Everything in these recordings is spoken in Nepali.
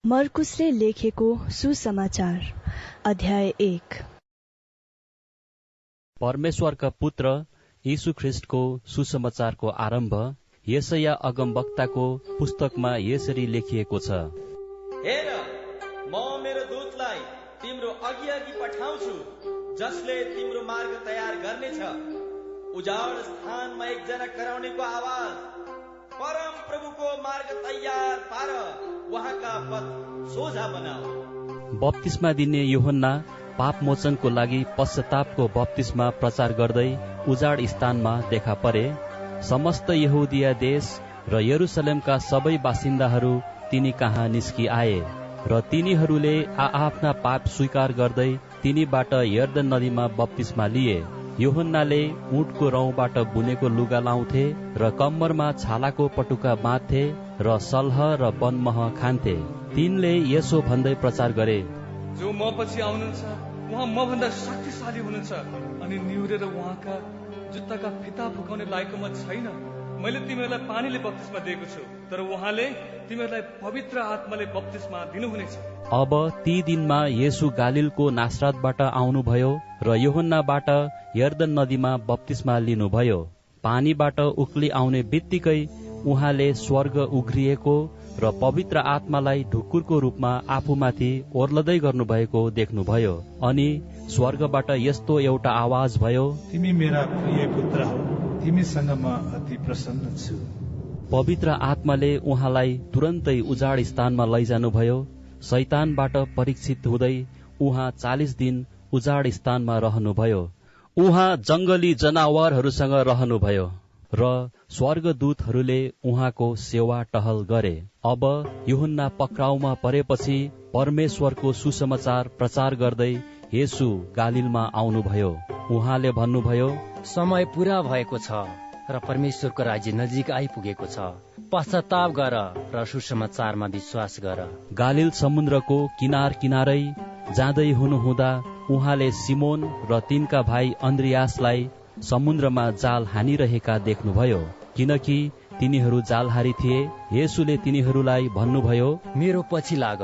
मर्कुसले लेखेको सुसमाचार अध्याय 1। परमेश्वरका पुत्र यीशु ख्रिस्टको सुसमाचारको आरम्भ यशाया अगमवक्ताको पुस्तकमा यसरी लेखिएको छ। हेर, म मेरो दूतलाई तिम्रो अघि अघि पठाउँछु, जसले तिम्रो मार्ग तयार गर्नेछ। उजाड स्थानमा एकजना कराउनेको आवाज, परम प्रभुको मार्ग तयार पार, उहाँका पथ सोझा बनाऊ। बप्तिस्मा दिने यूहन्ना पाप मोचनको लागि पश्चातापको बप्तिस्मा प्रचार गर्दै उजाड स्थानमा देखा परे। समस्त यहुदिया देश र यरुसलेमका सबै बासिन्दाहरू तिनी कहाँ निस्कि आए र तिनीहरूले आफ्ना पाप स्वीकार गर्दै तिनीबाट यर्दन नदीमा बप्तिस्मा लिए। यूहन्नाले ऊँटको रौँबाट बुनेको लुगा लाउँथे र कम्मरमा छालाको पटुका बाँध्थे र सल्ह र बनमह खान्थे। तिनले यसो भन्दै प्रचार गरे, जो म पछि आउनुहुन्छ उहाँ म भन्दा शक्तिशाली हुनुहुन्छ, अनि निहुरेर उहाँका जुत्ताका फिता फुकाउने लायक म छैन। मैले तिमीहरूलाई पानीले बप्तिस्मा दिएको छु, तर उहाँले तिमीहरूलाई पवित्र आत्माले बप्तिस्मा दिनुहुनेछ। अब ती दिनमा येशू गालिलको नासरतबाट आउनुभयो र यूहन्नाबाट यर्दन नदीमा बप्तिस्मा लिनुभयो। पानीबाट उक्ली आउने बित्तिकै उहाँले स्वर्ग उघ्रिएको र पवित्र आत्मालाई ढुकुरको रूपमा आफूमाथि ओर्लदै गर्नुभएको देख्नुभयो। अनि स्वर्गबाट यस्तो एउटा आवाज भयो, तिमी मेरा प्रिय पुत्र हौ, तिमीसँग म अति प्रसन्न छु। पवित्र आत्माले उहाँलाई तुरन्तै उजाड स्थानमा लैजानुभयो। शैतानबाट परीक्षित हुँदै उहाँ 40 दिन उजाड स्थानमा रहनुभयो। उहाँ जंगली जनावरहरूसँग रहनुभयो र स्वर्गदूतहरूले उहाँको सेवा टहल गरे। अब यूहन्ना पक्राउमा परेपछि परमेश्वरको सुसमाचार प्रचार गर्दै येशू गालिलमा आउनुभयो। उहाँले भन्नुभयो, समय पूरा भएको छ र परमेश्वरको राज्य नजिक आइपुगेको छ। पश्चाताप गर र सुसमाचारमा विश्वास गर। गालिल समुद्रको किनार किनारै जाँदै हुनुहुँदा उहाँले सिमोन र तिनका भाइ अन्द्रियासलाई समुद्रमा जाल हानिरहेका देख्नुभयो, किनकि तिनीहरू जालहारी थिए। येशूले तिनीहरूलाई भन्नुभयो, मेरो पछि लाग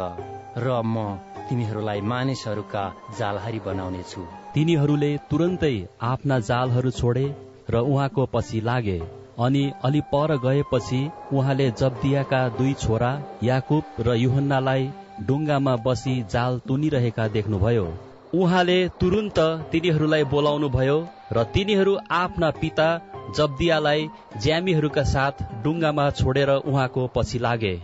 र म तिमीहरूलाई मानिसहरूका जालहारी बनाउने छु। तिनीहरूले तुरन्तै आफ्ना जालहरू छोडे र उहाँको पछि लागे। अनि अलि पर गएपछि उहाँले जब्दियाका 2 छोरा याकुब र यूहन्नालाई डुङ्गामा बसी जाल तुनिरहेका देख्नुभयो। उहाँले तुरुन्त तिनीहरूलाई बोलाउनुभयो र तिनीहरू आफ्ना पिता जब्दियालाई ज्यामीहरूका साथ डुङ्गामा छोडेर उहाँको पछि लागे।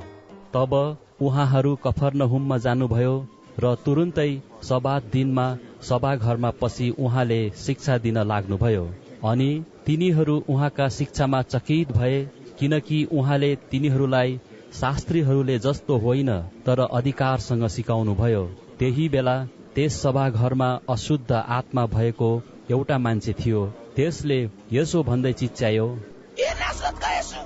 तब उहाँहरू कफरनहुममा जानुभयो र तुरुन्तै सब्बात दिनमा सभाघरमा पसी उहाँले शिक्षा दिन लाग्नुभयो। अनि तिनीहरू उहाँका शिक्षामा चकित भए, किनकि उहाँले तिनीहरूलाई शास्त्रीहरूले जस्तो होइन तर अधिकारसँग सिकाउनुभयो। त्यही बेला त्यस सभाघरमा अशुद्ध आत्मा भएको एउटा मान्छे थियो। त्यसले यसो भन्दै चिच्यायो, ए नासरतका येशू,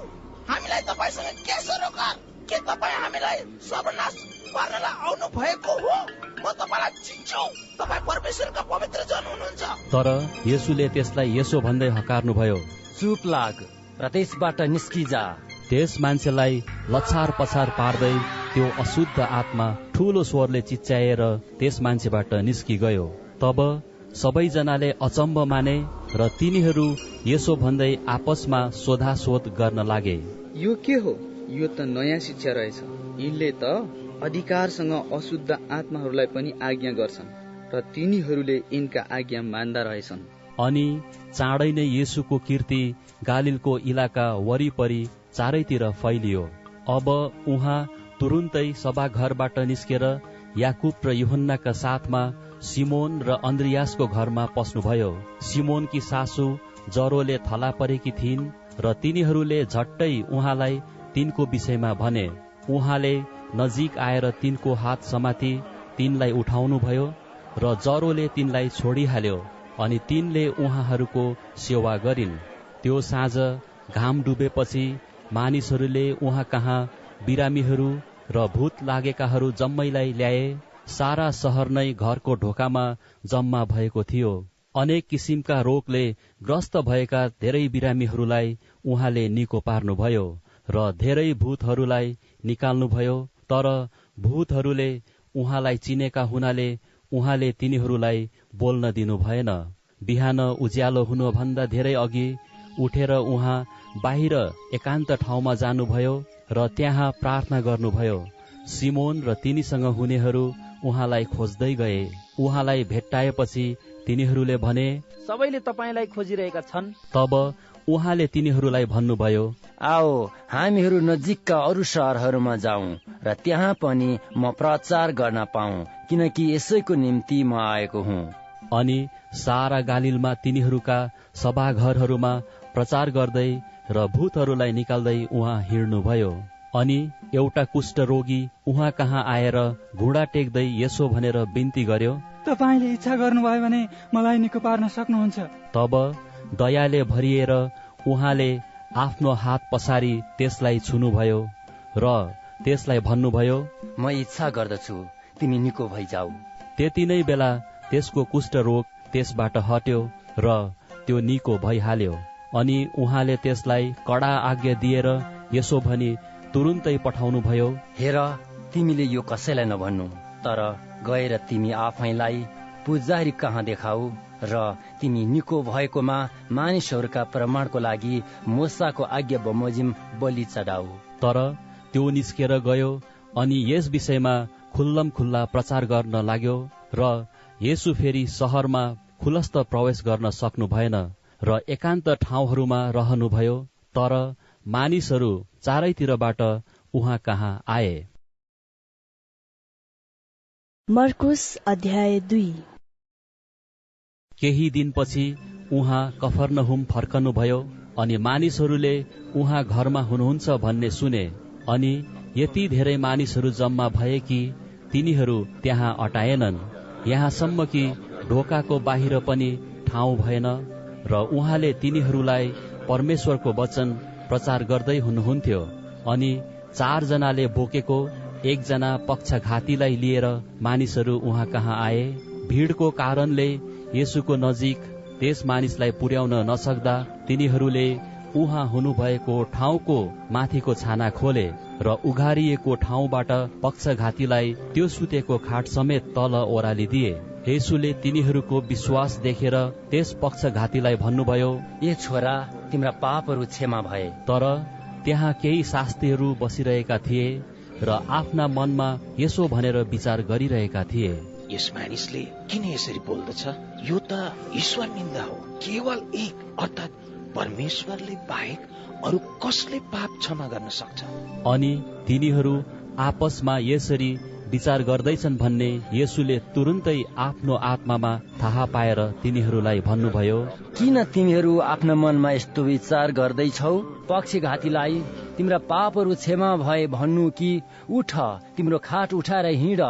हामीलाई तपाईसँग के सरोकार? के तपाईँ हामीलाई सर्वनाश पार्नलाई आउनु भएको हो? म तपाईलाई चिन्छु, तपाईँ परमेश्वरका पवित्र जन हुनुहुन्छ। तर येशूले त्यसलाई यसो भन्दै हकार्नुभयो, चुप लाग र त्यसबाट निस्किजा। त्यस मान्छेलाई लछार पछार पार्दै त्यो अशुद्ध आत्मा ठूलो स्वरले चिच्याएर त्यस मान्छेबाट निस्किगयो। तब सबैजनाले अचम्भ माने र तिनीहरू यसो भन्दै आपसमा सोधासोध गर्न लागे, यो के हो? यो त नयाँ शिक्षा रहेछ। यिनले त अधिकारसँग अशुद्ध आत्माहरूलाई पनि आज्ञा गर्छन् र तिनीहरूले यिनका आज्ञा मान्दा रहेछन्। अनि चाँडै नै येशूको कीर्ति गालिलको इलाका वरिपरि चारैतिर फैलियो। अब उहाँ तुरुन्तै सभाघरबाट निस्केर याकुब र यूहन्नाका साथमा सिमोन र अन्द्रियासको घरमा पस्नुभयो। सिमोनकी सासू जरोले थला परेकी थिइन् र तिनीहरूले झट्टै उहाँलाई तिनको विषयमा भने। उहाँले नजिक आएर तिनको हात समाती तिनलाई उठाउनुभयो र जरोले तिनलाई छोडिहाल्यो। अनि तिनले उहाँहरूको सेवा गरिन्। त्यो साँझ घाम डुबेपछि मानिसहरूले उहाँ कहाँ बिरामीहरू र भूत लागेकाहरू जम्मैलाई ल्याए। सारा शहर नै घरको ढोकामा जम्मा भएको थियो। अनेक किसिमका रोगले ग्रस्त भएका धेरै बिरामीहरूलाई उहाँले निको पार्नुभयो र धेरै भूतहरूलाई निकाल्नुभयो। तर भूतहरूले उहाँलाई चिनेका हुनाले उहाँले तिनीहरूलाई बोल्न दिनु भएन। बिहान उज्यालो हुनुभन्दा धेरै अघि उठेर उहाँ बाहिर एकान्त ठाउँमा जानुभयो र त्यहाँ प्रार्थना गर्नुभयो। सिमोन र तिनीसँग हुनेहरू उहाँलाई खोज्दै गए। उहाँलाई भेट्टाएपछि तिनीहरूले भने, सबैले तपाईलाई खोजिरहेका छन्। तब उहाँले तिनीहरूलाई भन्नुभयो, आओ हामीहरू नजिकका अरू शहरहरूमा जाउँ र त्यहाँ पनि म प्रचार गर्न पाऊँ, किनकि यसैको निम्ति म आएको हुँ। अनि सारा गालिलमा तिनीहरूका सभाघरहरूमा प्रचार गर्दै र भूतहरूलाई निकाल्दै उहाँ हिँड्नुभयो। अनि एउटा कुष्ठरोगी उहाँ कहाँ आएर घुँडा टेक्दै यसो भनेर बिन्ती गर्यो, तपाईले इच्छा गर्नुभयो भने मलाई निको पार्न सक्नुहुन्छ। तब दयाले भरिएर उहाँले आफ्नो हात पसारी त्यसलाई छुनुभयो र त्यसलाई भन्नुभयो, म इच्छा गर्दछु, तिमी निको भइजाऊ। त्यति नै बेला त्यसको कुष्ठरोग त्यसबाट हट्यो र त्यो निको भइहाल्यो। अनि उहाँले त्यसलाई कडा आज्ञा दिएर यसो भनी तुरुन्तै पठाउनुभयो, हेर तिमीले यो कसैलाई नभन्नु, तर गएर तिमी आफैलाई पुजारी कहाँ देखाऊ र तिमी निको भएकोमा मानिसहरूका प्रमाणको लागि मूसाको आज्ञा बमोजिम बलि चढाऊ। तर त्यो निस्केर गयो अनि यस विषयमा खुल्लम खुल्ला प्रचार गर्न लाग्यो र येशू फेरि शहरमा खुलस्त प्रवेश गर्न सक्नु भएन र एकान्त ठाउँहरूमा रहनुभयो। तर मानिसहरू चारैतिरबाट उहाँ कहाँ आए। मर्कुस अध्याय 2। केही दिनपछि उहाँ कफरनहुम फर्कनुभयो अनि मानिसहरूले उहाँ घरमा हुनुहुन्छ भन्ने सुने। अनि यति धेरै मानिसहरू जम्मा भए कि तिनीहरू त्यहाँ अटाएनन्, यहाँसम्म कि ढोकाको बाहिर पनि ठाउँ भएन। र उहाँले तिनीहरूलाई परमेश्वरको वचन प्रचार गर्दै हुनुहुन्थ्यो। अनि 4 जनाले बोकेको एकजना पक्षघातीलाई लिएर मानिसहरू उहाँ कहाँ आए। भीडको कारणले येशूको नजिक त्यस मानिसलाई पुर्याउन नसक्दा तिनीहरूले उहाँ हुनुभएको ठाउँको माथिको छाना खोले र उघारिएको ठाउँबाट पक्षघातीलाई त्यो सुतेको खाट समेत तल ओह्रालिदिए। येशूले तिनीहरूको विश्वास देखेर त्यस पक्षघातीलाई भन्नुभयो, ए छोरा, तिम्रा पापहरू क्षमा भए। तर त्यहाँ केही शास्त्रीहरू बसिरहेका थिए र आफ्ना मनमा यसो भनेर विचार गरिरहेका थिए, यस मानिसले किन यसरी बोल्दछ? यो त ईश्वर निन्दा हो। केवल एक अर्थात परमेश्वरले बाहेक अरू कसले पाप क्षमा गर्न सक्छ? अनि तिनीहरू आपसमा यसरी विचार गर्दैछन् भन्ने येशूले तुरुन्तै आफ्नो आत्मामा थाहा पाएर तिनीहरूलाई भन्नुभयो, किन तिमीहरू आफ्नो मनमा यस्तो विचार गर्दैछौ? पक्षघातीलाई तिम्रा पापहरू क्षमा भए भन्नु कि उठ तिम्रो खाट उठाएर हिँड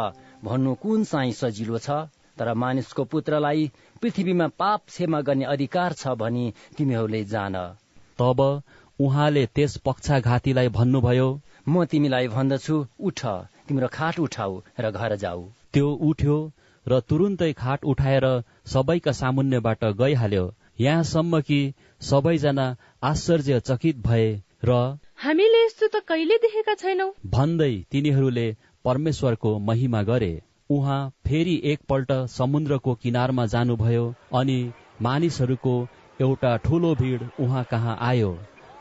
भन्नु कुन चाहिँ सजिलो छ? तर मानिसको पुत्रलाई पृथ्वीमा पाप क्षमा गर्ने अधिकार छ भनी तिमीहरूले जान। तब उहाँले त्यस पक्षघातीलाई भन्नुभयो, म तिमीलाई भन्दछु, उठ तिम्रो खाट उठाऊ र घर जाऊ। त्यो उठ्यो र तुरुन्तै खाट उठाएर सबैका सामुन्नेबाट गइहाल्यो। यहाँसम्म कि सबैजना आश्चर्यचकित भए र हामीले यस्तो त कहिले देखेका छैनौं भन्दै तिनीहरूले परमेश्वरको महिमा गरे। उहाँ फेरि एकपल्ट समुद्रको किनारमा जानुभयो अनि मानिसहरूको एउटा ठूलो भीड उहाँ कहाँ आयो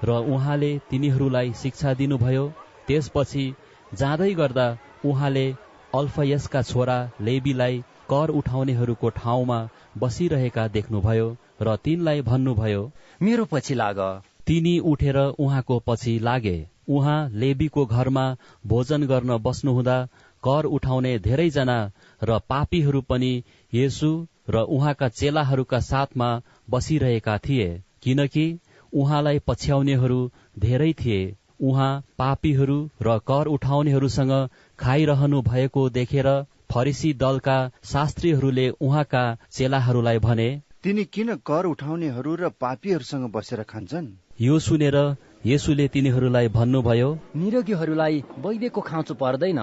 र उहाँले तिनीहरूलाई शिक्षा दिनुभयो। त्यसपछि जाँदै गर्दा उहाँले अल्फयसका छोरा लेबीलाई कर उठाउनेहरूको ठाउँमा बसिरहेका देख्नुभयो र तिनलाई भन्नुभयो, मेरो पछि लाग। तिनी उठेर उहाँको पछि लागे। उहाँ लेबीको घरमा भोजन गर्न बस्नुहुँदा कर उठाउने धेरैजना र पापीहरू पनि येशू र उहाँका चेलाहरूका साथमा बसिरहेका थिए, किनकि उहाँलाई पछ्याउनेहरू धेरै थिए। उहाँ पापीहरू र कर उठाउनेहरूसँग खाइरहनु भएको देखेर फरिसी दलका शास्त्रीहरूले उहाँका चेलाहरूलाई भने, तिनी किन कर उठाउनेहरू र पापीहरूसँग बसेर खान्छन्? यो सुनेर येशूले तिनीहरूलाई भन्नुभयो, निरोगीहरूलाई वैद्यको खाँचो पर्दैन,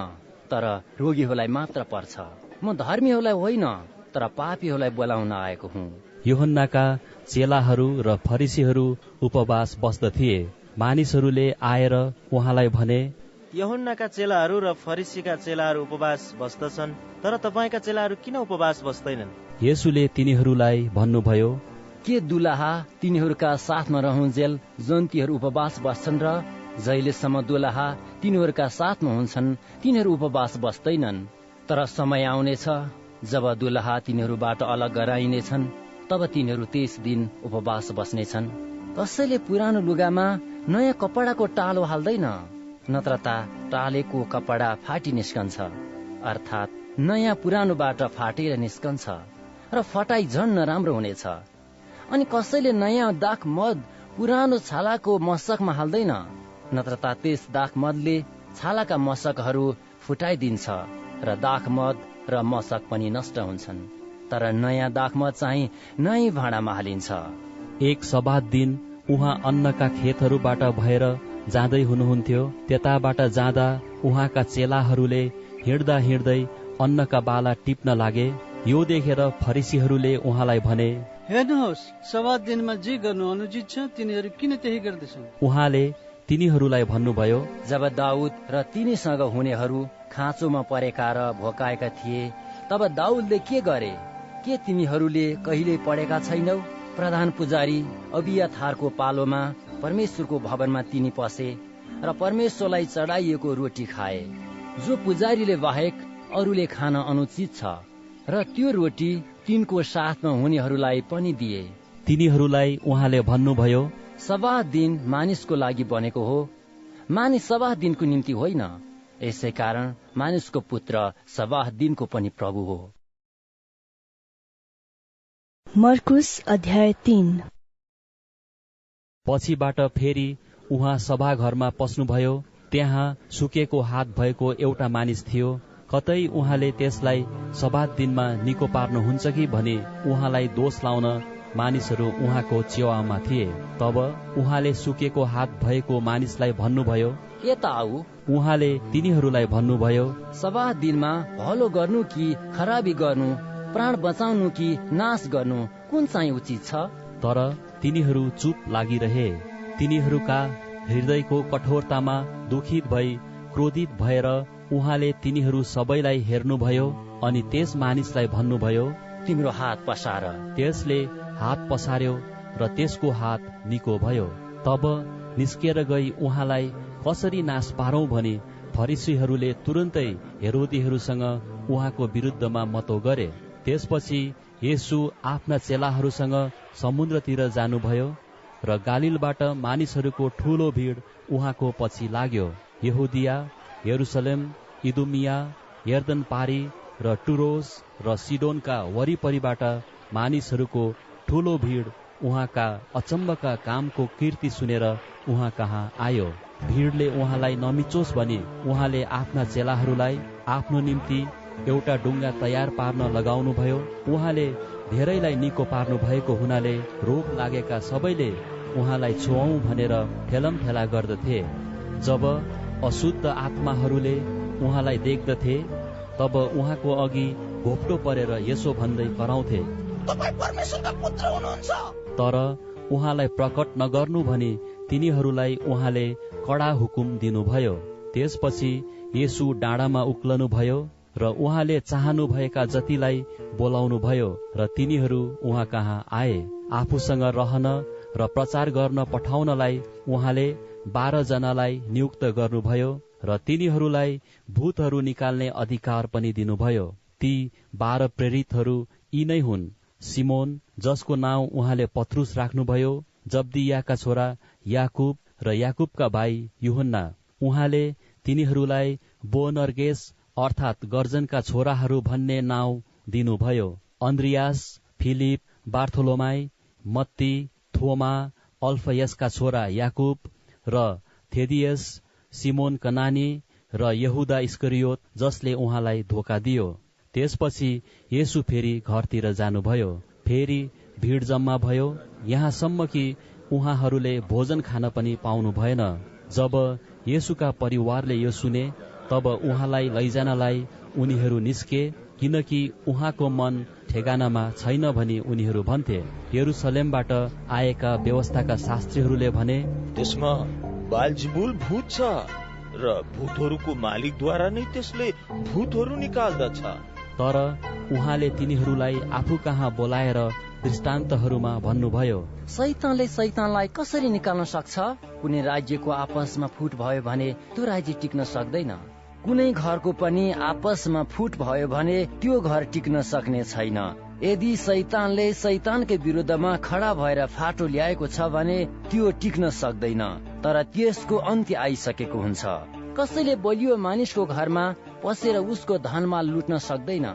तर रोगीहरूलाई मात्र पर्छ। म धर्मीहरूलाई होइन, तर पापीहरूलाई बोलाउन आएको हुँ। यूहन्नाका चेलाहरू र फरिसीहरू उपवास बस्दथिए। मानिसहरूले आएर उहाँलाई भने, यूहन्नाका चेलाहरू र फरिसीका चेलाहरू उपवास बस्दछन्, तर तपाईँका चेलाहरू किन उपवास बस्दैनन्? येशूले तिनीहरूलाई भन्नुभयो, के दुलाहा तिनीहरूका साथमा रहुन्जेल जन्तीहरू उपवास बस्छन् र जहिलेसम्म दुलाहा तिनीहरूका साथमा हुन्छन् तिनीहरू उपवास बस्दैनन्। तर समय आउनेछ जब दुलाहा तिनीहरूबाट अलग गराइनेछन्, तब तिनीहरू त्यस दिन उपवास बस्नेछन्। कसैले पुरानो लुगामा नयाँ कपडाको टालो हाल्दैन, नत्र त टालेको कपडा फाटी निस्कन्छ, अर्थात् नयाँ पुरानोबाट फाटेर निस्कन्छ र फटाई झन् नराम्रो हुनेछ। अनि कसैले नयाँ दाख मद पुरानो छालाको मशकमा हाल्दैन, नत्र त त्यस दाख मदले छालाका मशकहरू फुटाइदिन्छ र दाख मद र मशक पनि नष्ट हुन्छन्। तर नयाँ दाख मद चाहिँ नयाँ भाँडामा हालिन्छ। एक सब्बात दिन उहाँ अन्नका खेतहरूबाट भएर जाँदै हुनुहुन्थ्यो। त्यताबाट जाँदा उहाँका चेलाहरूले हिँड्दा हिँड्दै अन्नका बाला टिप्न लागे। यो देखेर फरिसीहरूले उहाँलाई भने, हेर्नुहोस्, सब्बात दिनमा जे गर्नु अनुचित छ तिनीहरू किन त्यही गर्दछन्? उहाँले तिनीहरूलाई भन्नुभयो, जब दाउद र तिनीसँग हुनेहरू खाँचोमा परेका र भोकाएका थिए, तब दाउदले के गरे? के तिमीहरूले कहिले पढेका छैनौ? प्रधान पुजारी अबियाथारको पालोमा परमेश्वरको भवनमा तिनी पसे र परमेश्वरलाई चढाइएको रोटी खाए, जो पुजारीले बाहेक अरूले खान अनुचित छ, र त्यो रोटी तिनको साथमा हुनेहरूलाई पनि दिए। तिनीहरूलाई उहाँले भन्नुभयो, सब्बात दिन मानिसको लागि बनेको हो, मानिस सब्बात दिनको निम्ति होइन। यसै कारण मानिसको पुत्र सब्बात दिनको पनि प्रभु हो। मर्कुस अध्याय 3। पछिबाट फेरि उहाँ सभाघरमा पस्नुभयो। त्यहाँ सुकेको हात भएको एउटा मानिस थियो। कतै उहाँले त्यसलाई सब्बात दिनमा निको पार्नुहुन्छ कि भनी उहाँलाई दोष लाउन मानिसहरू उहाँको छेउमा थिए। तब उहाँले सुकेको हात भएको मानिसलाई भन्नुभयो, यता आऊ। उहाँले तिनीहरूलाई भन्नुभयो, सब्बात दिनमा भलो गर्नु कि खराबी गर्नु, प्राण बचाउनु कि नाश गर्नु, कुन चाहिँ उचित छ? तर तिनीहरू चुप लागिरहे। तिनीहरूका हृदयको कठोरतामा दुखित भई क्रोधित भएर उहाँले तिनीहरू सबैलाई हेर्नुभयो अनि त्यस मानिसलाई भन्नुभयो, तिम्रो हात पसार। त्यसले हात पसार्यो र त्यसको हात निको भयो। तब निस्केर गई उहाँलाई कसरी नाश पारौं भनी फरिसीहरूले तुरन्तै हेरोदीहरूसँग उहाँको विरुद्धमा मतो गरे। त्यसपछि येशू आफ्ना चेलाहरूसँग समुद्रतिर जानुभयो र गालिलबाट मानिसहरूको ठूलो भीड़ उहाँको पछि लाग्यो। यहुदिया, यरुसलेम, इदुमिया, यर्दन पारी र टुरोस र सिडोनका वरिपरिबाट मानिसहरूको ठूलो भीड़ उहाँका अचम्मका कामको कीर्ति सुनेर उहाँ कहाँ आयो। भीड़ले उहाँलाई नमिचोस् भनी उहाँले आफ्ना चेलाहरूलाई आफ्नो निम्ति एउटा डुङ्गा तयार पार्न लगाउनु भयो। उहाँले धेरैलाई निको पार्नु भएको हुनाले रोग लागेका सबैले उहाँलाई छुवाउँ भनेर ठेलमठेला गर्दथे। जब अशुद्ध आत्माहरूले उहाँलाई देख्दथे तब उहाँको अघि घोप्टो परेर यसो भन्दै कराउँथे, तपाईं परमेश्वरका पुत्र हुनुहुन्छ। तर उहाँलाई प्रकट नगर्नु भनी तिनीहरूलाई उहाँले कडा हुकुम दिनुभयो। त्यसपछि येशू डाँडामा उक्लनु भयो र उहाँले चाहनु भएका जतिलाई बोलाउनु भयो र तिनीहरू उहाँ कहाँ आए। आफूसँग रहन र प्रचार गर्न पठाउनलाई उहाँले 12 जनालाई नियुक्त गर्नुभयो र तिनीहरूलाई भूतहरू निकाल्ने अधिकार पनि दिनुभयो। ती 12 प्रेरितहरू यी नै हुन्: सिमोन, जसको नाउँ उहाँले पत्रुस राख्नुभयो, जब्दियाका छोरा याकुब र याकुबका भाइ यूहन्ना। उहाँले तिनीहरूलाई बोअनर्गेस अर्थात् गर्जनका छोराहरू भन्ने नाउँ दिनुभयो। अन्द्रियास, फिलिप, बार्थोलोमाई, मत्ती, थोमा, अल्फयसका छोरा याकुब र थेदियस, सिमोन कनानी र यहुदा इस्करियोत, जसले उहाँलाई धोका दियो। त्यसपछि येशू फेरि घरतिर जानुभयो। फेरि भीड़ जम्मा भयो, यहाँसम्म कि उहाँहरूले भोजन खान पनि पाउनु भएन। जब येशूका परिवारले यो सुने तब उहाँलाई लैजानलाई उनीहरू निस्के, किनकि उहाँको मन ठेगानामा छैन भनी उनीहरू भन्थे। यरुसलेमबाट आएका व्यवस्थाका शास्त्रीहरूले भने, त्यसमा बालजिबुल भूत छ। र भूतहरूको मालिकद्वारा नै त्यसले भूतहरू निकाल्दछ। तर उहाँले तिनीहरूलाई आफू कहाँ बोलाएर दृष्टान्तहरूमा भन्नुभयो, शैतानले शैतानलाई कसरी निकाल्न सक्छ? कुनै राज्यको आपसमा फुट भयो भने त्यो राज्य टिक्न सक्दैन। कुनै घरको पनि आपसमा फुट भयो भने त्यो घर टिक्न सक्ने छैन। यदि शैतानले शैतानकै विरुद्धमा खडा भएर फाटो ल्याएको छ भने त्यो टिक्न सक्दैन, तर त्यसको अन्त्य आइसकेको हुन्छ। कसैले बलियो मानिसको घरमा पसेर उसको धनमाल लुट्न सक्दैन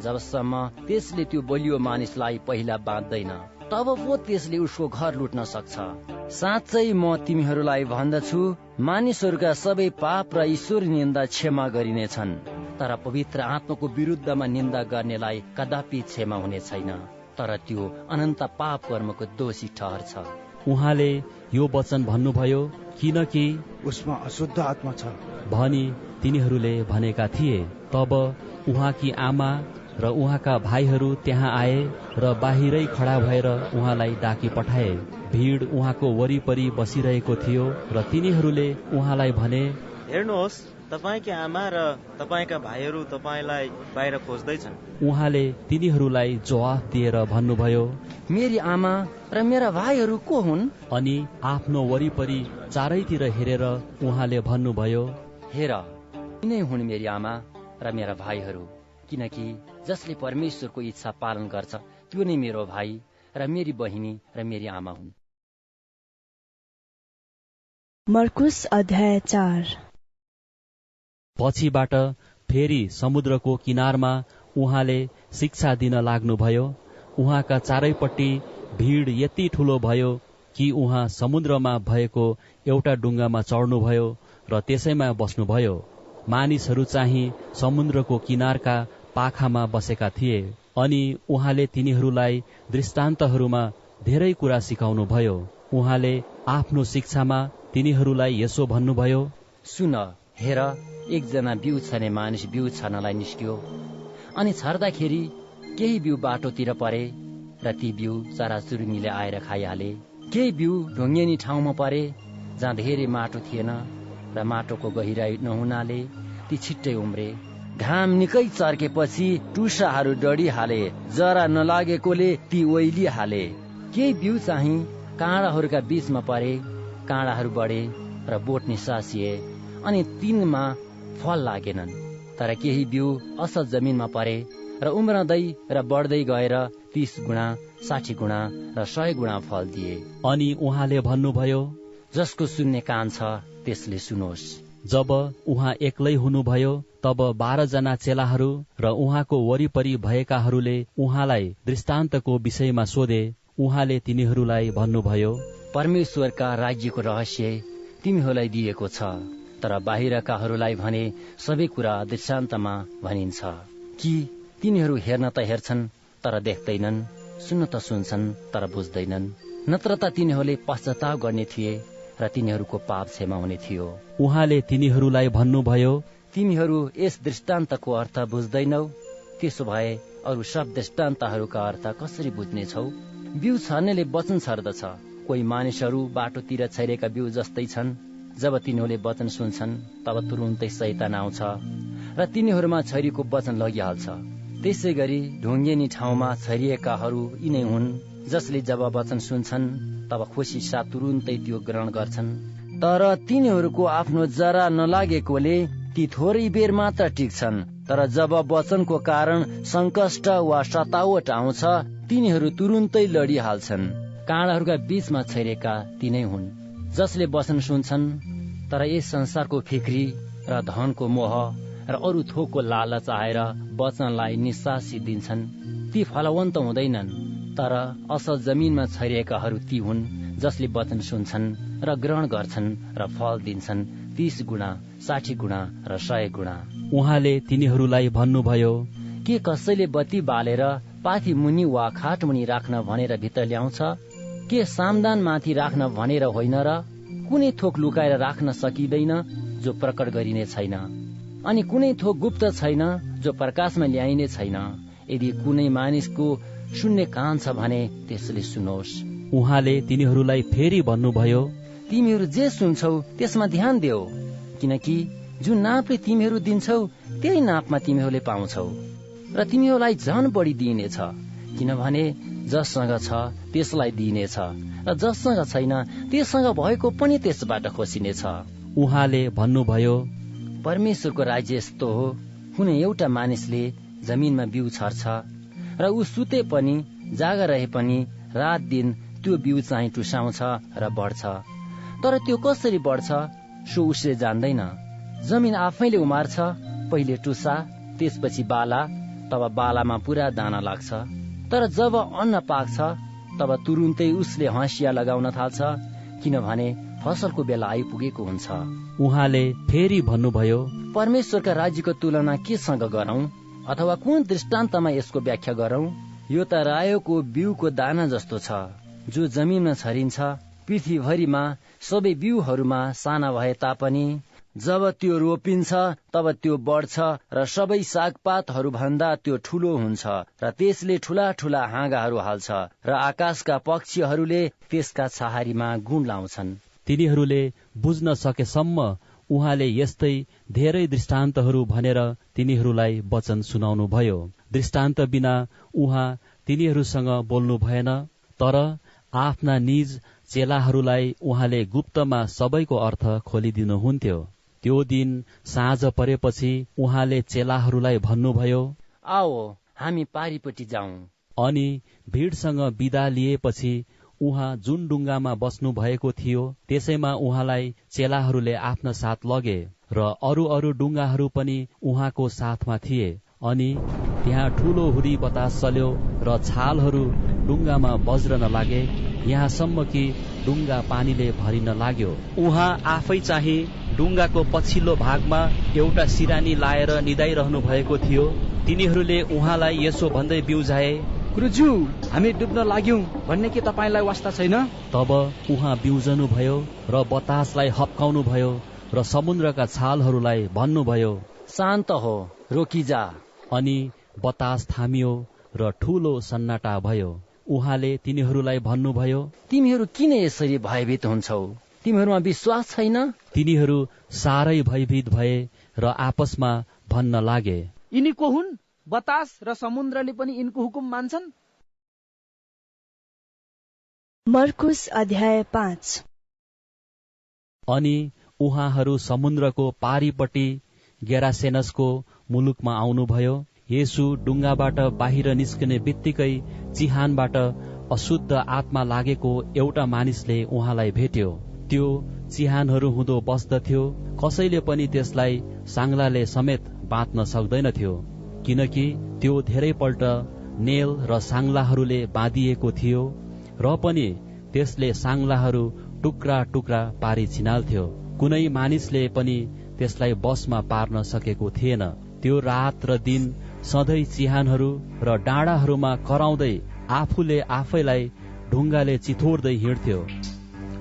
जबसम्म त्यसले त्यो बलियो मानिसलाई पहिला बाँध्दैन, तब पो त्यसले उसको घर लुट्न सक्छ। साँच्चै म तिमीहरूलाई भन्दछु, मानिसहरूका सबै पाप र ईश्वर निन्दा क्षमा गरिनेछन्, तर पवित्र आत्माको विरुद्धमा निन्दा गर्नेलाई कदापि क्षमा हुने छैन, तर त्यो अनन्त पाप कर्मको दोषी ठहर्छ। उहाँले यो वचन भन्नुभयो किनकि उसमा अशुद्ध आत्मा छ भनी तिनीहरूले भनेका थिए। तब उहाँकी आमा र उहाँका भाइहरू त्यहाँ आए र बाहिरै खडा भएर उहाँलाई डाकी पठाए। भीड उहाँको वरिपरि बसिरहेको थियो र तिनीहरूले उहाँलाई भने, हेर्नुहोस्, तपाईकी आमा र तपाईका भाइहरू तपाईलाई बाहिर खोज्दैछन्। उहाँले तिनीहरूलाई जवाफ दिएर भन्नुभयो, मेरी आमा र मेरा भाइहरू को हुन्? अनि आफ्नो वरिपरि चारैतिर हेरेर उहाँले भन्नुभयो, हेर, यिनै हुन् मेरी आमा र मेरा भाइहरू, किनकि जसले परमेश्वरको इच्छा पालन गर्छ त्यो नै मेरो भाइ र मेरी बहिनी र मेरी आमा हुन्। मर्कुस अध्याय 4। पछिबाट फेरि समुद्रको किनारमा उहाँले शिक्षा दिन लाग्नुभयो। उहाँका चारैपट्टि भीड यति ठूलो भयो कि उहाँ समुद्रमा भएको एउटा डुङ्गामा चढ्नुभयो र त्यसैमा बस्नुभयो। मानिसहरू चाहिँ समुद्रको किनारका पाखामा बसेका थिए। अनि उहाँले तिनीहरूलाई दृष्टान्तहरूमा धेरै कुरा सिकाउनुभयो। उहाँले आफ्नो शिक्षामा तिनीहरूलाई यसो भन्नुभयो, सुन, हेर, एकजना बिउ छर्ने मानिस बिउ छर्नलाई निस्क्यो, अनि छर्दाखेरि केही बिउ बाटोतिर परे र ती बिउ चराचुरुङ्गीले आएर खाइहाले। केही बिउ ढुङ्गेनी ठाउँमा परे जहाँ धेरै माटो थिएन र माटोको गहिराई नहुनाले ती छिट्टै उम्रे। घाम निकै चर्केपछि टुसाहरू डढिहाले, जरा नलागेकोले ती ओइलिहाले। केही बिउ चाहिँ काँडाहरूका बीचमा परे, काँडाहरू बढे र बोट निसासिए अनि तिनमा फल लागेनन्। तर केही बिउ असल जमिनमा परे र उम्रदै र बढ्दै गएर 30 गुणा, 60 गुणा र 100 गुणा फल दिए। अनि उहाँले भन्नुभयो, जसको सुन्ने कान छ त्यसले सुनोस्। जब उहाँ एक्लै हुनुभयो तब 12 जना चेलाहरू र उहाँको वरिपरि भएकाहरूले उहाँलाई दृष्टान्तको विषयमा सोधे। उहाँले तिनीहरूलाई भन्नुभयो, परमेश्वरका राज्यको रहस्य तिमीहरूलाई दिएको छ, तर बाहिरकाहरूलाई भने सबै कुरा दृष्टान्तमा भनिन्छ, कि तिनीहरू हेर्न त हेर्छन् तर देख्दैनन्, सुन्न त सुन्छन् तर बुझ्दैनन्। नत्र त तिनीहरूले पश्चाताप गर्ने थिए र तिनीहरूको पाप क्षमा हुने थियो। उहाँले तिनीहरूलाई भन्नुभयो, तिमीहरू यस दृष्टान्तको अर्थ बुझ्दैनौ, त्यसो भए अरू सब दृष्टान्तहरूका अर्थ कसरी बुझ्नेछौ? बिउ छर्नेले वचन छर्दछ। कोही मानिसहरू बाटोतिर छरिएका बिउ जस्तै छन्। जब तिनीहरूले वचन सुन्छन् तब तुरुन्तै शैतान आउँछ र तिनीहरूमा छरिएको वचन लगिहाल्छ। त्यसै गरी ढुङ्गेनी ठाउँमा छरिएकाहरू यिनै हुन्, जसले जब वचन सुन्छन् तब खुसी साथ तुरुन्तै त्यो ग्रहण गर्छन्। तर तिनीहरूको आफ्नो जरा नलागेकोले ती थोरै बेर मात्र टिक्छन्। तर जब वचनको कारण संकष्ट वा सतावट आउँछ तिनीहरू तुरुन्तै लडिहाल्छन्। काँडाहरूका बीचमा छरिएका तिनै हुन्, जसले वचन सुन्छन् तर यस संसारको फिक्री र धनको मोह र अरू थोकको लालच आएर वचनलाई निसासी दिन्छन्। ती फलवन्त हुँदैनन्। तर असल जमिनमा छरिएकाहरू ती हुन्, जसले वचन सुन्छन् र ग्रहण गर्छन् र फल दिन्छन्, 30 गुणा, 60 गुणा र 100 गुणा। उहाँले तिनीहरूलाई भन्नुभयो, के कसैले बत्ती बालेर पाथी मुनि वा खाट मुनि राख्न भनेर भित्र ल्याउँछ? के सामदान माथि राख्न भनेर होइन र? कुनै थोक लुकाएर राख्न सकिँदैन जो प्रकट गरिने छैन, अनि कुनै थोक गुप्त छैन जो प्रकाशमा ल्याइने छैन। यदि कुनै मानिसको सुन्ने कान छ भने त्यसले सुनोस्। उहाँले तिनीहरूलाई फेरि भन्नुभयो, तिमीहरू जे सुन्छौ त्यसमा ध्यान देऊ। किनकि जुन नापले तिमीहरू दिन्छौ त्यही नापमा तिमीहरूले पाउँछौ र तिमीहरूलाई झन बढी दिइनेछ। किनभने जससँग छ त्यसलाई दिइनेछ र जससँग छैन त्यससँग भएको पनि त्यसबाट खोसिनेछ। उहाँले भन्नुभयो, परमेश्वरको राज्य यस्तो हो, कुनै एउटा मानिसले जमिनमा बिउ छर्छ र ऊ सुते पनि जागा रहे पनि रात दिन त्यो बिउ चाहिँ टुसाउँछ र बढ्छ। तर त्यो कसरी बढ्छ सो उसले जान्दैन। जमिन आफैले उमार्छ, पहिले टुसा त्यसपछि बाला, तब बालामा पुरा दाना लाग्छ। तर जब अन्न पाक्छ तब तुरुन्तै उसले हँसिया लगाउन थाल्छ, किनभने फसलको बेला आइपुगेको हुन्छ। उहाँले फेरि भन्नुभयो, परमेश्वरका राज्यको तुलना केसँग गरौं अथवा कुन दृष्टान्तमा यसको व्याख्या गरौं? यो त रायोको बिउको दाना जस्तो छ, जो जमिनमा छरिन्छ। पृथ्वीभरिमा सबै बिउहरूमा साना भए तापनि जब त्यो रोपिन्छ तब त्यो बढ्छ र सबै सागपातहरू भन्दा त्यो ठूलो हुन्छ र त्यसले ठूला ठूला हाँगाहरू हाल्छ र आकाशका पक्षीहरूले त्यसका छहारीमा गुण लाउँछन्। तिनीहरूले बुझ्न सकेसम्म उहाँले यस्तै धेरै दृष्टान्तहरू भनेर तिनीहरूलाई वचन सुनाउनु भयो। दृष्टान्त बिना उहाँ तिनीहरूसँग बोल्नु भएन, तर आफ्ना निज चेलाहरूलाई उहाँले गुप्तमा सबैको अर्थ खोलिदिनुहुन्थ्यो। त्यो दिन साँझ परेपछि उहाँले चेलाहरूलाई भन्नुभयो, आओ हामी पारीपट्टि जाउँ। अनि भीडसँग बिदा लिएपछि उहाँ जुन डुङ्गामा बस्नु भएको थियो त्यसैमा उहाँलाई चेलाहरूले आफ्ना साथ लगे र अरू अरू डुङ्गाहरू पनि उहाँको साथमा थिए। अनि त्यहाँ ठूलो हुरी बतास चल्यो र छालहरू डुङ्गामा बज्रन लागे, यहाँसम्म कि डुङ्गा पानीले भरिन लाग्यो। उहाँ आफै चाहिँ डुङ्गाको पछिल्लो भागमा एउटा सिरानी लाएर निदाइरहनु भएको थियो। तिनीहरूले उहाँलाई यसो भन्दै बिउझाए, गुरुज्यू, हामी डुब्न लाग्यौं भन्ने के तपाईलाई वास्ता छैन? तब उहाँ बिउजनु भयो र बतासलाई हप्काउनु भयो र समुद्रका छालहरूलाई भन्नुभयो, शान्त हो, रोकिजा। अनि बतास थामियो र ठूलो सन्नाटा भयो। उहाँले तिनीहरूलाई भन्नुभयो, तिमीहरू किन यसरी भयभीत हुन्छौ? तिमीहरूमा विश्वास छैन? तिनीहरू साह्रै भयभीत भए र आपसमा भन्न लागे, यिनी को हुन्? बतास र समुद्रले पनि यिनको हुकुम मान्छन्। मर्कुस अध्याय 5। अनि उहाँहरू समुद्रको पारीपट्टि गेरासेनसको मुलुकमा आउनुभयो। येशू डुङ्गाबाट बाहिर निस्कने बित्तिकै चिहानबाट अशुद्ध आत्मा लागेको एउटा मानिसले उहाँलाई भेट्यो। त्यो चिहानहरू हुँदो बस्दथ्यो, कसैले पनि त्यसलाई साङ्लाले समेत बाँध्न सक्दैनथ्यो, किनकि त्यो धेरैपल्ट नेल र साङ्लाहरूले बाँधिएको थियो र पनि त्यसले साङ्लाहरू टुक्रा टुक्रा पारी छिनाल्थ्यो। कुनै मानिसले पनि त्यसलाई बसमा पार्न सकेको थिएन। त्यो रात र दिन सधैँ चिहानहरू र डाँडाहरूमा कराउँदै आफूले आफैलाई ढुङ्गाले चिथोर्दै हिँड्थ्यो।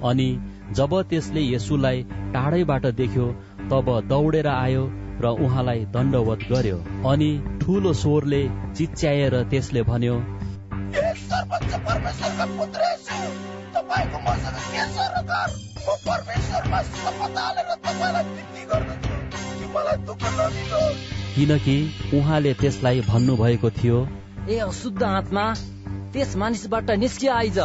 अनि जब त्यसले येशूलाई टाढैबाट देख्यो तब दौडेर आयो र उहाँलाई दण्डवत गर्यो। अनि ठूलो स्वरले चिच्याएर त्यसले भन्यो, परमेश्वरका पुत्र येशू, तपाईको मसँग के सरकार? म परमेश्वरमा शपथ हालेर तपाईलाई बिन्ती गर्दछु कि मलाई दुःख नदिनुहोस्। किनकि उहाँले त्यसलाई भन्नुभएको थियो, ए अशुद्ध आत्मा, त्यस मानिसबाट निस्किया आइज।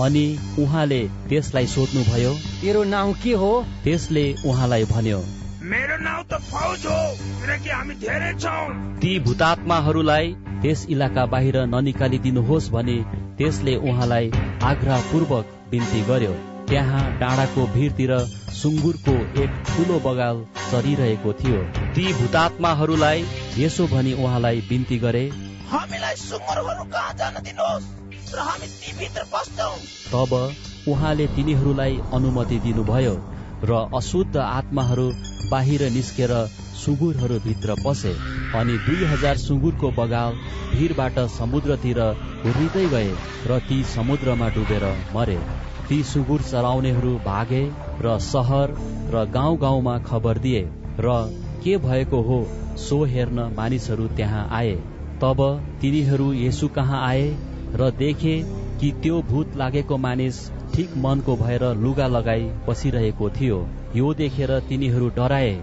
अनि उहाँले त्यसलाई सोध्नुभयो, तेरो नाउँ के हो? त्यसले उहाँलाई भन्यो, मेरो नाउँ त फौज हो, किनकि हामी धेरै छौं। ती भूतात्माहरूलाई त्यस इलाका बाहिर ननिकालिदिनुहोस् भनी त्यसले उहाँलाई आग्रहपूर्वक बिन्ती गर्यो। त्यहाँ डाँडाको भिरतिर सुँगुरको एक ठूलो बगाल चरिरहेको थियो। ती भूतात्माहरूलाई यसो भनी उहाँलाई बिन्ती गरे, हामीलाई सुँगुरहरू कहाँ जान दिनुहोस् र हामी ती भित्र बस्छौं। तब उहाँले तिनीहरूलाई अनुमति दिनुभयो र अशुद्ध आत्माहरू बाहिर निस्केर सुँगुरहरू भित्र पसे। अनि 2000 सुँगुरको बगाल भिरबाट समुद्रतिर हुर्रिँदै गए र ती समुद्रमा डुबेर मरे। ती सुँगुर चराउनेहरू भागे र शहर र गाउँ गाउँमा खबर दिए र के भएको हो सो हेर्न मानिसहरू त्यहाँ आए। तब तिनीहरू येशू कहाँ आए र देखे कि त्यो भूत लागेको मानिस ठिक मनको भएर लुगा लगाई बसिरहेको थियो। यो देखेर तिनीहरू डराए।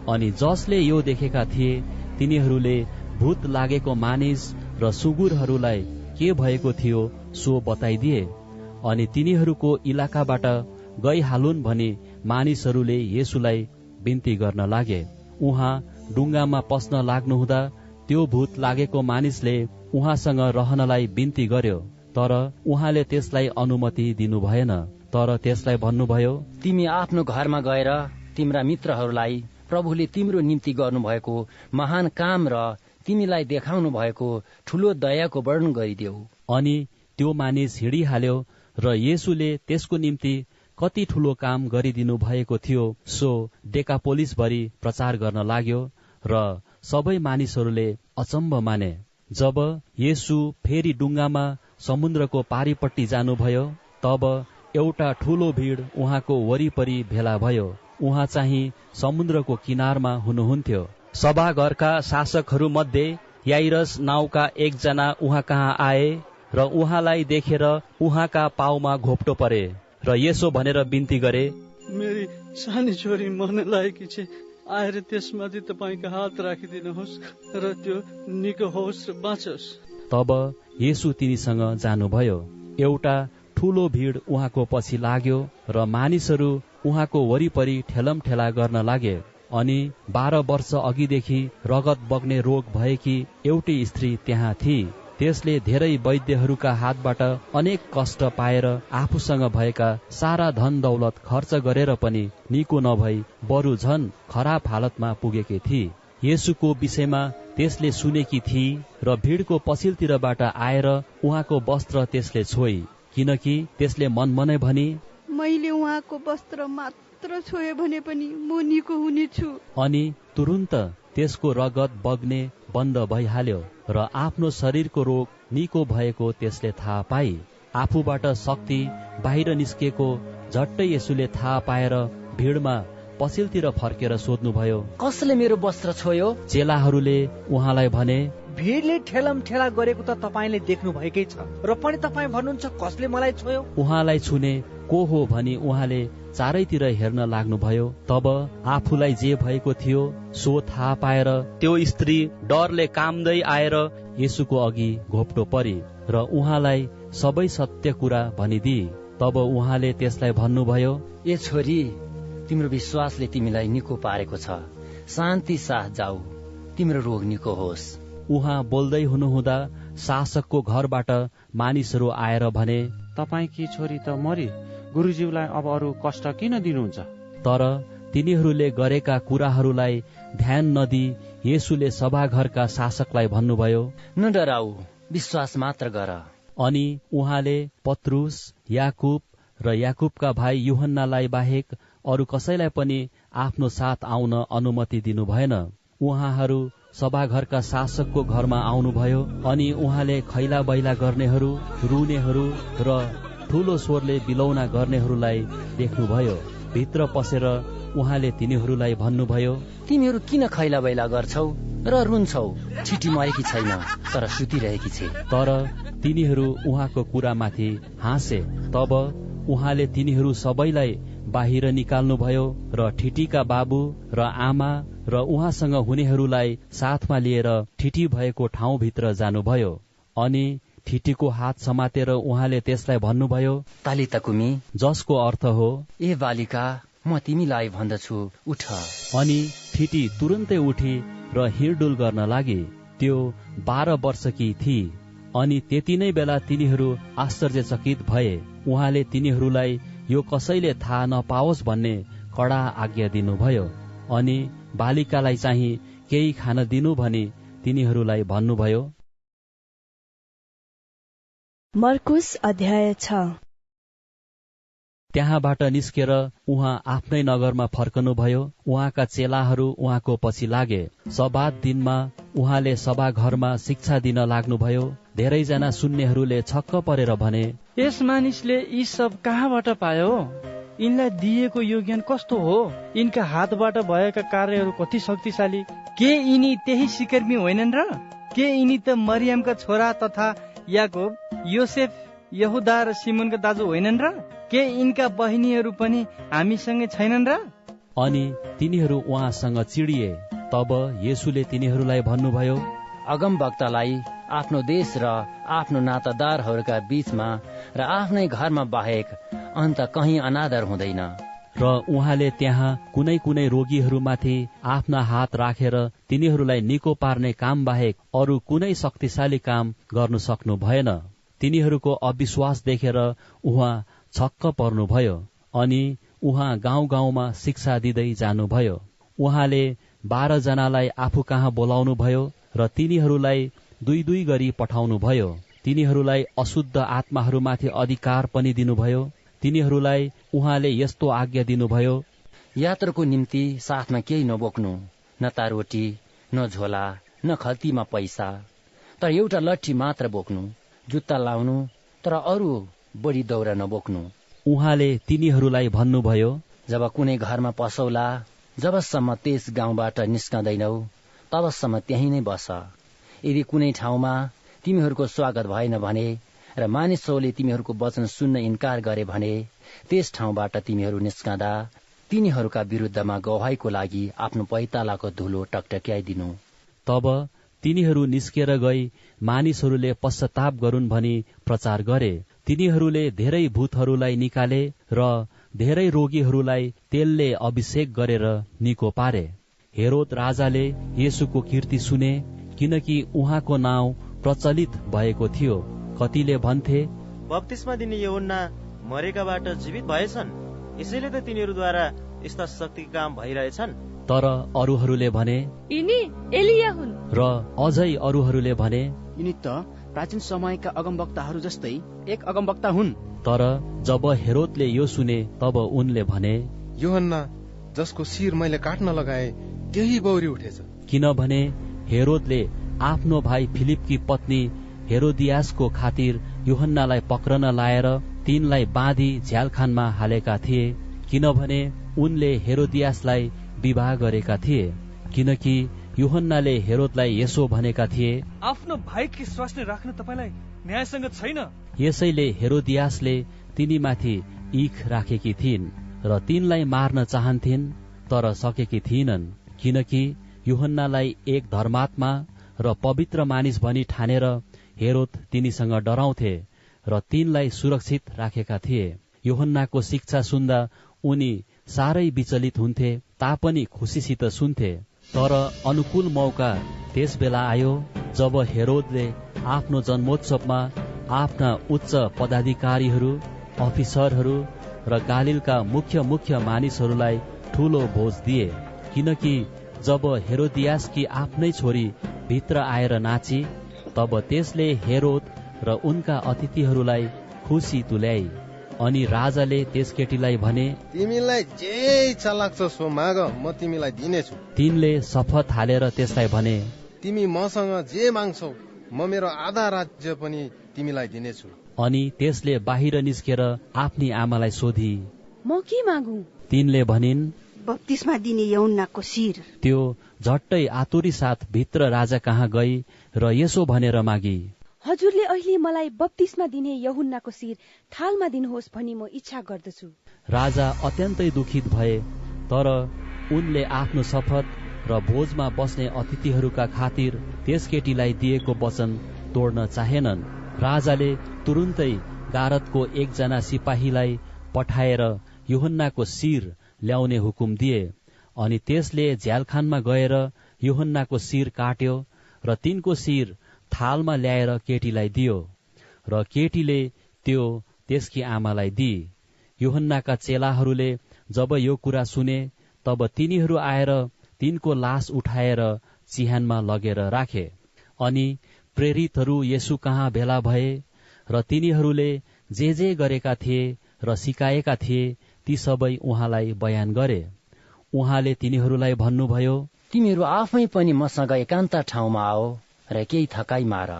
अनि जसले यो देखेका थिए तिनीहरूले भूत लागेको मानिस र सुँगुरहरूलाई के भएको थियो सो बताइदिए। अनि तिनीहरूको इलाकाबाट गइहालुन् भनी मानिसहरूले येशूलाई बिन्ती गर्न लागे। उहाँ डुङ्गामा पस्न लाग्नुहुँदा त्यो भूत लागेको मानिसले उहाँसँग रहनलाई बिन्ती गर्यो, तर उहाँले त्यसलाई अनुमति दिनु भएन। तर त्यसलाई भन्नुभयो, तिमी आफ्नो घरमा गएर तिम्रा मित्रहरूलाई प्रभुले तिम्रो निम्ति गर्नुभएको महान काम र तिमीलाई देखाउनु भएको ठूलो दयाको वर्णन गरिदेऊ। अनि त्यो मानिस हिँडिहाल्यो र येशूले त्यसको निम्ति कति ठूलो काम गरिदिनु भएको थियो सो डेकापोलिसभरि प्रचार गर्न लाग्यो र सबै मानिसहरूले अचम्भ माने। जब येशू फेरि डुङ्गामा समुद्रको पारीपट्टि जानुभयो तब एउटा ठूलो भीड़ उहाँको वरिपरि भेला भयो। उहाँ चाहिँ समुद्रको किनारमा हुनुहुन्थ्यो। सभाघरका शासकहरू मध्ये याइरस नाउँका एकजना उहाँ कहाँ आए र उहाँलाई देखेर उहाँका पाउमा घोप्टो परे र यसो भनेर बिन्ती गरे, मेरी सानी छोरी मर्न लागेकी छे, आएर त्यसमाथि तपाईको हात राखिदिनुहोस् र त्यो निको होस् र बाँचोस्। तब येशू तिनीसँग जानुभयो। एउटा ठूलो भीड़ उहाँको पछि लाग्यो र मानिसहरू उहाँको वरिपरि ठेलमठेला गर्न लागे। अनि 12 वर्ष अघिदेखि रगत बग्ने रोग भएकी एउटी स्त्री त्यहाँ थिई। त्यसले धेरै वैद्यहरूका हातबाट अनेक कष्ट पाएर आफूसँग भएका सारा धन दौलत खर्च गरेर पनि निको नभई बरु झन खराब हालतमा पुगेकी थिई। येशूको विषयमा त्यसले सुनेकी थिई र भीड़को पछिल्तिरबाट आएर उहाँको वस्त्र त्यसले छोई, किनकि त्यसले मनमनै भनी, मैले उहाँको वस्त्र मात्र छोए भने पनि म निको हुनेछु। अनि तुरुन्त त्यसको रगत बग्ने बन्द भइहाल्यो र आफ्नो शरीरको रोग निको भएको त्यसले थाहा पाई। आफूबाट शक्ति बाहिर निस्केको झट्टै येशूले थाहा पाएर भीड़मा पछिल्तिर फर्केर सोध्नुभयो, कसले मेरो वस्त्र छोयो? चेलाहरूले उहाँलाई भने, भीड़ले ठेलमठेला गरेको त तपाईले देख्नु भएकै छ र पनि तपाई भन्नुहुन्छ कसले मलाई छोयो? उहाँलाई छुने को हो भनी उहाँले चारैतिर हेर्न लाग्नुभयो। तब आफूलाई जे भएको थियो सो थाहा पाएर त्यो स्त्री डरले काम्दै आएर येशूको अघि घोप्टो परी र उहाँलाई सबै सत्य कुरा भनिदिए। तब उहाँले त्यसलाई भन्नुभयो, ए छोरी, तिम्रो विश्वासले तिमीलाई निको पारेको छ, शान्ति साथ जाऊ, तिम्रो रोग निको होस्। उहाँ बोल्दै हुनुहुँदा शासकको घरबाट मानिसहरू आएर भने, तपाईकी छोरी त मरी, गुरुज्यूलाई अब अरू कष्ट किन दिनुहुन्छ? तर तिनीहरूले गरेका कुराहरूलाई ध्यान नदी येशूले सभाघरका शासकलाई भन्नुभयो, नडराऊ, विश्वास मात्र गर। अनि उहाँले पत्रुस, याकुब र याकुबका भाइ यूहन्नालाई बाहेक अरू कसैलाई पनि आफ्नो साथ आउन अनुमति दिनु भएन। उहाँहरू सभाघरका शासकको घरमा आउनुभयो। अनि उहाँले खैला बैला गर्नेहरू, रुनेहरू र ठूलो स्वरले बिलौना गर्नेहरूलाई देख्नुभयो। भित्र पसेर उहाँले तिनीहरूलाई भन्नुभयो, तिमीहरू किन खैला बैला गर्छौ र रुन्छौ? छिटी मरेकी छैन तर सुतिरहेकी छे। तर तिनीहरू उहाँको कुरामाथि हाँसे। तब उहाँले तिनीहरू सबैलाई बाहिर निकाल्नुभयो र ठिटीका बाबु र आमा र उहाँसँग हुनेहरूलाई साथमा लिएर ठिटी भएको ठाउँभित्र जानुभयो। अनि ठिटीको हात समातेर उहाँले त्यसलाई भन्नुभयो, तालिता कुमी, जसको अर्थ हो, ए बालिका, म तिमीलाई भन्दछु, उठ। अनि ठिटी तुरुन्तै उठी र हिँडडुल गर्न लागि। त्यो 12 वर्षकी थिई। अनि त्यति नै बेला तिनीहरू आश्चर्यचकित भए। उहाँले तिनीहरूलाई यो कसैले थाहा नपाओस् भन्ने कडा आज्ञा दिनुभयो। अनि बालिकालाई चाहिँ केही खान दिनु भनी तिनीहरूलाई भन्नुभयो। मर्कुस अध्याय 6। त्यहाँबाट निस्केर उहाँ आफ्नै नगरमा फर्कनुभयो। उहाँका चेलाहरू उहाँको पछि लागे। सब्बात दिनमा उहाँले सभाघरमा शिक्षा दिन लाग्नुभयो। धेरैजना सुन्नेहरूले छक्क परेर भने, यस मानिसले यी सब कहाँबाट पायो? यिनलाई दिएको यो ज्ञान कस्तो हो? यिनका हातबाट भएका कार्यहरू कति शक्तिशाली! के यिनी त्यही सिकर्मी होइनन् र? के यिनी त मरियमका छोरा तथा याकोब, योसेफ, यहुदा र सिमोनको दाजु होइनन् र? के यिनका बहिनीहरू पनि हामीसँगै छैनन् र? अनि तिनीहरू उहाँसँग चिडिए। तब येशूले तिनीहरूलाई भन्नुभयो, अगमवक्तालाई आफ्नो देश र आफ्नो नातादारहरूका बीचमा र आफ्नै घरमा बाहेक अन्त कहीँ अनादर हुँदैन। र उहाँले त्यहाँ कुनै कुनै रोगीहरूमाथि आफ्ना हात राखेर तिनीहरूलाई निको पार्ने काम बाहेक अरू कुनै शक्तिशाली काम गर्नु सक्नु भएन। तिनीहरूको अविश्वास देखेर उहाँ छक्क पर्नुभयो अनि उहाँ गाउँ गाउँमा शिक्षा दिँदै जानुभयो। उहाँले 12 जनालाई आफू कहाँ बोलाउनु भयो र तिनीहरूलाई 2-2 गरी पठाउनु भयो। तिनीहरूलाई अशुद्ध आत्माहरूमाथि अधिकार पनि दिनुभयो। तिनीहरूलाई उहाँले यस्तो आज्ञा दिनुभयो, यात्राको निम्ति साथमा केही नबोक्नु, न त रोटी, न झोला, न खल्तीमा पैसा, तर एउटा लट्ठी मात्र बोक्नु, जुत्ता लाउनु, तर अरू बढी दौरा नबोक्नु। उहाँले तिनीहरूलाई भन्नुभयो, जब कुनै घरमा पसौला, जबसम्म त्यस गाउँबाट निस्कँदैनौ तबसम्म त्यही नै बस। यदि कुनै ठाउँमा तिमीहरूको स्वागत भएन भने र मानिसहरूले तिमीहरूको वचन सुन्न इन्कार गरे भने त्यस ठाउँबाट तिमीहरू निस्कँदा तिनीहरूका विरुद्धमा गवाहीको लागि आफ्नो पैतालाको धुलो टकटक्याइदिनु। तब तिनीहरू निस्केर गई मानिसहरूले पश्चाताप गरून् भनी प्रचार गरे। तिनीहरूले धेरै भूतहरूलाई निकाले र धेरै रोगीहरूलाई तेलले अभिषेक गरेर निको पारे। हेरोद राजाले येशूको कीर्ति सुने, किनकि उहाँको नाउँ प्रचलित भएको थियो। कतिले भन्थे, बप्तिस्मा दिने यूहन्ना मरेकाबाट जीवित भएछन्, यसैले त तिनीहरूद्वारा यस्ता शक्तिका काम भइरहेछन्। तर अरूहरूले भने, यिनी एलिया हुन्। र अझै अरूहरूले भने, यिनी त प्राचीन समयका अगमवक्ताहरू जस्तै एक अगमवक्ता हुन्। तर जब हेरोदले यो सुने तब उनले भने, यूहन्ना जसको शिर मैले काट्न लगाए त्यही बौरी उठेछ। किनभने हेरोदले आफ्नो भाइ फिलिपकी पत्नी हेरोदियासको खातिर यूहन्नालाई पक्रन लाएर तिनलाई बाँधी झ्यालखानमा हालेका थिए, किनभने उनले हेरोदियासलाई विवाह गरेका थिए। किनकि यूहन्नाले हेरोदलाई यसो भनेका थिए, आफ्नो भाइकी स्वास्नी राख्न तपाईलाई न्यायसँग छैन। यसैले हेरोदियासले तिनीमाथि इख राखेकी थिइन् र तिनलाई मार्न चाहन्थिन्, तर सकेकी थिइनन्। किनकि यूहन्नालाई एक धर्मात्मा र पवित्र मानिस भनी ठानेर हेरोद तिनीसँग डराउँथे र तिनलाई सुरक्षित राखेका थिए। यूहन्नाको शिक्षा सुन्दा उनी साह्रै विचलित हुन्थे, तापनि खुसीसित सुन्थे। तर अनुकूल मौका त्यस बेला आयो जब हेरोदले आफ्नो जन्मोत्सवमा आफ्ना उच्च पदाधिकारीहरू, अफिसरहरू र गालिलका मुख्य मानिसहरूलाई ठूलो भोज दिए। किनकि जब हेरोदियासकी आफ्नै छोरी भित्र आएर नाची, तब त्यसले हेरोद र उनका अतिथिहरूलाई खुसी तुल्याई। अनि राजाले त्यस केटीलाई भने, तिमीलाई जे इच्छा लाग्छ सो माग, म तिमीलाई दिनेछु। तिनले शपथ हालेर त्यसलाई भने, तिमी मसँग जे माग्छौ म मेरो आधा राज्य पनि तिमीलाई दिनेछु। अनि त्यसले बाहिर निस्केर आफ्नी आमालाई सोधी, म के मागु? तिनले भनिन्, बप्तिस्मा दिने यूहन्नाको शिर। त्यो झट्टै आतुरी साथ भित्र राजा कहाँ गई र यसो भनेर मागी, हजुरले अहिले मलाई बप्तिस्मा दिने यूहन्नाको शिर थालमा दिनुहोस् भनी म इच्छा गर्दछु। राजा अत्यन्तै दुखित भए, तर उनले आफ्नो शपथ र भोजमा बस्ने अतिथिहरूका खातिर त्यस केटीलाई दिएको वचन तोड्न चाहेनन्। राजाले तुरुन्तै गारदको एकजना सिपाहीलाई पठाएर यूहन्नाको शिर ल्याउने हुकुम दिए। अनि त्यसले झ्यालखानमा गएर यूहन्नाको शिर काट्यो र तिनको शिर थालमा ल्याएर केटीलाई दियो र केटीले त्यो त्यसकी आमालाई दिए। यूहन्नाका चेलाहरूले जब यो कुरा सुने तब तिनीहरू आएर तिनको लास उठाएर चिहानमा लगेर राखे। अनि प्रेरितहरू येशू कहाँ भेला भए र तिनीहरूले जे गरेका थिए र सिकाएका थिए ती सबै उहाँलाई बयान गरे। उहाँले तिनीहरूलाई भन्नुभयो, तिमीहरू आफै पनि मसँग एकान्त ठाउँमा आओ र केही थकाइ मार।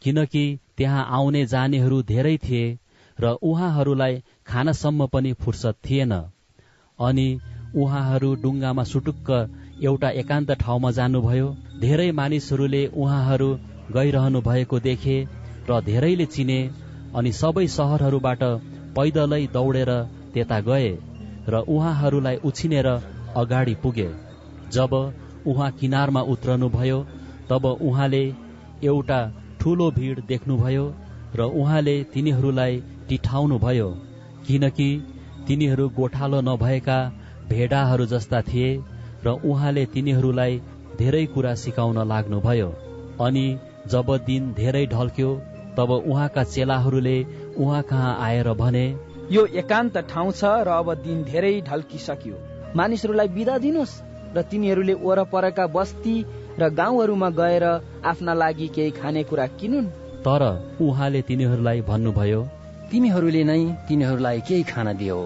किनकि त्यहाँ आउने जानेहरू धेरै थिए र उहाँहरूलाई खानसम्म पनि फुर्सद थिएन। अनि उहाँहरू डुङ्गामा सुटुक्क एउटा एकान्त ठाउँमा जानुभयो। धेरै मानिसहरूले उहाँहरू गइरहनु भएको देखे र धेरैले चिने अनि सबै शहरहरूबाट पैदलै दौडेर त्यता गए र उहाँहरूलाई उछिनेर अगाडि पुगे। जब उहाँ किनारमा उत्रनुभयो तब उहाँले एउटा ठूलो भीड देख्नुभयो र उहाँले तिनीहरूलाई टिठाउनुभयो, किनकि तिनीहरू गोठालो नभएका भेडाहरू जस्ता थिए र उहाँले तिनीहरूलाई धेरै कुरा सिकाउन लाग्नुभयो। अनि जब दिन धेरै ढल्क्यो तब उहाँका चेलाहरूले उहाँ कहाँ आएर भने, यो एकान्त ठाउँ छ र अब दिन धेरै ढल्किसक्यो, मानिसहरूलाई बिदा दिनुहोस् र तिनीहरूले वरपरका बस्ती र गाउँहरूमा गएर आफ्ना लागि केही खानेकुरा किनुन्। तर उहाँले तिनीहरूलाई भन्नुभयो, तिमीहरूले नै तिनीहरूलाई केही खान दियो।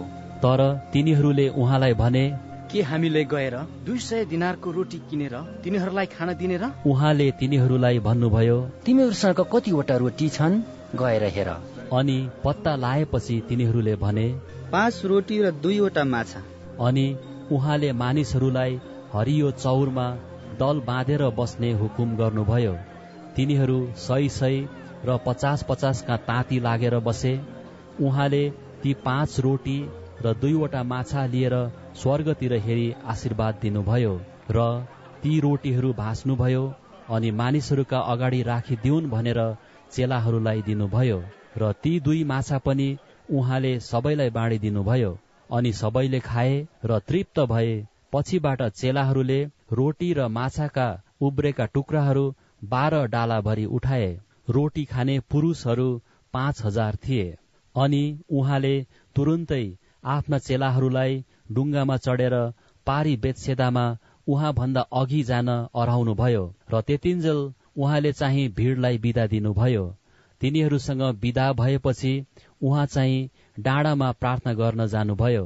तर तिनीहरूले उहाँलाई भने, के हामीले गएर 200 दिनारको रोटी किनेर तिनीहरूलाई खान दिने र? उहाँले तिनीहरूलाई भन्नुभयो, तिमीहरूसँग कतिवटा रोटी छन्, गएर हेर। अनि पत्ता लाएपछि तिनीहरूले भने, 5 रोटी र 2वटा माछा। अनि उहाँले मानिसहरूलाई हरियो चौरमा दल बाँधेर बस्ने हुकुम गर्नुभयो। तिनीहरू 100 र 50 का ताती लागेर बसे। उहाँले ती 5 रोटी र 2वटा माछा लिएर स्वर्गतिर हेरी आशीर्वाद दिनुभयो र ती रोटीहरू भाँच्नुभयो अनि मानिसहरूका अगाडि राखिदिउन् भनेर चेलाहरूलाई दिनुभयो र ती 2 माछा पनि उहाँले सबैलाई बाँडिदिनुभयो। अनि सबैले खाए र तृप्त भए। पछिबाट चेलाहरूले रोटी र माछाका उब्रेका टुक्राहरू 12 डालाभरि उठाए। रोटी खाने पुरुषहरू 5000 थिए। अनि उहाँले तुरुन्तै आफ्ना चेलाहरूलाई डुङ्गामा चढेर पारी बेतसेदामा उहाँ भन्दा अघि जान अराउनुभयो र त्यतिन्जेल उहाँले चाहिँ भीडलाई बिदा दिनुभयो। तिनीहरूसँग बिदा भएपछि उहाँ चाहिँ डाँडामा प्रार्थना गर्न जानुभयो।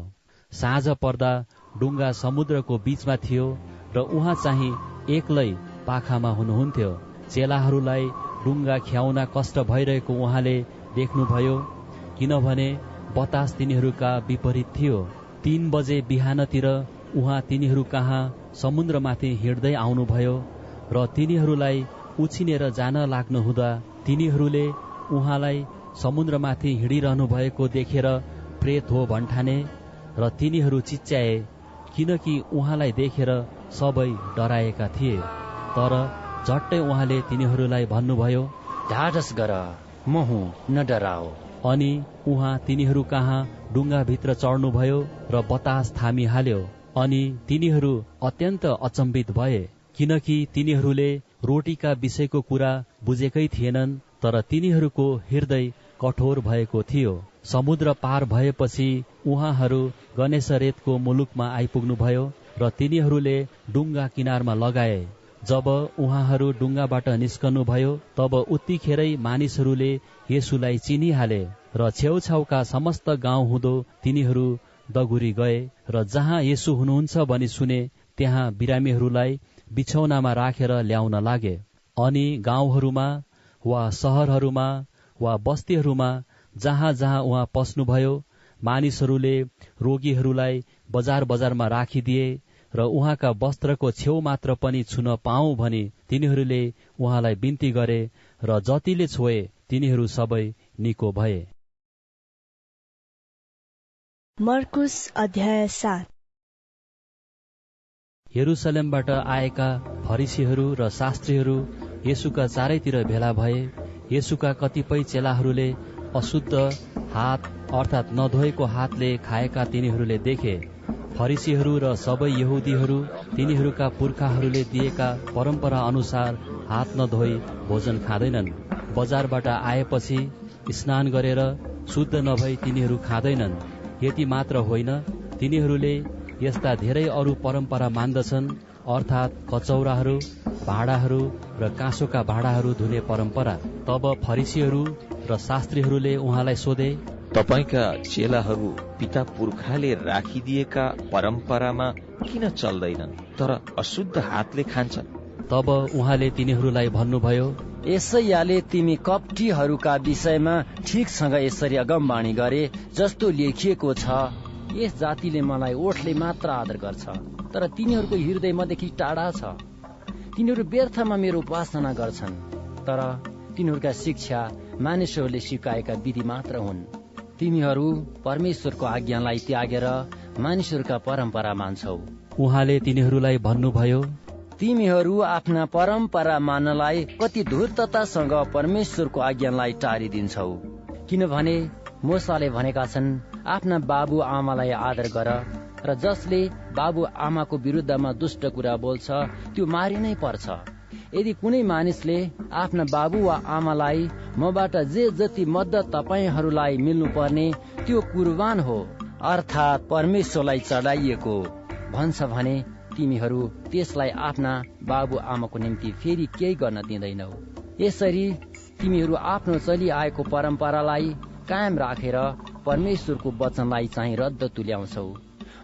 साँझ पर्दा डुङ्गा समुद्रको बीचमा थियो र उहाँ चाहिँ एक्लै पाखामा हुनुहुन्थ्यो। चेलाहरूलाई डुङ्गा ख्याउन कष्ट भइरहेको उहाँले देख्नुभयो, किनभने बतास तिनीहरूका विपरीत थियो। 3 बजे बिहानतिर उहाँ तिनीहरू कहाँ समुद्रमाथि हिँड्दै आउनुभयो र तिनीहरूलाई उछिनेर जान लाग्नु हुँदा तिनीहरूले उहाँलाई समुद्रमाथि हिँडिरहनु भएको देखेर प्रेत हो भन्ठाने र तिनीहरू चिच्याए, किनकि उहाँलाई देखेर सबै डराएका थिए। तर झट्टै उहाँले तिनीहरूलाई भन्नुभयो, ढाढस गर, म हुँ, न डराओ। अनि उहाँ तिनीहरू कहाँ डुङ्गाभित्र चढ्नुभयो र बतास थामिहाल्यो। अनि तिनीहरू अत्यन्त अचम्बित भए, किनकि तिनीहरूले रोटीका विषयको कुरा बुझेकै थिएनन्, तर तिनीहरूको हृदय कठोर भएको थियो। समुद्र पार भएपछि उहाँहरू गनेसरेतको मुलुकमा आइपुग्नुभयो र तिनीहरूले डुङ्गा किनारमा लगाए। जब उहाँहरू डुङ्गाबाट निस्कनुभयो तब उत्तिखेरै मानिसहरूले येशूलाई चिनिहाले र छेउछाउका समस्त गाउँ हुँदो तिनीहरू दगुरी गए र जहाँ येशू हुनुहुन्छ भनी सुने त्यहाँ बिरामीहरूलाई बिछौनामा राखेर ल्याउन लागे। अनि गाउँहरूमा वा शहरहरूमा वा बस्तीहरूमा जहाँ जहाँ उहाँ पस्नुभयो मानिसहरूले रोगीहरूलाई बजार बजारमा राखिदिए र उहाँका वस्त्रको छेउ मात्र पनि छुन पाऊ भनी तिनीहरूले उहाँलाई बिन्ती गरे र जतिले छोए तिनीहरू सबै निको भए। मर्कुस अध्याय 7। यरुसलेमबाट आएका फरिसीहरू र शास्त्रीहरू येशूका चारैतिर भेला भए। येशूका कतिपय चेलाहरूले अशुद्ध हात अर्थात् नधोएको हातले खाएका तिनीहरूले देखे। फरिसीहरू र सबै यहुदीहरू तिनीहरूका पुर्खाहरूले दिएका परम्परा अनुसार हात नधोई भोजन खाँदैनन्। बजारबाट आएपछि स्नान गरेर शुद्ध नभई तिनीहरू खाँदैनन्। यति मात्र होइन, तिनीहरूले यस्ता धेरै अरू परम्परा मान्दछन्, अर्थात् कचौराहरू, भाँडाहरू र काँसोका भाँडाहरू धुने परम्परा। तब फरिसीहरू र शास्त्रीहरूले उहाँलाई सोधे, तपाईका चेलाहरू पिता पुर्खाले राखिदिएका परम्परामा किन चल्दैनन् तर अशुद्ध हातले खान्छन्? तब उहाँले तिनीहरूलाई भन्नुभयो, यसैयाले तिमी कपटीहरूका विषयमा ठिकसँग यसरी अगमवाणी गरे जस्तो लेखिएको छ, यस जातिले मलाई ओठले मात्र आदर गर्छ तर तिनीहरूको हृदय मदेखि टाढा छ। तिनीहरू व्यर्थमा मेरो उपासना गर्छन् तर तिनीहरूका शिक्षा मानिसहरूले सिकाएका विधि मात्र हुन्। तिमीहरू परमेश्वरको आज्ञालाई त्यागेर मानिसहरूका परम्परा मान्छौ। उहाँले तिनीहरूलाई भन्नुभयो, तिमीहरू आफ्ना परम्परा मान्नलाई कति धूर्ततासँग परमेश्वरको आज्ञालाई टारिदिन्छौ। किनभने मोसाले भनेका छन्, आफ्ना बाबु आमालाई आदर गर, र जसले बाबु आमाको विरुद्धमा दुष्ट कुरा बोल्छ त्यो मारिनै पर्छ। यदि कुनै मानिसले आफ्ना बाबु वा आमालाई मबाट जे जति मद्दत तपाईहरूलाई मिल्नु पर्ने त्यो कुर्बान हो, अर्थात् परमेश्वरलाई चढाइएको भन्छ भने तिमीहरू त्यसलाई आफ्ना बाबु आमाको निम्ति फेरि केही गर्न दिँदैनौ। यसरी तिमीहरू आफ्नो चलिआएको परम्परालाई कायम राखेर परमेश्वरको वचनलाई चाहिँ रद्द तुल्याउँछौ,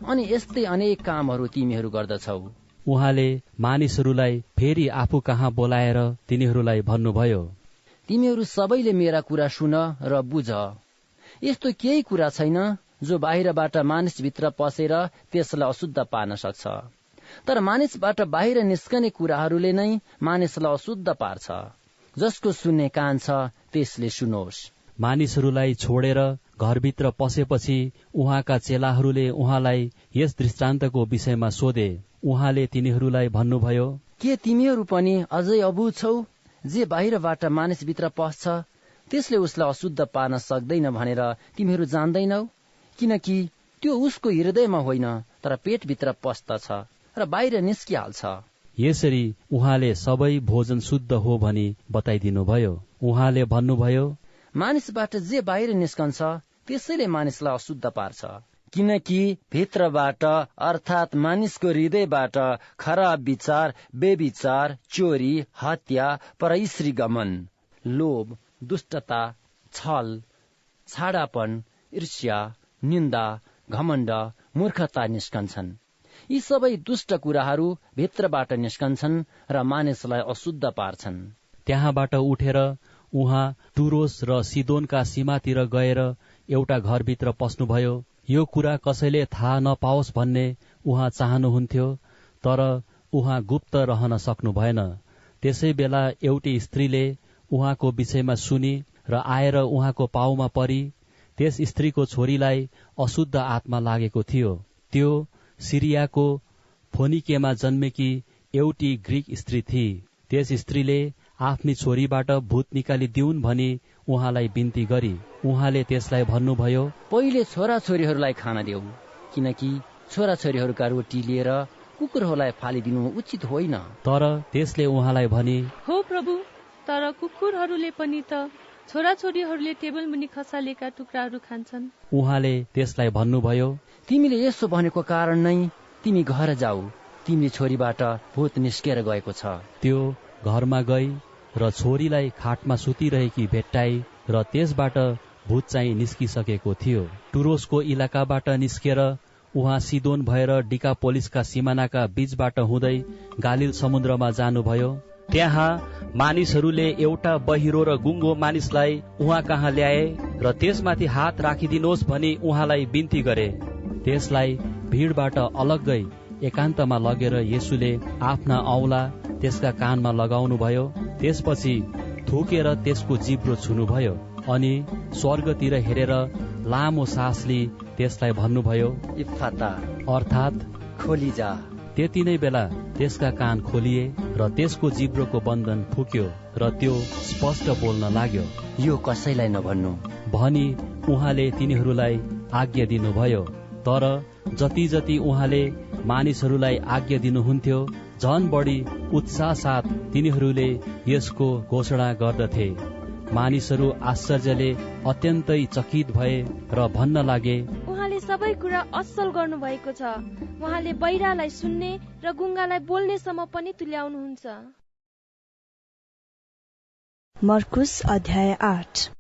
अनि यस्तै अनेक कामहरू तिमीहरू गर्दछौ। उहाँले मानिसहरूलाई फेरि आफू कहाँ बोलाएर तिनीहरूलाई भन्नुभयो, तिमीहरू सबैले मेरा कुरा सुन र बुझ। यस्तो केही कुरा छैन जो बाहिरबाट मानिसभित्र पसेर त्यसलाई अशुद्ध पार्न सक्छ, तर मानिसबाट बाहिर निस्कने कुराहरूले नै मानिसलाई अशुद्ध पार्छ। जसको सुन्ने कान छ त्यसले सुनोस्। मानिसहरूलाई छोडेर घरभित्र पसेपछि उहाँका चेलाहरूले उहाँलाई यस दृष्टान्तको विषयमा सोधे। उहाँले तिनीहरूलाई भन्नुभयो, के तिमीहरू पनि अझै अबुझ छौ? जे बाहिरबाट मानिसभित्र पस्छ त्यसले उसलाई अशुद्ध पार्न सक्दैन भनेर तिमीहरू जान्दैनौ? किनकि त्यो उसको हृदयमा होइन तर पेटभित्र पस्दछ र बाहिर निस्किहाल्छ। यसरी उहाँले सबै भोजन शुद्ध हो भनी बताइदिनुभयो। उहाँले भन्नुभयो, मानिसबाट जे बाहिर निस्कन्छ त्यसैले मानिसलाई अशुद्ध पार्छ, किनकि भित्रबाट अर्थात् मानिसको हृदयबाट खराब विचार, बेविचार, चोरी, हत्या, परस्त्री गमन, लोभ, दुष्टता, छल, छाडापन, ईर्ष्या, निन्दा, घमण्ड, मूर्खता निस्कन्छन्। यी सबै दुष्ट कुराहरू भित्रबाट निस्कन्छन् र मानिसलाई अशुद्ध पार्छन्। त्यहाँबाट उठेर उहाँ टुरोस र सिदोनका सीमातिर गएर एउटा घरभित्र पस्नुभयो। यो कुरा कसैले थाहा नपाओस् भन्ने उहाँ चाहनुहुन्थ्यो, तर उहाँ गुप्त रहन सक्नु भएन। त्यसै बेला एउटी स्त्रीले उहाँको विषयमा सुनि र आएर उहाँको पाउमा परी। त्यस स्त्रीको छोरीलाई अशुद्ध आत्मा लागेको थियो। त्यो सिरियाको फोनिकेमा जन्मेकी एउटी ग्रीक स्त्री थिई। त्यस स्त्रीले आफ्नी छोरीबाट भूत निकालिदिउन् भनी उहाँलाई बिन्ती गरी। उहाँले त्यसलाई भन्नुभयो, पहिले छोराछोरीहरूलाई खान देऊ, किनकि छोराछोरीहरूका रोटी लिएर कुकुरहरूलाई फालिदिनु उचित होइन। तर त्यसले उहाँलाई भने, हो प्रभु, तर कुकुरहरूले पनि त छोराछोरीहरूले टेबल मुनि खसालेका टुक्राहरू खान्छन्। उहाँले त्यसलाई भन्नुभयो, तिमीले यसो भनेको कारण नै तिमी घर जाऊ, तिमी छोरीबाट भूत निस्केर गएको छ। त्यो घरमा गई र छोरीलाई खाटमा सुतिरहेकी भेट्टाई र त्यसबाट भूत चाहिँ निस्किसकेको थियो। टुरोसको इलाकाबाट निस्केर उहाँ सिदोन भएर डिकापोलिसका सिमानाका बीचबाट हुँदै गालिल समुद्रमा जानुभयो। त्यहाँ मानिसहरूले एउटा बहिरो र गुङ्गो मानिसलाई उहाँ कहाँ ल्याए र त्यसमाथि हात राखिदिनुहोस् भनी उहाँलाई बिन्ती गरे। त्यसलाई भिडबाट अलग्गै एकान्तमा लगेर येशूले आफ्ना औँला त्यसका कानमा लगाउनुभयो। त्यसपछि थुकेर त्यसको जिब्रो छुनुभयो अनि स्वर्गतिर हेरेर लामो सास लिई त्यसलाई भन्नुभयो, इफ्फाता, अर्थात् खोली जा। त्यति नै बेला त्यसका कान खोलिए र त्यसको जिब्रोको बन्धन फुक्यो र त्यो स्पष्ट बोल्न लाग्यो। यो कसैलाई नभन्नु भनी उहाँले तिनीहरूलाई आज्ञा दिनुभयो। तर जति जति उहाँले मानिसहरूलाई आज्ञा दिनुहुन्थ्यो झन बढी उत्साह साथ तिनीहरूले यसको घोषणा गर्दथे। मानिसहरू आश्चर्यले अत्यन्तै चकित भए र भन्न लागे, उहाँले सबै कुरा असल गर्नु भएको छ। उहाँले बहिरालाई सुन्ने र गुङ्गालाई बोल्नेसम्म पनि तुल्याउनुहुन्छ। मर्कुस अध्याय 8।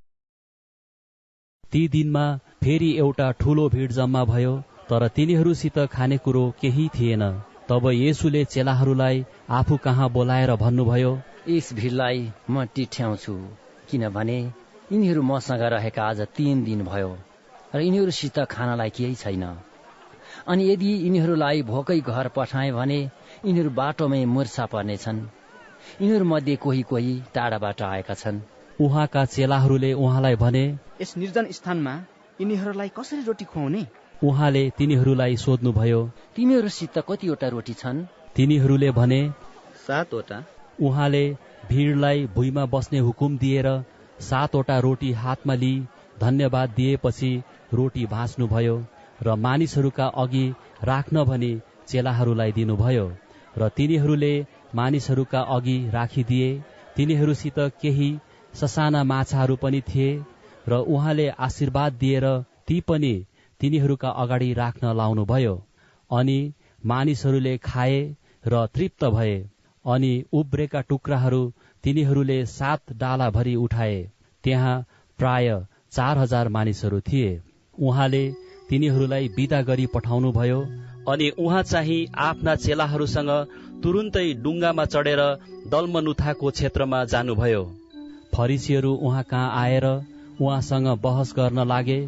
ती दिनमा फेरि एउटा ठूलो भिड जम्मा भयो, तर तिनीहरूसित खानेकुरो केही थिएन। तब येशूले चेलाहरूलाई आफू कहाँ बोलाएर भन्नुभयो, यस भिडलाई म टिठ्याउँछु, किनभने यिनीहरू मसँग रहेका आज 3 दिन भयो र यिनीहरूसित खानलाई केही छैन। अनि यदि यिनीहरूलाई भोकै घर पठाए भने यिनीहरू बाटोमै मुर्छा पर्नेछन्। यिनीहरू मध्ये कोही कोही टाढाबाट आएका छन्, उहाँका चेलाहरूले उहाँलाई भने, यस निर्जन स्थानमा यिनीहरूलाई कसरी रोटी खुवाउने? उहाँले तिनीहरूलाई सोध्नुभयो, तिमीहरूसित कतिवटा रोटी छन्? तिनीहरूले भने, 7 वटा। उहाँले भिडलाई भुइँमा बस्ने हुकुम दिएर 7 वटा रोटी हातमा लिई धन्यवाद दिएपछि रोटी भाँच्नुभयो र मानिसहरूका अघि राख्न भनी चेलाहरूलाई दिनुभयो र तिनीहरूले मानिसहरूका अघि राखिदिए। तिनीहरूसित केही ससाना माछाहरू पनि थिए र उहाँले आशीर्वाद दिएर ती पनि तिनीहरूका अगाडि राख्न लाउनुभयो। अनि मानिसहरूले खाए र तृप्त भए। अनि उब्रेका टुक्राहरू तिनीहरूले 7 डाला भरी उठाए। त्यहाँ प्राय 4000 मानिसहरू थिए। उहाँले तिनीहरूलाई बिदा गरी पठाउनुभयो। अनि उहाँ चाहिँ आफ्ना चेलाहरूसँग तुरुन्तै डुङ्गामा चढेर दल्मनुथाको क्षेत्रमा जानुभयो। फरिसीहरू उहाँ कहाँ आएर उहाँसँग बहस गर्न लागे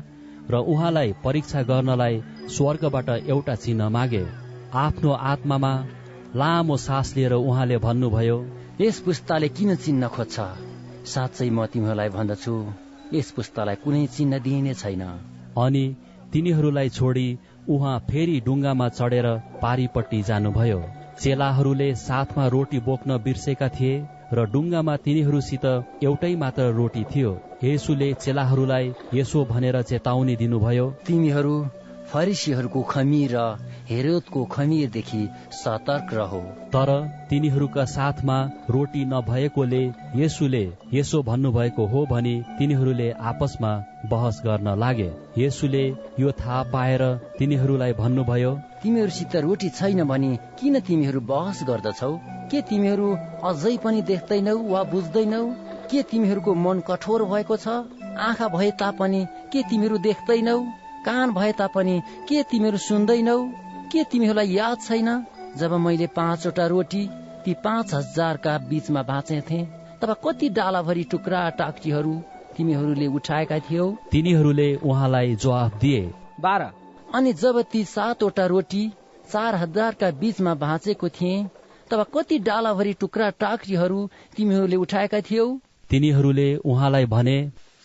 र उहाँलाई परीक्षा गर्नलाई स्वर्गबाट एउटा चिन्ह मागे। आफ्नो आत्मामा लामो सास लिएर उहाँले भन्नुभयो, यस पुस्ताले किन चिन्ह खोज्छ? साँच्चै म तिमीहरूलाई भन्दछु, यस पुस्तालाई कुनै चिन्ह दिइने छैन। अनि तिनीहरूलाई छोडी उहाँ फेरि डुङ्गामा चढेर पारीपट्टि जानुभयो। चेलाहरूले साथमा रोटी बोक्न बिर्सेका थिए र डुङ्गामा तिनीहरूसित एउटै मात्र रोटी थियो। येशूले चेलाहरूलाई यसो भनेर चेतावनी दिनुभयो, तिमीहरू फरिसीहरूको खमीर र हेरोदको खमीरदेखि सतर्क रहो। तर तिनीहरूका साथमा रोटी नभएकोले येशूले यसो भन्नुभएको हो भनी तिनीहरूले आपसमा बहस गर्न लागे। येशूले यो थाहा पाएर तिनीहरूलाई भन्नुभयो, तिमीहरूसित रोटी छैन भनी किन तिमीहरू बहस गर्दछौ? के तिमीहरू अझै पनि देख्दैनौ वा बुझ्दैनौ? के तिमीहरूको मन कठोर भएको छ? आँखा भए तापनि के तिमीहरू देख्दैनौ? कान भए तापनि के तिमीहरू सुन्दैनौ? के तिमीहरूलाई याद छैन जब मैले 5 वटा रोटी ती 5000 का बीचमा बाँचेथे, तब कति डालाभरि टुक्रा टाक्टीहरू तिमीहरूले उठाएका थियौ? तिनीहरूले उहाँलाई जवाफ दिए, 12। अनि जब ती 7 वटा रोटी 4000 का बीचमा बाँचेको थिए, तब कति डालाभरि टुक्रा टाक्टीहरू तिमीहरूले उठाएका थियौ? तिनीहरूले उहाँलाई भने,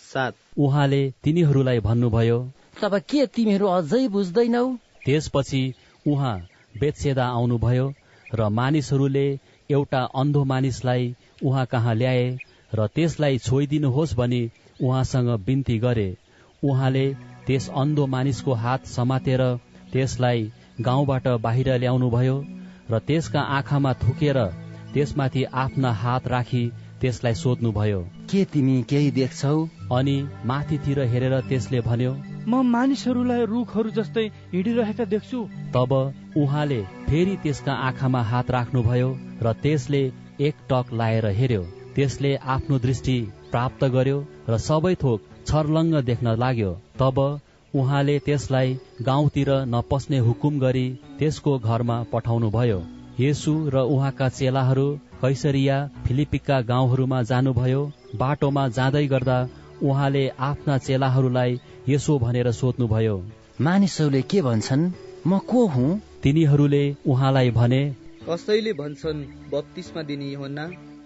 7। उहाँले तिनीहरूलाई भन्नुभयो, तब के तिमीहरू अझै बुझ्दैनौ? त्यसपछि उहाँ बेतसेदा आउनुभयो र मानिसहरूले एउटा अन्धो मानिसलाई उहाँ कहाँ ल्याए र त्यसलाई छोइदिनुहोस् भनी उहाँसँग बिन्ती गरे। उहाँले त्यस अन्धो मानिसको हात समातेर त्यसलाई गाउँबाट बाहिर ल्याउनुभयो र त्यसका आँखामा थुकेर त्यसमाथि आफ्ना हात राखी त्यसलाई सोध्नुभयो, के तिमी केही देख्छौ? अनि माथितिर हेरेर त्यसले भन्यो, म मानिसहरूलाई रुखहरू जस्तै हिँडिरहेका देख्छु। तब उहाँले फेरि त्यसका आँखामा हात राख्नुभयो र त्यसले एक टक लाएर हेर्यो। त्यसले आफ्नो दृष्टि प्राप्त गर्यो र सबै थोक छर्लङ्ग देख्न लाग्यो। तब उहाँले त्यसलाई गाउँतिर नपस्ने हुकुम गरी त्यसको घरमा पठाउनुभयो। येशू र उहाँका चेलाहरू कैसरिया फिलिपीका गाउँहरूमा जानुभयो। बाटोमा जाँदै गर्दा उहाँले आफ्ना चेलाहरूलाई यसो भनेर सोध्नुभयो, मानिसहरूले के भन्छन्, म को हुँ? तिनीहरूले उहाँलाई भने, कसैले भन्छन् बप्तिस्मा दिने यूहन्ना,